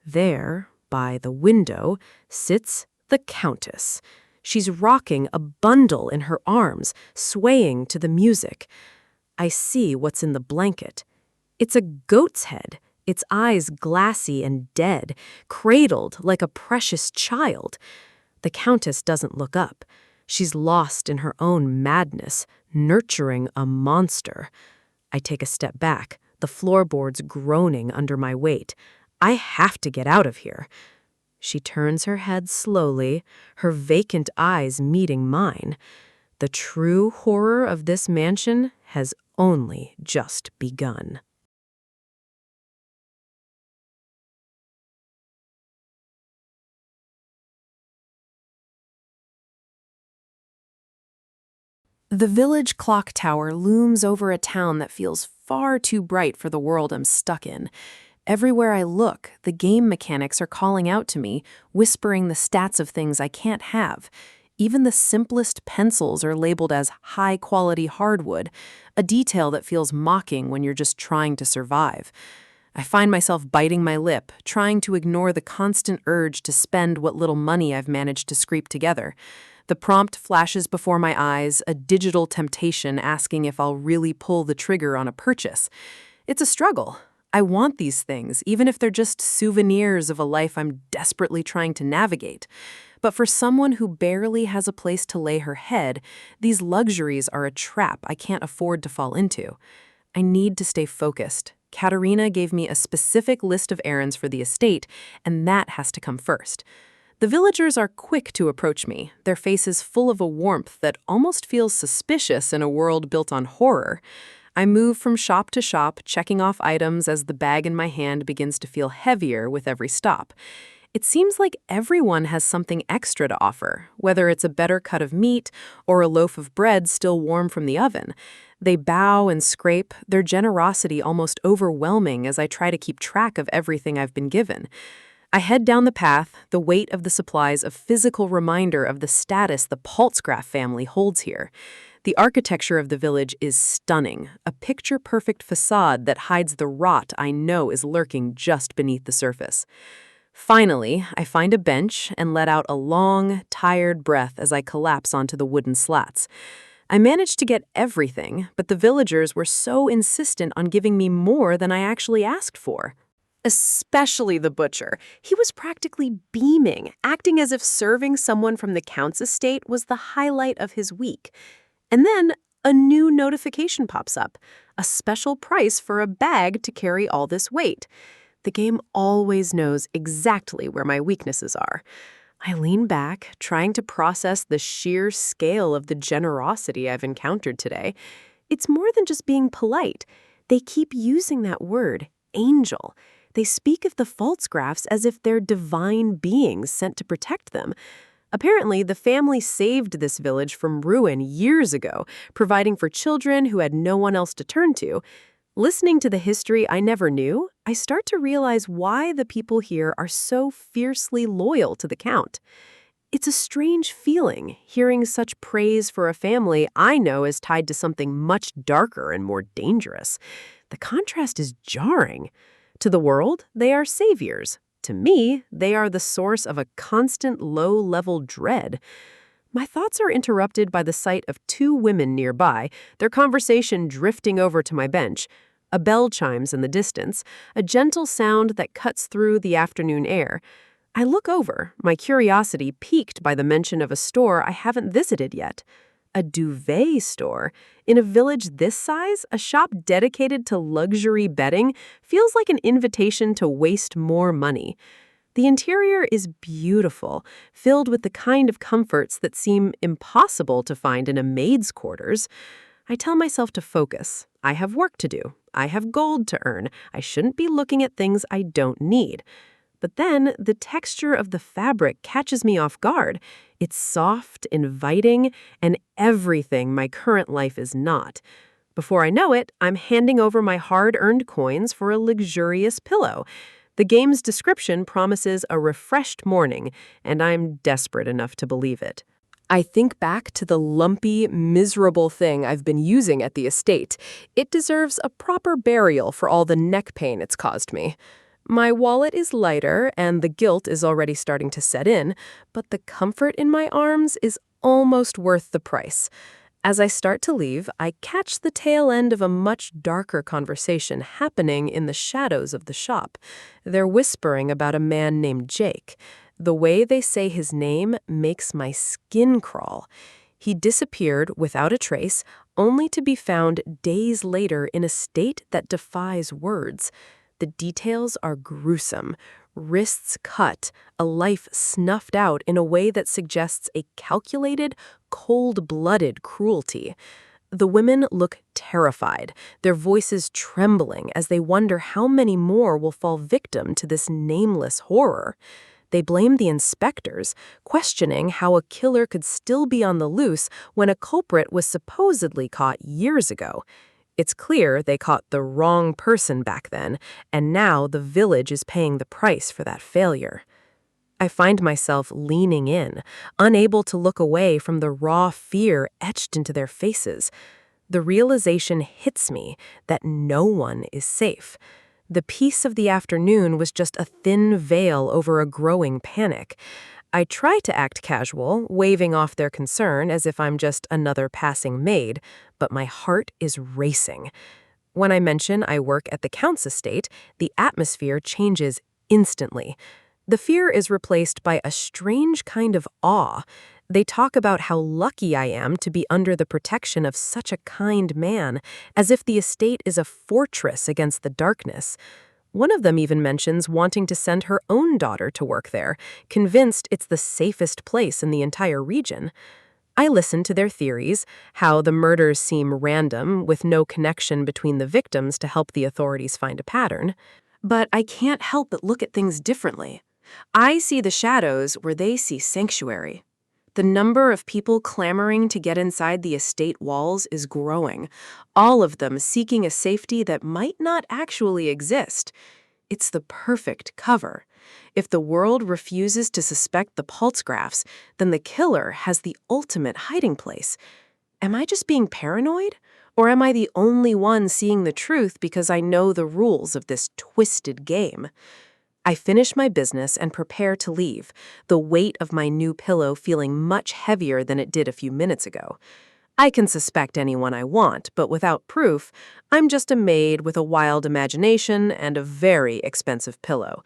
There, by the window, sits the Countess. She's rocking a bundle in her arms, swaying to the music. I see what's in the blanket. It's a goat's head, its eyes glassy and dead, cradled like a precious child. The Countess doesn't look up. She's lost in her own madness, nurturing a monster. I take a step back, the floorboards groaning under my weight. I have to get out of here. She turns her head slowly, her vacant eyes meeting mine. The true horror of this mansion has only just begun. The village clock tower looms over a town that feels far too bright for the world I'm stuck in. Everywhere I look, the game mechanics are calling out to me, whispering the stats of things I can't have. Even the simplest pencils are labeled as high-quality hardwood, a detail that feels mocking when you're just trying to survive. I find myself biting my lip, trying to ignore the constant urge to spend what little money I've managed to scrape together. The prompt flashes before my eyes, a digital temptation asking if I'll really pull the trigger on a purchase. It's a struggle. I want these things, even if they're just souvenirs of a life I'm desperately trying to navigate. But for someone who barely has a place to lay her head, these luxuries are a trap I can't afford to fall into. I need to stay focused. Katerina gave me a specific list of errands for the estate, and that has to come first. The villagers are quick to approach me, their faces full of a warmth that almost feels suspicious in a world built on horror. I move from shop to shop, checking off items as the bag in my hand begins to feel heavier with every stop. It seems like everyone has something extra to offer, whether it's a better cut of meat or a loaf of bread still warm from the oven. They bow and scrape, their generosity almost overwhelming as I try to keep track of everything I've been given. I head down the path, the weight of the supplies a physical reminder of the status the Paltzgraf family holds here. The architecture of the village is stunning, a picture-perfect facade that hides the rot I know is lurking just beneath the surface. Finally, I find a bench and let out a long, tired breath as I collapse onto the wooden slats. I managed to get everything, but the villagers were so insistent on giving me more than I actually asked for. Especially the butcher. He was practically beaming, acting as if serving someone from the Count's estate was the highlight of his week. And then a new notification pops up, a special price for a bag to carry all this weight. The game always knows exactly where my weaknesses are. I lean back, trying to process the sheer scale of the generosity I've encountered today. It's more than just being polite. They keep using that word, angel. They speak of the Pfaltzgrafs as if they're divine beings sent to protect them. Apparently, the family saved this village from ruin years ago, providing for children who had no one else to turn to. Listening to the history I never knew, I start to realize why the people here are so fiercely loyal to the Count. It's a strange feeling, hearing such praise for a family I know is tied to something much darker and more dangerous. The contrast is jarring. To the world, they are saviors. To me, they are the source of a constant low-level dread. My thoughts are interrupted by the sight of two women nearby, their conversation drifting over to my bench. A bell chimes in the distance, a gentle sound that cuts through the afternoon air. I look over, my curiosity piqued by the mention of a store I haven't visited yet. A duvet store? In a village this size, a shop dedicated to luxury bedding feels like an invitation to waste more money. The interior is beautiful, filled with the kind of comforts that seem impossible to find in a maid's quarters. I tell myself to focus. I have work to do. I have gold to earn. I shouldn't be looking at things I don't need. But then the texture of the fabric catches me off guard. It's soft, inviting, and everything my current life is not. Before I know it, I'm handing over my hard-earned coins for a luxurious pillow. The game's description promises a refreshed morning, and I'm desperate enough to believe it. I think back to the lumpy, miserable thing I've been using at the estate. It deserves a proper burial for all the neck pain it's caused me. My wallet is lighter, and the guilt is already starting to set in, but the comfort in my arms is almost worth the price. As I start to leave, I catch the tail end of a much darker conversation happening in the shadows of the shop. They're whispering about a man named Jake. The way they say his name makes my skin crawl. He disappeared without a trace, only to be found days later in a state that defies words. The details are gruesome. Wrists cut, a life snuffed out in a way that suggests a calculated, cold-blooded cruelty. The women look terrified, their voices trembling as they wonder how many more will fall victim to this nameless horror. They blame the inspectors, questioning how a killer could still be on the loose when a culprit was supposedly caught years ago. It's clear they caught the wrong person back then, and now the village is paying the price for that failure. I find myself leaning in, unable to look away from the raw fear etched into their faces. The realization hits me that no one is safe. The peace of the afternoon was just a thin veil over a growing panic. I try to act casual, waving off their concern as if I'm just another passing maid, but my heart is racing. When I mention I work at the Count's estate, the atmosphere changes instantly. The fear is replaced by a strange kind of awe. They talk about how lucky I am to be under the protection of such a kind man, as if the estate is a fortress against the darkness. One of them even mentions wanting to send her own daughter to work there, convinced it's the safest place in the entire region. I listen to their theories, how the murders seem random, with no connection between the victims to help the authorities find a pattern. But I can't help but look at things differently. I see the shadows where they see sanctuary. The number of people clamoring to get inside the estate walls is growing, all of them seeking a safety that might not actually exist. It's the perfect cover. If the world refuses to suspect the pulse graphs, then the killer has the ultimate hiding place. Am I just being paranoid? Or am I the only one seeing the truth because I know the rules of this twisted game? I finish my business and prepare to leave, the weight of my new pillow feeling much heavier than it did a few minutes ago. I can suspect anyone I want, but without proof, I'm just a maid with a wild imagination and a very expensive pillow.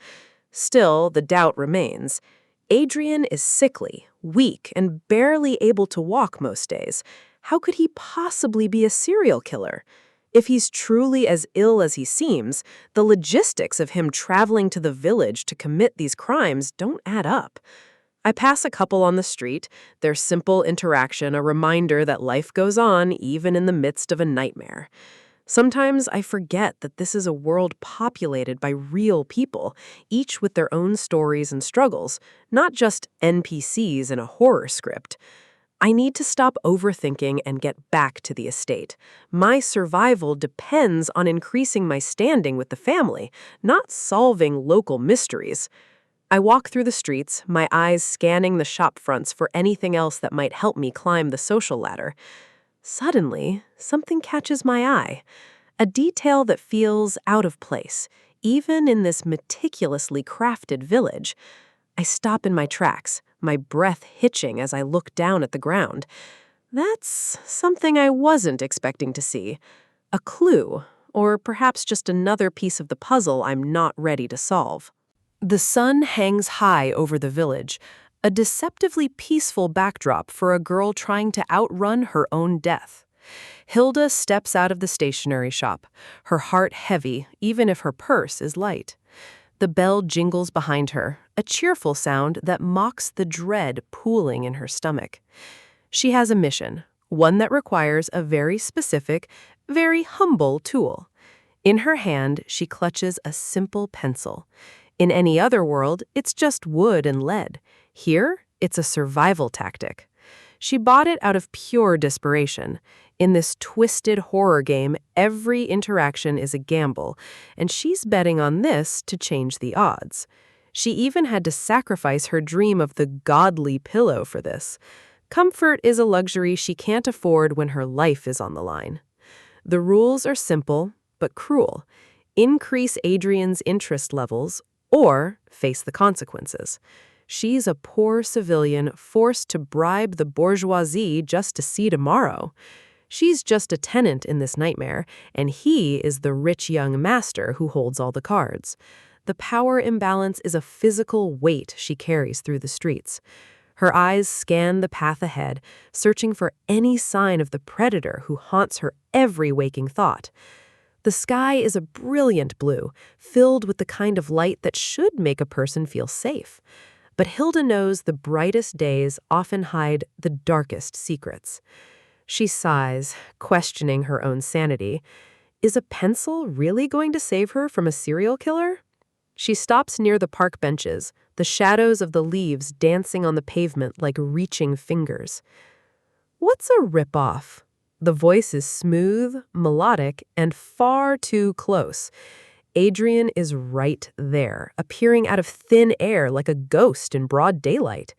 Still, the doubt remains. Adrian is sickly, weak, and barely able to walk most days. How could he possibly be a serial killer? If he's truly as ill as he seems, the logistics of him traveling to the village to commit these crimes don't add up. I pass a couple on the street, their simple interaction a reminder that life goes on even in the midst of a nightmare. Sometimes I forget that this is a world populated by real people, each with their own stories and struggles, not just NPCs in a horror script. I need to stop overthinking and get back to the estate. My survival depends on increasing my standing with the family, not solving local mysteries. I walk through the streets, my eyes scanning the shop fronts for anything else that might help me climb the social ladder. Suddenly, something catches my eye. A detail that feels out of place, even in this meticulously crafted village. I stop in my tracks, my breath hitching as I look down at the ground. That's something I wasn't expecting to see. A clue, or perhaps just another piece of the puzzle I'm not ready to solve. The sun hangs high over the village, a deceptively peaceful backdrop for a girl trying to outrun her own death. Hilda steps out of the stationery shop, her heart heavy, even if her purse is light. The bell jingles behind her, a cheerful sound that mocks the dread pooling in her stomach. She has a mission, one that requires a very specific, very humble tool. In her hand, she clutches a simple pencil. In any other world, it's just wood and lead. Here, it's a survival tactic. She bought it out of pure desperation. In this twisted horror game, every interaction is a gamble, and she's betting on this to change the odds. She even had to sacrifice her dream of the godly pillow for this. Comfort is a luxury she can't afford when her life is on the line. The rules are simple, but cruel. Increase Adrian's interest levels, or face the consequences. She's a poor civilian forced to bribe the bourgeoisie just to see tomorrow. She's just a tenant in this nightmare, and he is the rich young master who holds all the cards. The power imbalance is a physical weight she carries through the streets. Her eyes scan the path ahead, searching for any sign of the predator who haunts her every waking thought. The sky is a brilliant blue, filled with the kind of light that should make a person feel safe. But Hilda knows the brightest days often hide the darkest secrets. She sighs, questioning her own sanity. Is a pencil really going to save her from a serial killer? She stops near the park benches, the shadows of the leaves dancing on the pavement like reaching fingers. What's a ripoff? The voice is smooth, melodic, and far too close. Adrian is right there, appearing out of thin air like a ghost in broad daylight.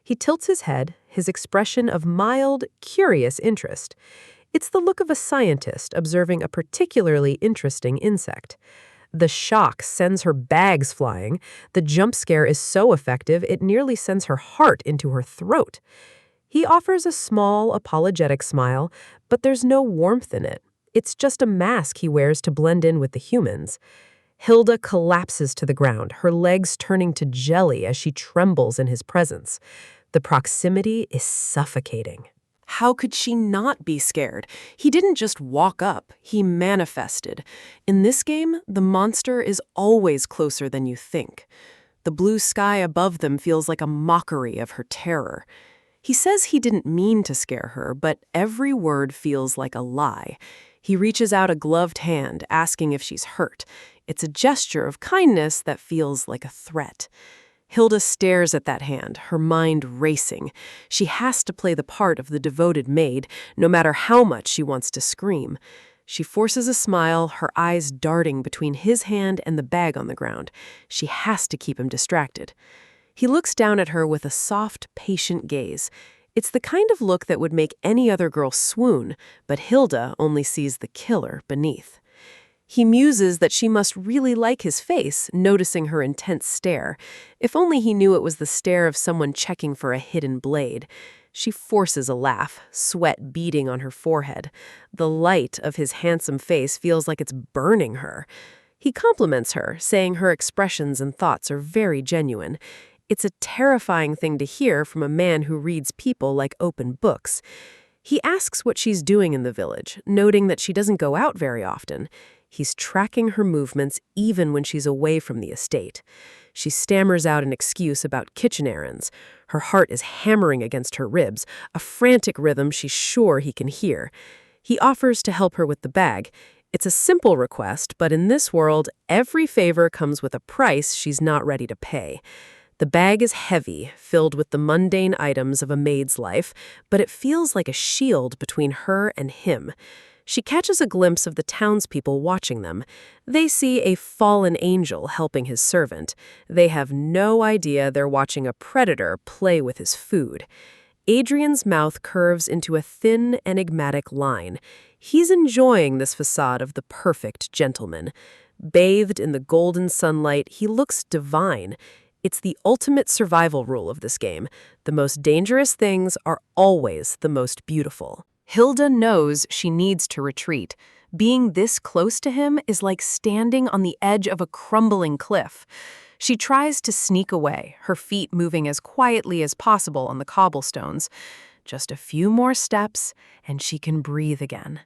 He tilts his head, his expression of mild, curious interest. It's the look of a scientist observing a particularly interesting insect. The shock sends her bags flying. The jump scare is so effective it nearly sends her heart into her throat. He offers a small, apologetic smile, but there's no warmth in it. It's just a mask he wears to blend in with the humans. Hilda collapses to the ground, her legs turning to jelly as she trembles in his presence. The proximity is suffocating. How could she not be scared? He didn't just walk up, he manifested. In this game, the monster is always closer than you think. The blue sky above them feels like a mockery of her terror. He says he didn't mean to scare her, but every word feels like a lie. He reaches out a gloved hand, asking if she's hurt. It's a gesture of kindness that feels like a threat. Hilda stares at that hand, her mind racing. She has to play the part of the devoted maid, no matter how much she wants to scream. She forces a smile, her eyes darting between his hand and the bag on the ground. She has to keep him distracted. He looks down at her with a soft, patient gaze. It's the kind of look that would make any other girl swoon, but Hilda only sees the killer beneath. He muses that she must really like his face, noticing her intense stare. If only he knew it was the stare of someone checking for a hidden blade. She forces a laugh, sweat beading on her forehead. The light of his handsome face feels like it's burning her. He compliments her, saying her expressions and thoughts are very genuine. It's a terrifying thing to hear from a man who reads people like open books. He asks what she's doing in the village, noting that she doesn't go out very often. He's tracking her movements even when she's away from the estate. She stammers out an excuse about kitchen errands. Her heart is hammering against her ribs, a frantic rhythm she's sure he can hear. He offers to help her with the bag. It's a simple request, but in this world, every favor comes with a price she's not ready to pay. The bag is heavy, filled with the mundane items of a maid's life, but it feels like a shield between her and him. She catches a glimpse of the townspeople watching them. They see a fallen angel helping his servant. They have no idea they're watching a predator play with his food. Adrian's mouth curves into a thin, enigmatic line. He's enjoying this facade of the perfect gentleman. Bathed in the golden sunlight, he looks divine. It's the ultimate survival rule of this game. The most dangerous things are always the most beautiful. Hilda knows she needs to retreat. Being this close to him is like standing on the edge of a crumbling cliff. She tries to sneak away, her feet moving as quietly as possible on the cobblestones. Just a few more steps, and she can breathe again.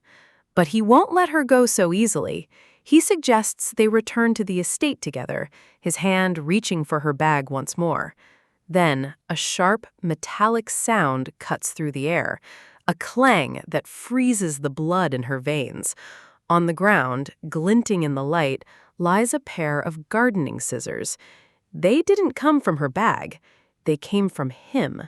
But he won't let her go so easily. He suggests they return to the estate together, his hand reaching for her bag once more. Then, a sharp, metallic sound cuts through the air. A clang that freezes the blood in her veins. On the ground, glinting in the light, lies a pair of gardening scissors. They didn't come from her bag. They came from him.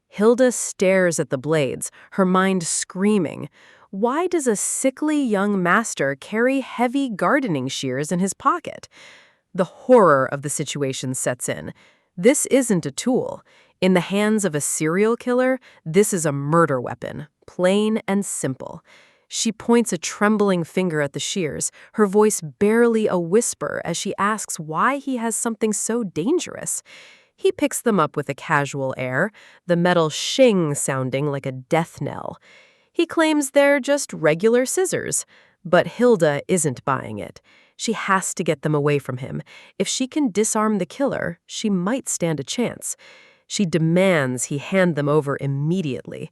Hilda stares at the blades, her mind screaming. Why does a sickly young master carry heavy gardening shears in his pocket? The horror of the situation sets in. This isn't a tool. In the hands of a serial killer, this is a murder weapon, plain and simple. She points a trembling finger at the shears, her voice barely a whisper as she asks why he has something so dangerous. He picks them up with a casual air, the metal shing sounding like a death knell. He claims they're just regular scissors, but Hilda isn't buying it. She has to get them away from him. If she can disarm the killer, she might stand a chance. She demands he hand them over immediately.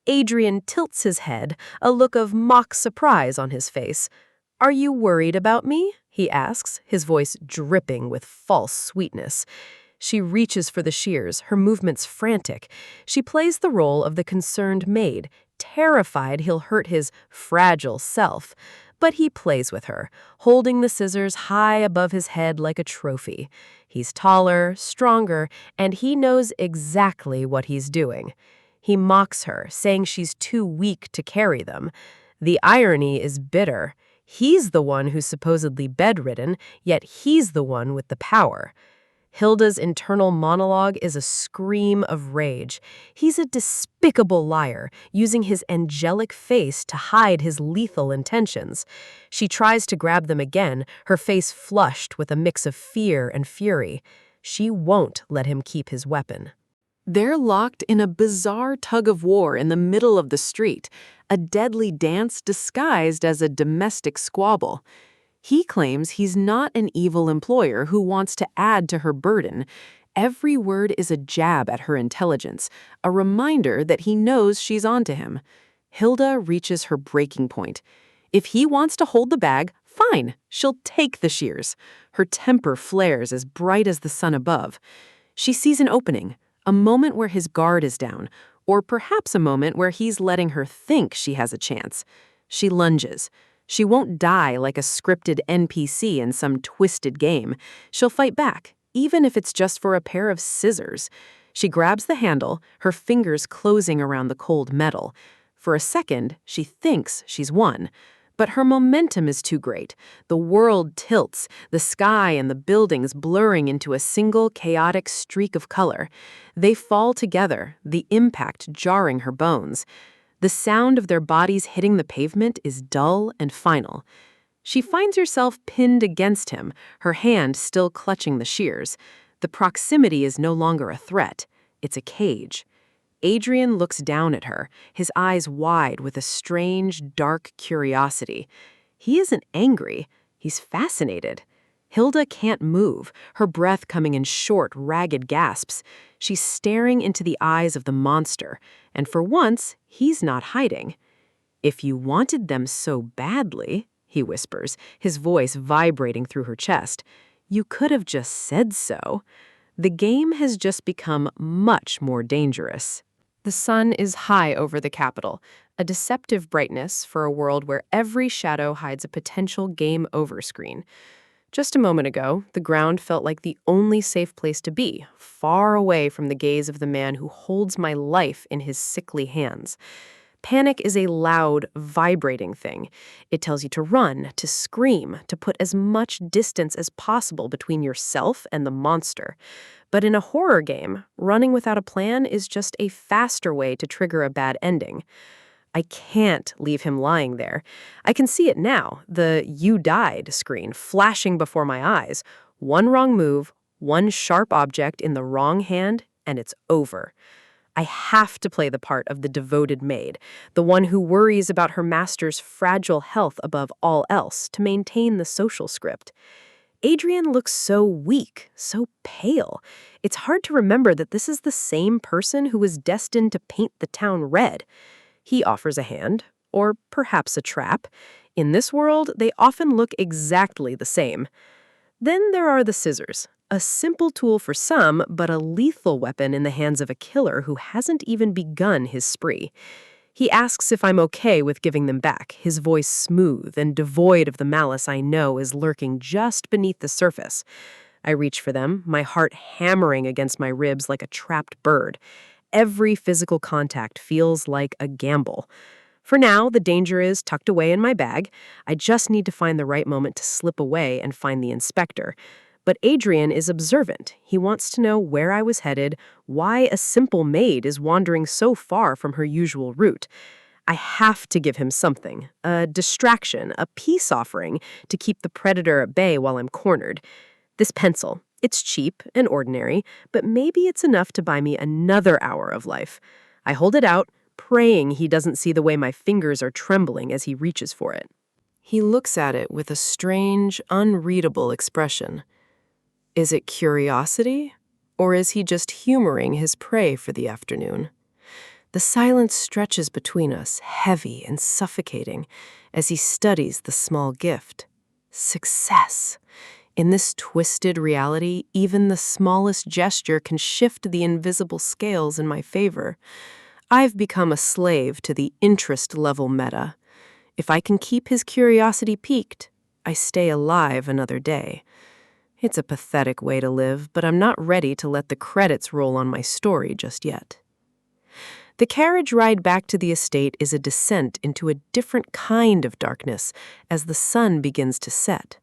Adrian tilts his head, a look of mock surprise on his face. "Are you worried about me?" he asks, his voice dripping with false sweetness. She reaches for the shears, her movements frantic. She plays the role of the concerned maid, terrified he'll hurt his fragile self. But he plays with her, holding the scissors high above his head like a trophy. He's taller, stronger, and he knows exactly what he's doing. He mocks her, saying she's too weak to carry them. The irony is bitter. He's the one who's supposedly bedridden, yet he's the one with the power. Hilda's internal monologue is a scream of rage. He's a despicable liar, using his angelic face to hide his lethal intentions. She tries to grab them again, her face flushed with a mix of fear and fury. She won't let him keep his weapon. They're locked in a bizarre tug-of-war in the middle of the street, a deadly dance disguised as a domestic squabble. He claims he's not an evil employer who wants to add to her burden. Every word is a jab at her intelligence, a reminder that he knows she's onto him. Hilda reaches her breaking point. If he wants to hold the bag, fine, she'll take the shears. Her temper flares as bright as the sun above. She sees an opening, a moment where his guard is down, or perhaps a moment where he's letting her think she has a chance. She lunges. She won't die like a scripted NPC in some twisted game. She'll fight back, even if it's just for a pair of scissors. She grabs the handle, her fingers closing around the cold metal. For a second, she thinks she's won. But her momentum is too great. The world tilts, the sky and the buildings blurring into a single chaotic streak of color. They fall together, the impact jarring her bones. The sound of their bodies hitting the pavement is dull and final. She finds herself pinned against him, her hand still clutching the shears. The proximity is no longer a threat. It's a cage. Adrian looks down at her, his eyes wide with a strange, dark curiosity. He isn't angry. He's fascinated. Hilda can't move, her breath coming in short, ragged gasps. She's staring into the eyes of the monster, and for once, he's not hiding. "If you wanted them so badly," he whispers, his voice vibrating through her chest, "you could have just said so." The game has just become much more dangerous. The sun is high over the capital, a deceptive brightness for a world where every shadow hides a potential game over screen. Just a moment ago, the ground felt like the only safe place to be, far away from the gaze of the man who holds my life in his sickly hands. Panic is a loud, vibrating thing. It tells you to run, to scream, to put as much distance as possible between yourself and the monster. But in a horror game, running without a plan is just a faster way to trigger a bad ending. I can't leave him lying there. I can see it now, the "you died" screen flashing before my eyes. One wrong move, one sharp object in the wrong hand, and it's over. I have to play the part of the devoted maid, the one who worries about her master's fragile health above all else to maintain the social script. Adrian looks so weak, so pale. It's hard to remember that this is the same person who was destined to paint the town red. He offers a hand, or perhaps a trap. In this world, they often look exactly the same. Then there are the scissors, a simple tool for some, but a lethal weapon in the hands of a killer who hasn't even begun his spree. He asks if I'm okay with giving them back, his voice smooth and devoid of the malice I know is lurking just beneath the surface. I reach for them, my heart hammering against my ribs like a trapped bird. Every physical contact feels like a gamble. For now, the danger is tucked away in my bag. I just need to find the right moment to slip away and find the inspector. But Adrian is observant. He wants to know where I was headed, why a simple maid is wandering so far from her usual route. I have to give him something, a distraction, a peace offering to keep the predator at bay while I'm cornered. This pencil, it's cheap and ordinary, but maybe it's enough to buy me another hour of life. I hold it out, praying he doesn't see the way my fingers are trembling as he reaches for it. He looks at it with a strange, unreadable expression. Is it curiosity, or is he just humoring his prey for the afternoon? The silence stretches between us, heavy and suffocating, as he studies the small gift. Success. In this twisted reality, even the smallest gesture can shift the invisible scales in my favor. I've become a slave to the interest-level meta. If I can keep his curiosity piqued, I stay alive another day. It's a pathetic way to live, but I'm not ready to let the credits roll on my story just yet. The carriage ride back to the estate is a descent into a different kind of darkness as the sun begins to set.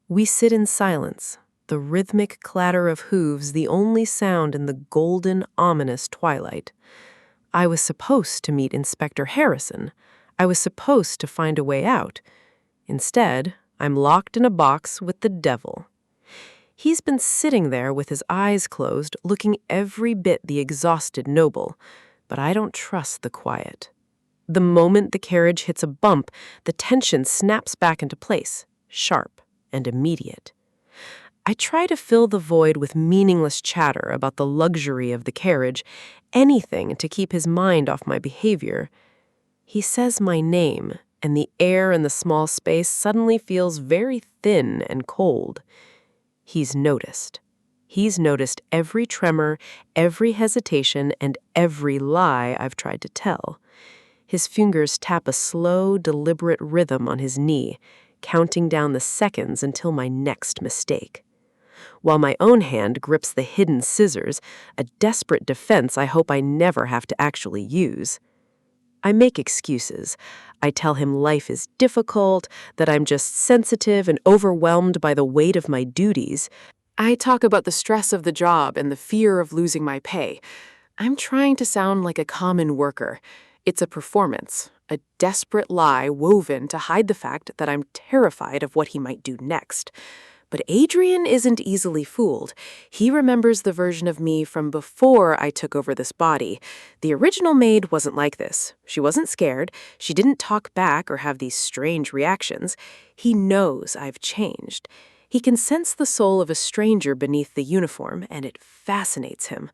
We sit in silence, the rhythmic clatter of hooves the only sound in the golden, ominous twilight. I was supposed to meet Inspector Harrison. I was supposed to find a way out. Instead, I'm locked in a box with the devil. He's been sitting there with his eyes closed, looking every bit the exhausted noble, but I don't trust the quiet. The moment the carriage hits a bump, the tension snaps back into place, sharp and immediate. I try to fill the void with meaningless chatter about the luxury of the carriage, anything to keep his mind off my behavior. He says my name, and the air in the small space suddenly feels very thin and cold. He's noticed. He's noticed every tremor, every hesitation, and every lie I've tried to tell. His fingers tap a slow, deliberate rhythm on his knee, counting down the seconds until my next mistake. While my own hand grips the hidden scissors, a desperate defense I hope I never have to actually use. I make excuses. I tell him life is difficult, that I'm just sensitive and overwhelmed by the weight of my duties. I talk about the stress of the job and the fear of losing my pay. I'm trying to sound like a common worker. It's a performance, a desperate lie woven to hide the fact that I'm terrified of what he might do next. But Adrian isn't easily fooled. He remembers the version of me from before I took over this body. The original maid wasn't like this. She wasn't scared. She didn't talk back or have these strange reactions. He knows I've changed. He can sense the soul of a stranger beneath the uniform, and it fascinates him.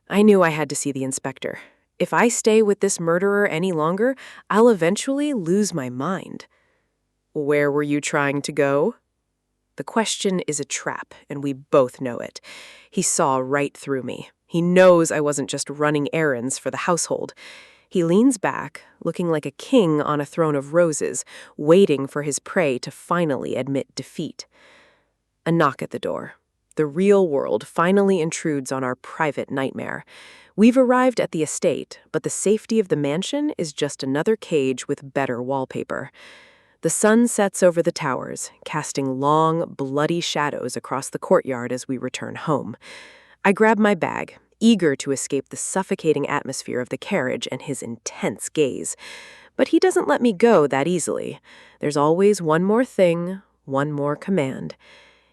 I knew I had to see the inspector. If I stay with this murderer any longer, I'll eventually lose my mind. Where were you trying to go? The question is a trap, and we both know it. He saw right through me. He knows I wasn't just running errands for the household. He leans back, looking like a king on a throne of roses, waiting for his prey to finally admit defeat. A knock at the door. The real world finally intrudes on our private nightmare. We've arrived at the estate, but the safety of the mansion is just another cage with better wallpaper. The sun sets over the towers, casting long, bloody shadows across the courtyard as we return home. I grab my bag, eager to escape the suffocating atmosphere of the carriage and his intense gaze. But he doesn't let me go that easily. There's always one more thing, one more command.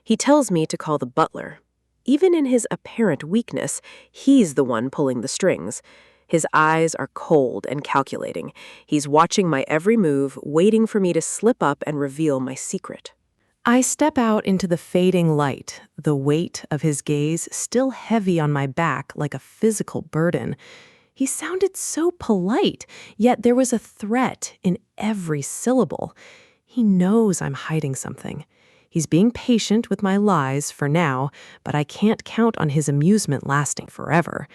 He tells me to call the butler. Even in his apparent weakness, he's the one pulling the strings. His eyes are cold and calculating. He's watching my every move, waiting for me to slip up and reveal my secret. I step out into the fading light, the weight of his gaze still heavy on my back like a physical burden. He sounded so polite, yet there was a threat in every syllable. He knows I'm hiding something. He's being patient with my lies for now, but I can't count on his amusement lasting forever.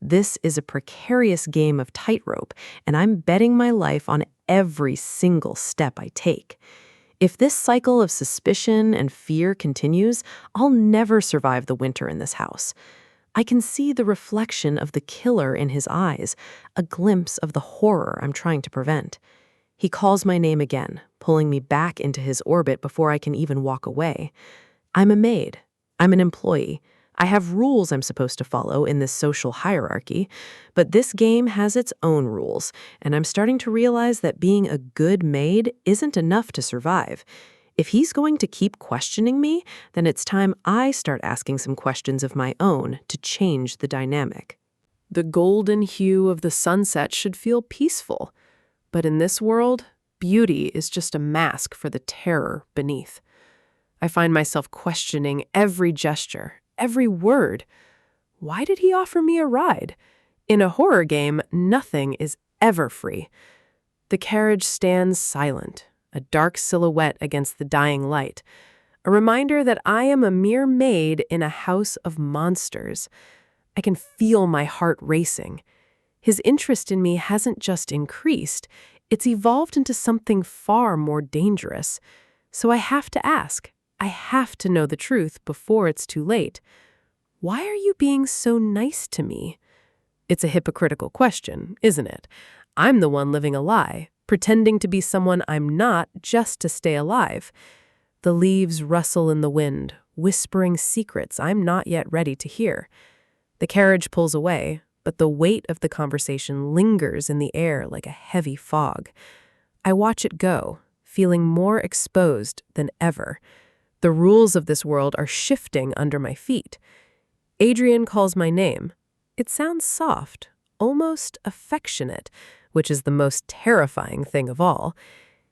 This is a precarious game of tightrope, and I'm betting my life on every single step I take. If this cycle of suspicion and fear continues, I'll never survive the winter in this house. I can see the reflection of the killer in his eyes, a glimpse of the horror I'm trying to prevent. He calls my name again, pulling me back into his orbit before I can even walk away. I'm a maid. I'm an employee. I have rules I'm supposed to follow in this social hierarchy, but this game has its own rules, and I'm starting to realize that being a good maid isn't enough to survive. If he's going to keep questioning me, then it's time I start asking some questions of my own to change the dynamic. The golden hue of the sunset should feel peaceful, but in this world, beauty is just a mask for the terror beneath. I find myself questioning every gesture, every word. Why did he offer me a ride? In a horror game, nothing is ever free. The carriage stands silent, a dark silhouette against the dying light, a reminder that I am a mere maid in a house of monsters. I can feel my heart racing. His interest in me hasn't just increased, it's evolved into something far more dangerous. So I have to ask. I have to know the truth before it's too late. Why are you being so nice to me? It's a hypocritical question, isn't it? I'm the one living a lie, pretending to be someone I'm not just to stay alive. The leaves rustle in the wind, whispering secrets I'm not yet ready to hear. The carriage pulls away, but the weight of the conversation lingers in the air like a heavy fog. I watch it go, feeling more exposed than ever. The rules of this world are shifting under my feet. Adrian calls my name. It sounds soft, almost affectionate, which is the most terrifying thing of all.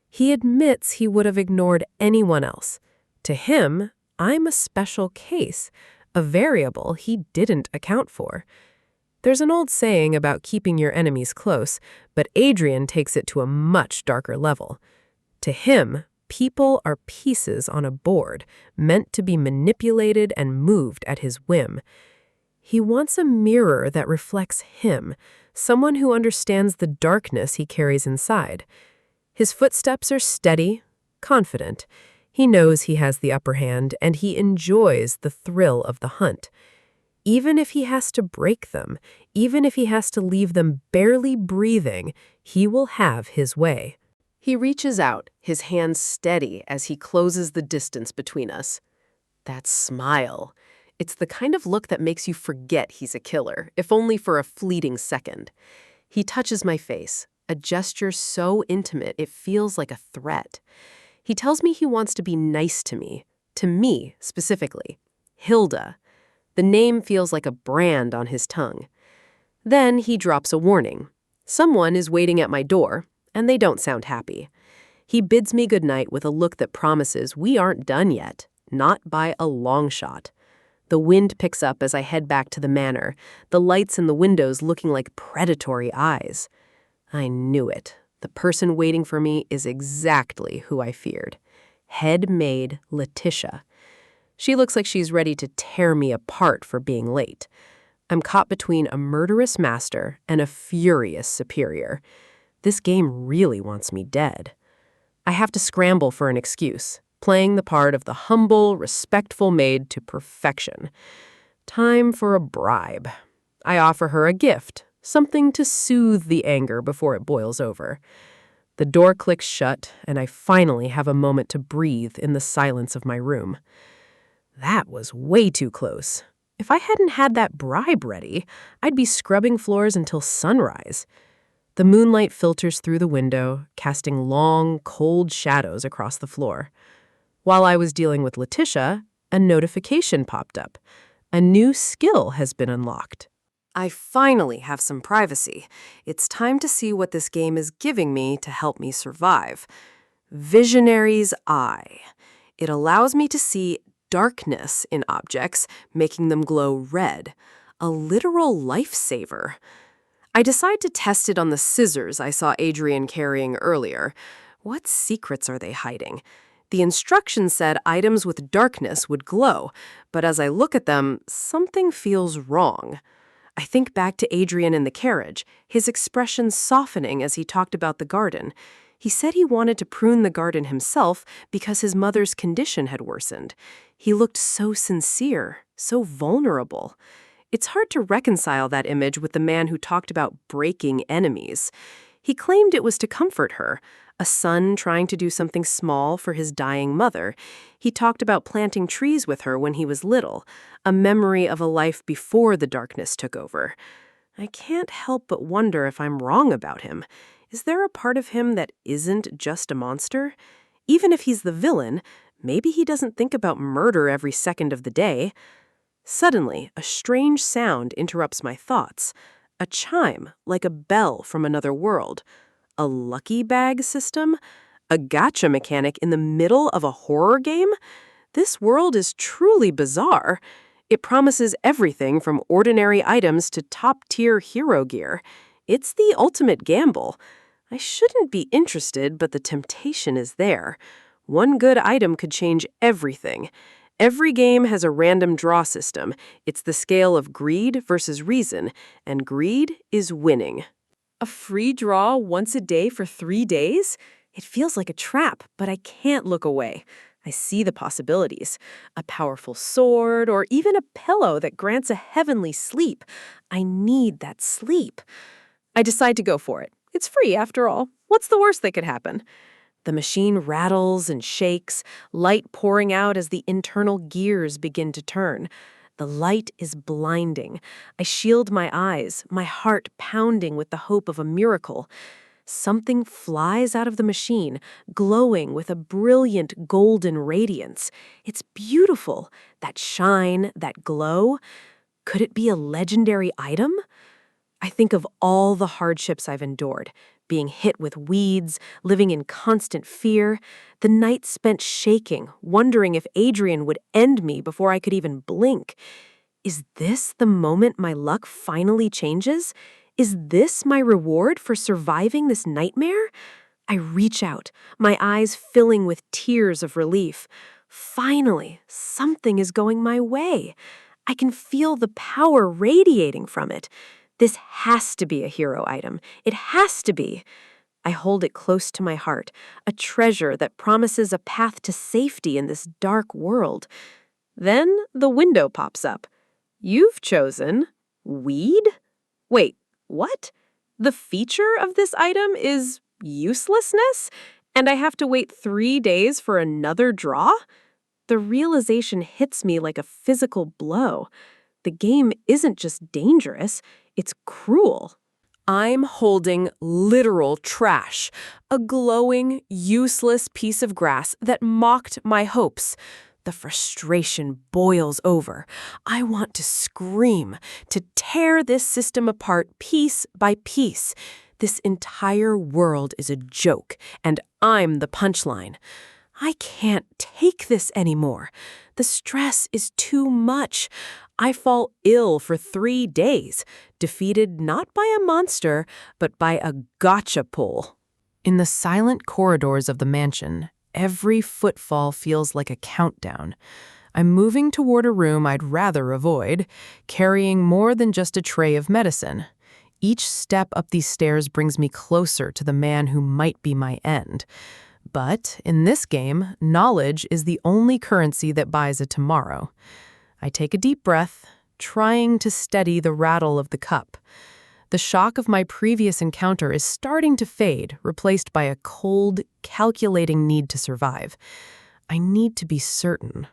He admits he would have ignored anyone else. To him, I'm a special case, a variable he didn't account for. There's an old saying about keeping your enemies close, but Adrian takes it to a much darker level. To him, people are pieces on a board, meant to be manipulated and moved at his whim. He wants a mirror that reflects him, someone who understands the darkness he carries inside. His footsteps are steady, confident. He knows he has the upper hand, and he enjoys the thrill of the hunt. Even if he has to break them, even if he has to leave them barely breathing, he will have his way. He reaches out, his hands steady as he closes the distance between us. That smile. It's the kind of look that makes you forget he's a killer, if only for a fleeting second. He touches my face, a gesture so intimate it feels like a threat. He tells me he wants to be nice to me specifically. Hilda. The name feels like a brand on his tongue. Then he drops a warning. Someone is waiting at my door, and they don't sound happy. He bids me goodnight with a look that promises we aren't done yet, not by a long shot. The wind picks up as I head back to the manor, the lights in the windows looking like predatory eyes. I knew it. The person waiting for me is exactly who I feared. Head maid Letitia. She looks like she's ready to tear me apart for being late. I'm caught between a murderous master and a furious superior. This game really wants me dead. I have to scramble for an excuse, playing the part of the humble, respectful maid to perfection. Time for a bribe. I offer her a gift, something to soothe the anger before it boils over. The door clicks shut, and I finally have a moment to breathe in the silence of my room. That was way too close. If I hadn't had that bribe ready, I'd be scrubbing floors until sunrise. The moonlight filters through the window, casting long, cold shadows across the floor. While I was dealing with Letitia, a notification popped up. A new skill has been unlocked. I finally have some privacy. It's time to see what this game is giving me to help me survive. Visionary's Eye. It allows me to see darkness in objects, making them glow red. A literal lifesaver. I decide to test it on the scissors I saw Adrian carrying earlier. What secrets are they hiding? The instructions said items with darkness would glow, but as I look at them, something feels wrong. I think back to Adrian in the carriage, his expression softening as he talked about the garden. He said he wanted to prune the garden himself because his mother's condition had worsened. He looked so sincere, so vulnerable. It's hard to reconcile that image with the man who talked about breaking enemies. He claimed it was to comfort her, a son trying to do something small for his dying mother. He talked about planting trees with her when he was little, a memory of a life before the darkness took over. I can't help but wonder if I'm wrong about him. Is there a part of him that isn't just a monster? Even if he's the villain, maybe he doesn't think about murder every second of the day. Suddenly, a strange sound interrupts my thoughts. A chime, like a bell from another world. A lucky bag system? A gacha mechanic in the middle of a horror game? This world is truly bizarre. It promises everything from ordinary items to top-tier hero gear. It's the ultimate gamble. I shouldn't be interested, but the temptation is there. One good item could change everything. Every game has a random draw system. It's the scale of greed versus reason, and greed is winning. A free draw once a day for 3 days? It feels like a trap, but I can't look away. I see the possibilities. A powerful sword, or even a pillow that grants a heavenly sleep. I need that sleep. I decide to go for it. It's free, after all. What's the worst that could happen? The machine rattles and shakes, light pouring out as the internal gears begin to turn. The light is blinding. I shield my eyes, my heart pounding with the hope of a miracle. something flies out of the machine, glowing with a brilliant golden radiance. It's beautiful. That shine, that glow. Could it be a legendary item? I think of all the hardships I've endured, being hit with weeds, living in constant fear, the nights spent shaking, wondering if Adrian would end me before I could even blink. Is this the moment my luck finally changes? Is this my reward for surviving this nightmare? I reach out, my eyes filling with tears of relief. Finally, something is going my way. I can feel the power radiating from it. This has to be a hero item. It has to be. I hold it close to my heart, a treasure that promises a path to safety in this dark world. Then the window pops up. You've chosen weed? Wait, what? The feature of this item is uselessness? And I have to wait 3 days for another draw? The realization hits me like a physical blow. The game isn't just dangerous, it's cruel. I'm holding literal trash, a glowing, useless piece of grass that mocked my hopes. The frustration boils over. I want to scream, to tear this system apart piece by piece. This entire world is a joke, and I'm the punchline. I can't take this anymore. The stress is too much. I fall ill for 3 days, defeated not by a monster, but by a gotcha pull. In the silent corridors of the mansion, every footfall feels like a countdown. I'm moving toward a room I'd rather avoid, carrying more than just a tray of medicine. Each step up these stairs brings me closer to the man who might be my end. But in this game, knowledge is the only currency that buys a tomorrow. I take a deep breath, trying to steady the rattle of the cup. The shock of my previous encounter is starting to fade, replaced by a cold, calculating need to survive. I need to be certain.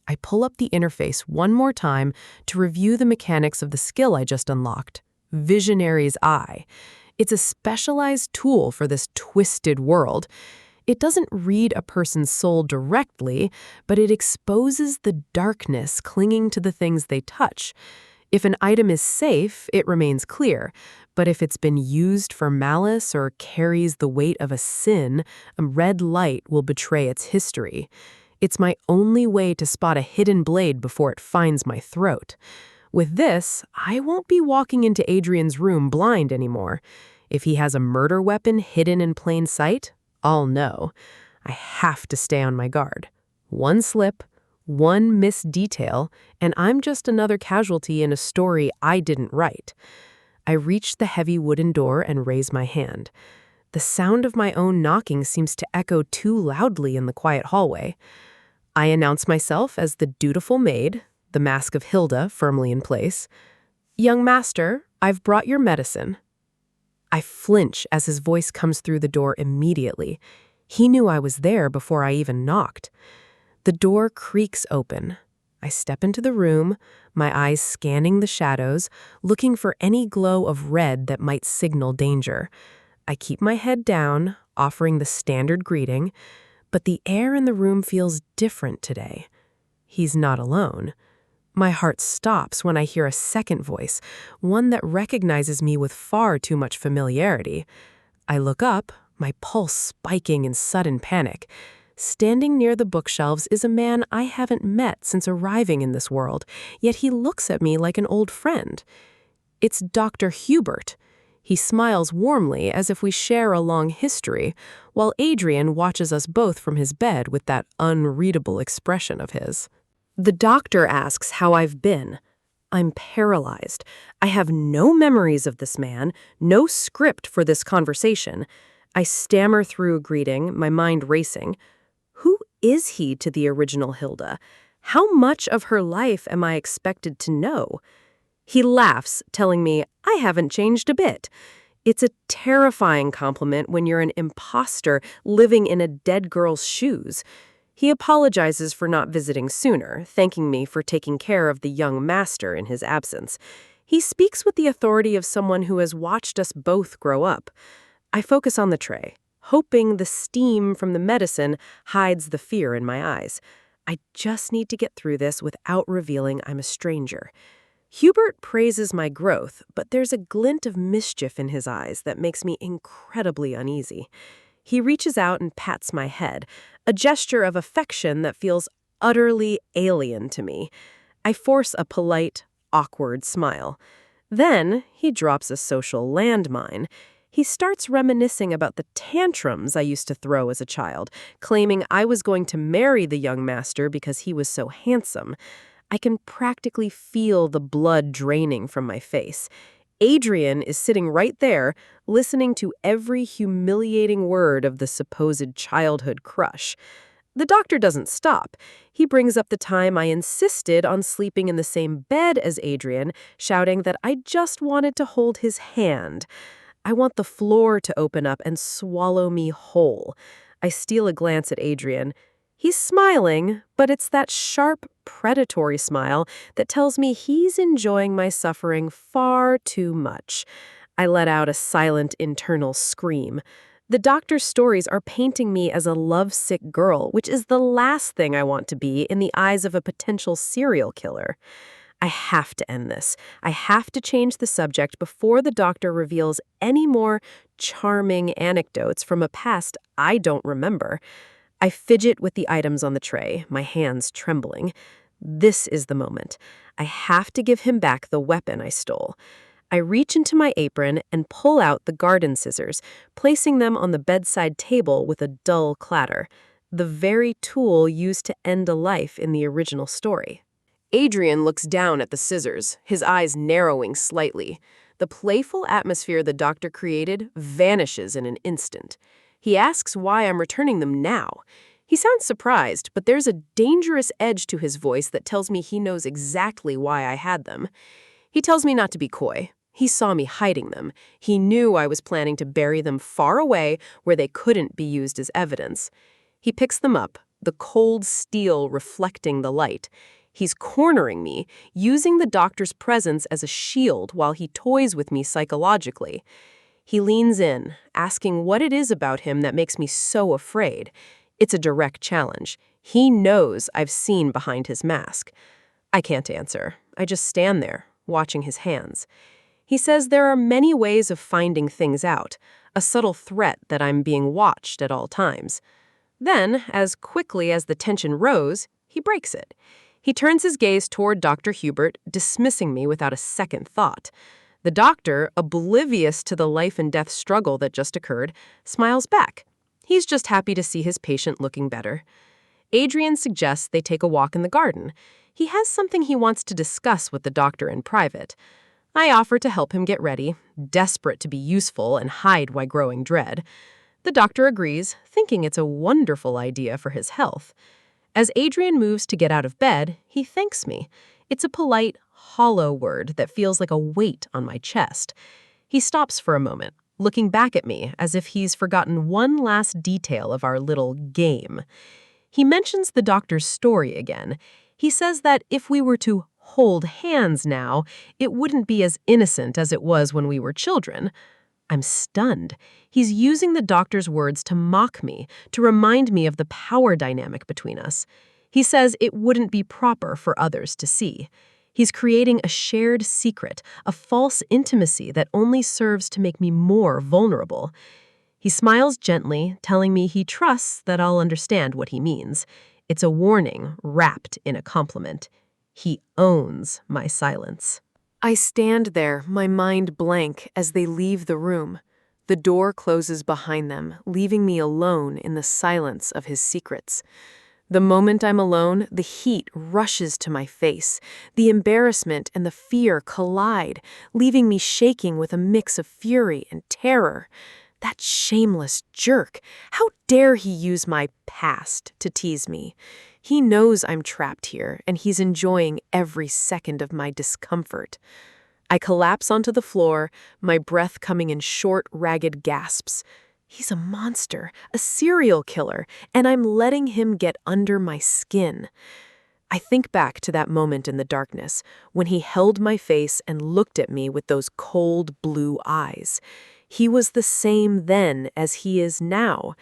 I pull up the interface one more time to review the mechanics of the skill I just unlocked, Visionary's Eye. It's a specialized tool for this twisted world. It doesn't read a person's soul directly, but it exposes the darkness clinging to the things they touch. If an item is safe, it remains clear, but if it's been used for malice or carries the weight of a sin, a red light will betray its history. It's my only way to spot a hidden blade before it finds my throat. With this, I won't be walking into Adrian's room blind anymore. If he has a murder weapon hidden in plain sight, I'll know. I have to stay on my guard. One slip, one missed detail, and I'm just another casualty in a story I didn't write. I reach the heavy wooden door and raise my hand. The sound of my own knocking seems to echo too loudly in the quiet hallway. I announce myself as the dutiful maid, the mask of Hilda firmly in place. "Young master, I've brought your medicine." I flinch as his voice comes through the door immediately. He knew I was there before I even knocked. The door creaks open. I step into the room, my eyes scanning the shadows, looking for any glow of red that might signal danger. I keep my head down, offering the standard greeting, but the air in the room feels different today. He's not alone. My heart stops when I hear a second voice, one that recognizes me with far too much familiarity. I look up, my pulse spiking in sudden panic. Standing near the bookshelves is a man I haven't met since arriving in this world, yet he looks at me like an old friend. It's Dr. Hubert. He smiles warmly as if we share a long history, while Adrian watches us both from his bed with that unreadable expression of his. The doctor asks how I've been. I'm paralyzed. I have no memories of this man, no script for this conversation. I stammer through a greeting, my mind racing. Who is he to the original Hilda? How much of her life am I expected to know? He laughs, telling me I haven't changed a bit. It's a terrifying compliment when you're an imposter living in a dead girl's shoes. He apologizes for not visiting sooner, thanking me for taking care of the young master in his absence. He speaks with the authority of someone who has watched us both grow up. I focus on the tray, hoping the steam from the medicine hides the fear in my eyes. I just need to get through this without revealing I'm a stranger. Hubert praises my growth, but there's a glint of mischief in his eyes that makes me incredibly uneasy. He reaches out and pats my head, a gesture of affection that feels utterly alien to me. I force a polite, awkward smile. Then he drops a social landmine. He starts reminiscing about the tantrums I used to throw as a child, claiming I was going to marry the young master because he was so handsome. I can practically feel the blood draining from my face. Adrian is sitting right there, listening to every humiliating word of the supposed childhood crush. The doctor doesn't stop. He brings up the time I insisted on sleeping in the same bed as Adrian, shouting that I just wanted to hold his hand. I want the floor to open up and swallow me whole. I steal a glance at Adrian. He's smiling, but it's that sharp, predatory smile that tells me he's enjoying my suffering far too much. I let out a silent internal scream. The doctor's stories are painting me as a lovesick girl, which is the last thing I want to be in the eyes of a potential serial killer. I have to end this. I have to change the subject before the doctor reveals any more charming anecdotes from a past I don't remember. I fidget with the items on the tray, my hands trembling. This is the moment. I have to give him back the weapon I stole. I reach into my apron and pull out the garden scissors, placing them on the bedside table with a dull clatter, the very tool used to end a life in the original story. Adrian looks down at the scissors, his eyes narrowing slightly. The playful atmosphere the doctor created vanishes in an instant. He asks why I'm returning them now. He sounds surprised, but there's a dangerous edge to his voice that tells me he knows exactly why I had them. He tells me not to be coy. He saw me hiding them. He knew I was planning to bury them far away where they couldn't be used as evidence. He picks them up, the cold steel reflecting the light. He's cornering me, using the doctor's presence as a shield while he toys with me psychologically. He leans in, asking what it is about him that makes me so afraid. It's a direct challenge. He knows I've seen behind his mask. I can't answer. I just stand there, watching his hands. He says there are many ways of finding things out, a subtle threat that I'm being watched at all times. Then, as quickly as the tension rose, he breaks it. He turns his gaze toward Dr. Hubert, dismissing me without a second thought. The doctor, oblivious to the life and death struggle that just occurred, smiles back. He's just happy to see his patient looking better. Adrian suggests they take a walk in the garden. He has something he wants to discuss with the doctor in private. I offer to help him get ready, desperate to be useful and hide my growing dread. The doctor agrees, thinking it's a wonderful idea for his health. As Adrian moves to get out of bed, he thanks me. It's a polite, hollow word that feels like a weight on my chest. He stops for a moment, looking back at me as if he's forgotten one last detail of our little game. He mentions the doctor's story again. He says that if we were to hold hands now, it wouldn't be as innocent as it was when we were children. I'm stunned. He's using the doctor's words to mock me, to remind me of the power dynamic between us. He says it wouldn't be proper for others to see. He's creating a shared secret, a false intimacy that only serves to make me more vulnerable. He smiles gently, telling me he trusts that I'll understand what he means. It's a warning wrapped in a compliment. He owns my silence. I stand there, my mind blank, as they leave the room. The door closes behind them, leaving me alone in the silence of his secrets. The moment I'm alone, the heat rushes to my face. The embarrassment and the fear collide, leaving me shaking with a mix of fury and terror. That shameless jerk! How dare he use my past to tease me? He knows I'm trapped here, and he's enjoying every second of my discomfort. I collapse onto the floor, my breath coming in short, ragged gasps. He's a monster, a serial killer, and I'm letting him get under my skin. I think back to that moment in the darkness, when he held my face and looked at me with those cold blue eyes. He was the same then as he is now.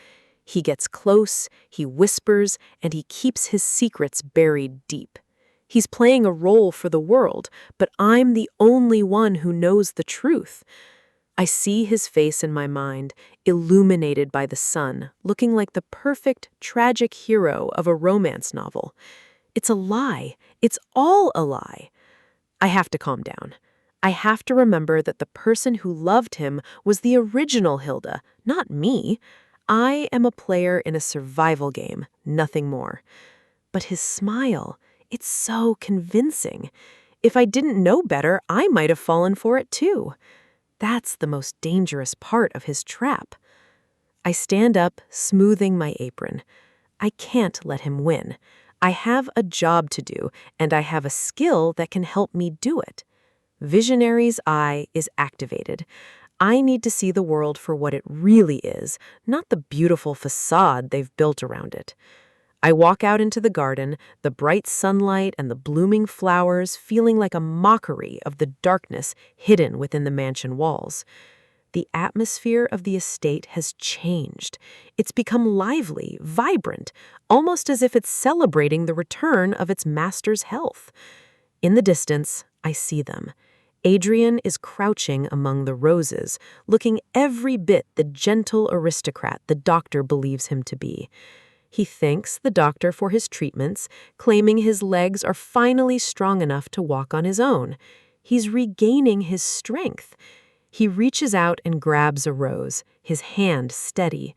He gets close, he whispers, and he keeps his secrets buried deep. He's playing a role for the world, but I'm the only one who knows the truth. I see his face in my mind, illuminated by the sun, looking like the perfect, tragic hero of a romance novel. It's a lie. It's all a lie. I have to calm down. I have to remember that the person who loved him was the original Hilda, not me. I am a player in a survival game, nothing more. But his smile, it's so convincing. If I didn't know better, I might have fallen for it too. That's the most dangerous part of his trap. I stand up, smoothing my apron. I can't let him win. I have a job to do, and I have a skill that can help me do it. Visionary's eye is activated. I need to see the world for what it really is, not the beautiful facade they've built around it. I walk out into the garden, the bright sunlight and the blooming flowers feeling like a mockery of the darkness hidden within the mansion walls. The atmosphere of the estate has changed. It's become lively, vibrant, almost as if it's celebrating the return of its master's health. In the distance, I see them. Adrian is crouching among the roses, looking every bit the gentle aristocrat the doctor believes him to be. He thanks the doctor for his treatments, claiming his legs are finally strong enough to walk on his own. He's regaining his strength. He reaches out and grabs a rose, his hand steady.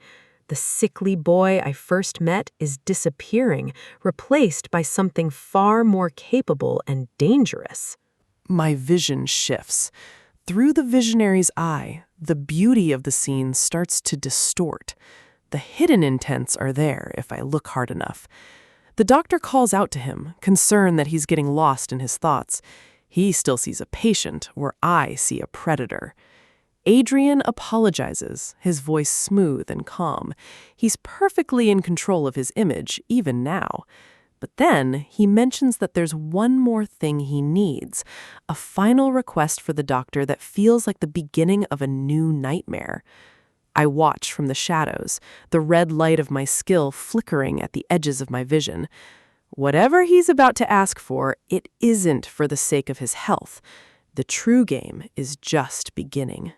The sickly boy I first met is disappearing, replaced by something far more capable and dangerous. My vision shifts. Through the visionary's eye, the beauty of the scene starts to distort. The hidden intents are there if I look hard enough. The doctor calls out to him, concerned that he's getting lost in his thoughts. He still sees a patient, where I see a predator. Adrian apologizes, his voice smooth and calm. He's perfectly in control of his image, even now. But then he mentions that there's one more thing he needs, a final request for the doctor that feels like the beginning of a new nightmare. I watch from the shadows, the red light of my skill flickering at the edges of my vision. Whatever he's about to ask for, it isn't for the sake of his health. The true game is just beginning.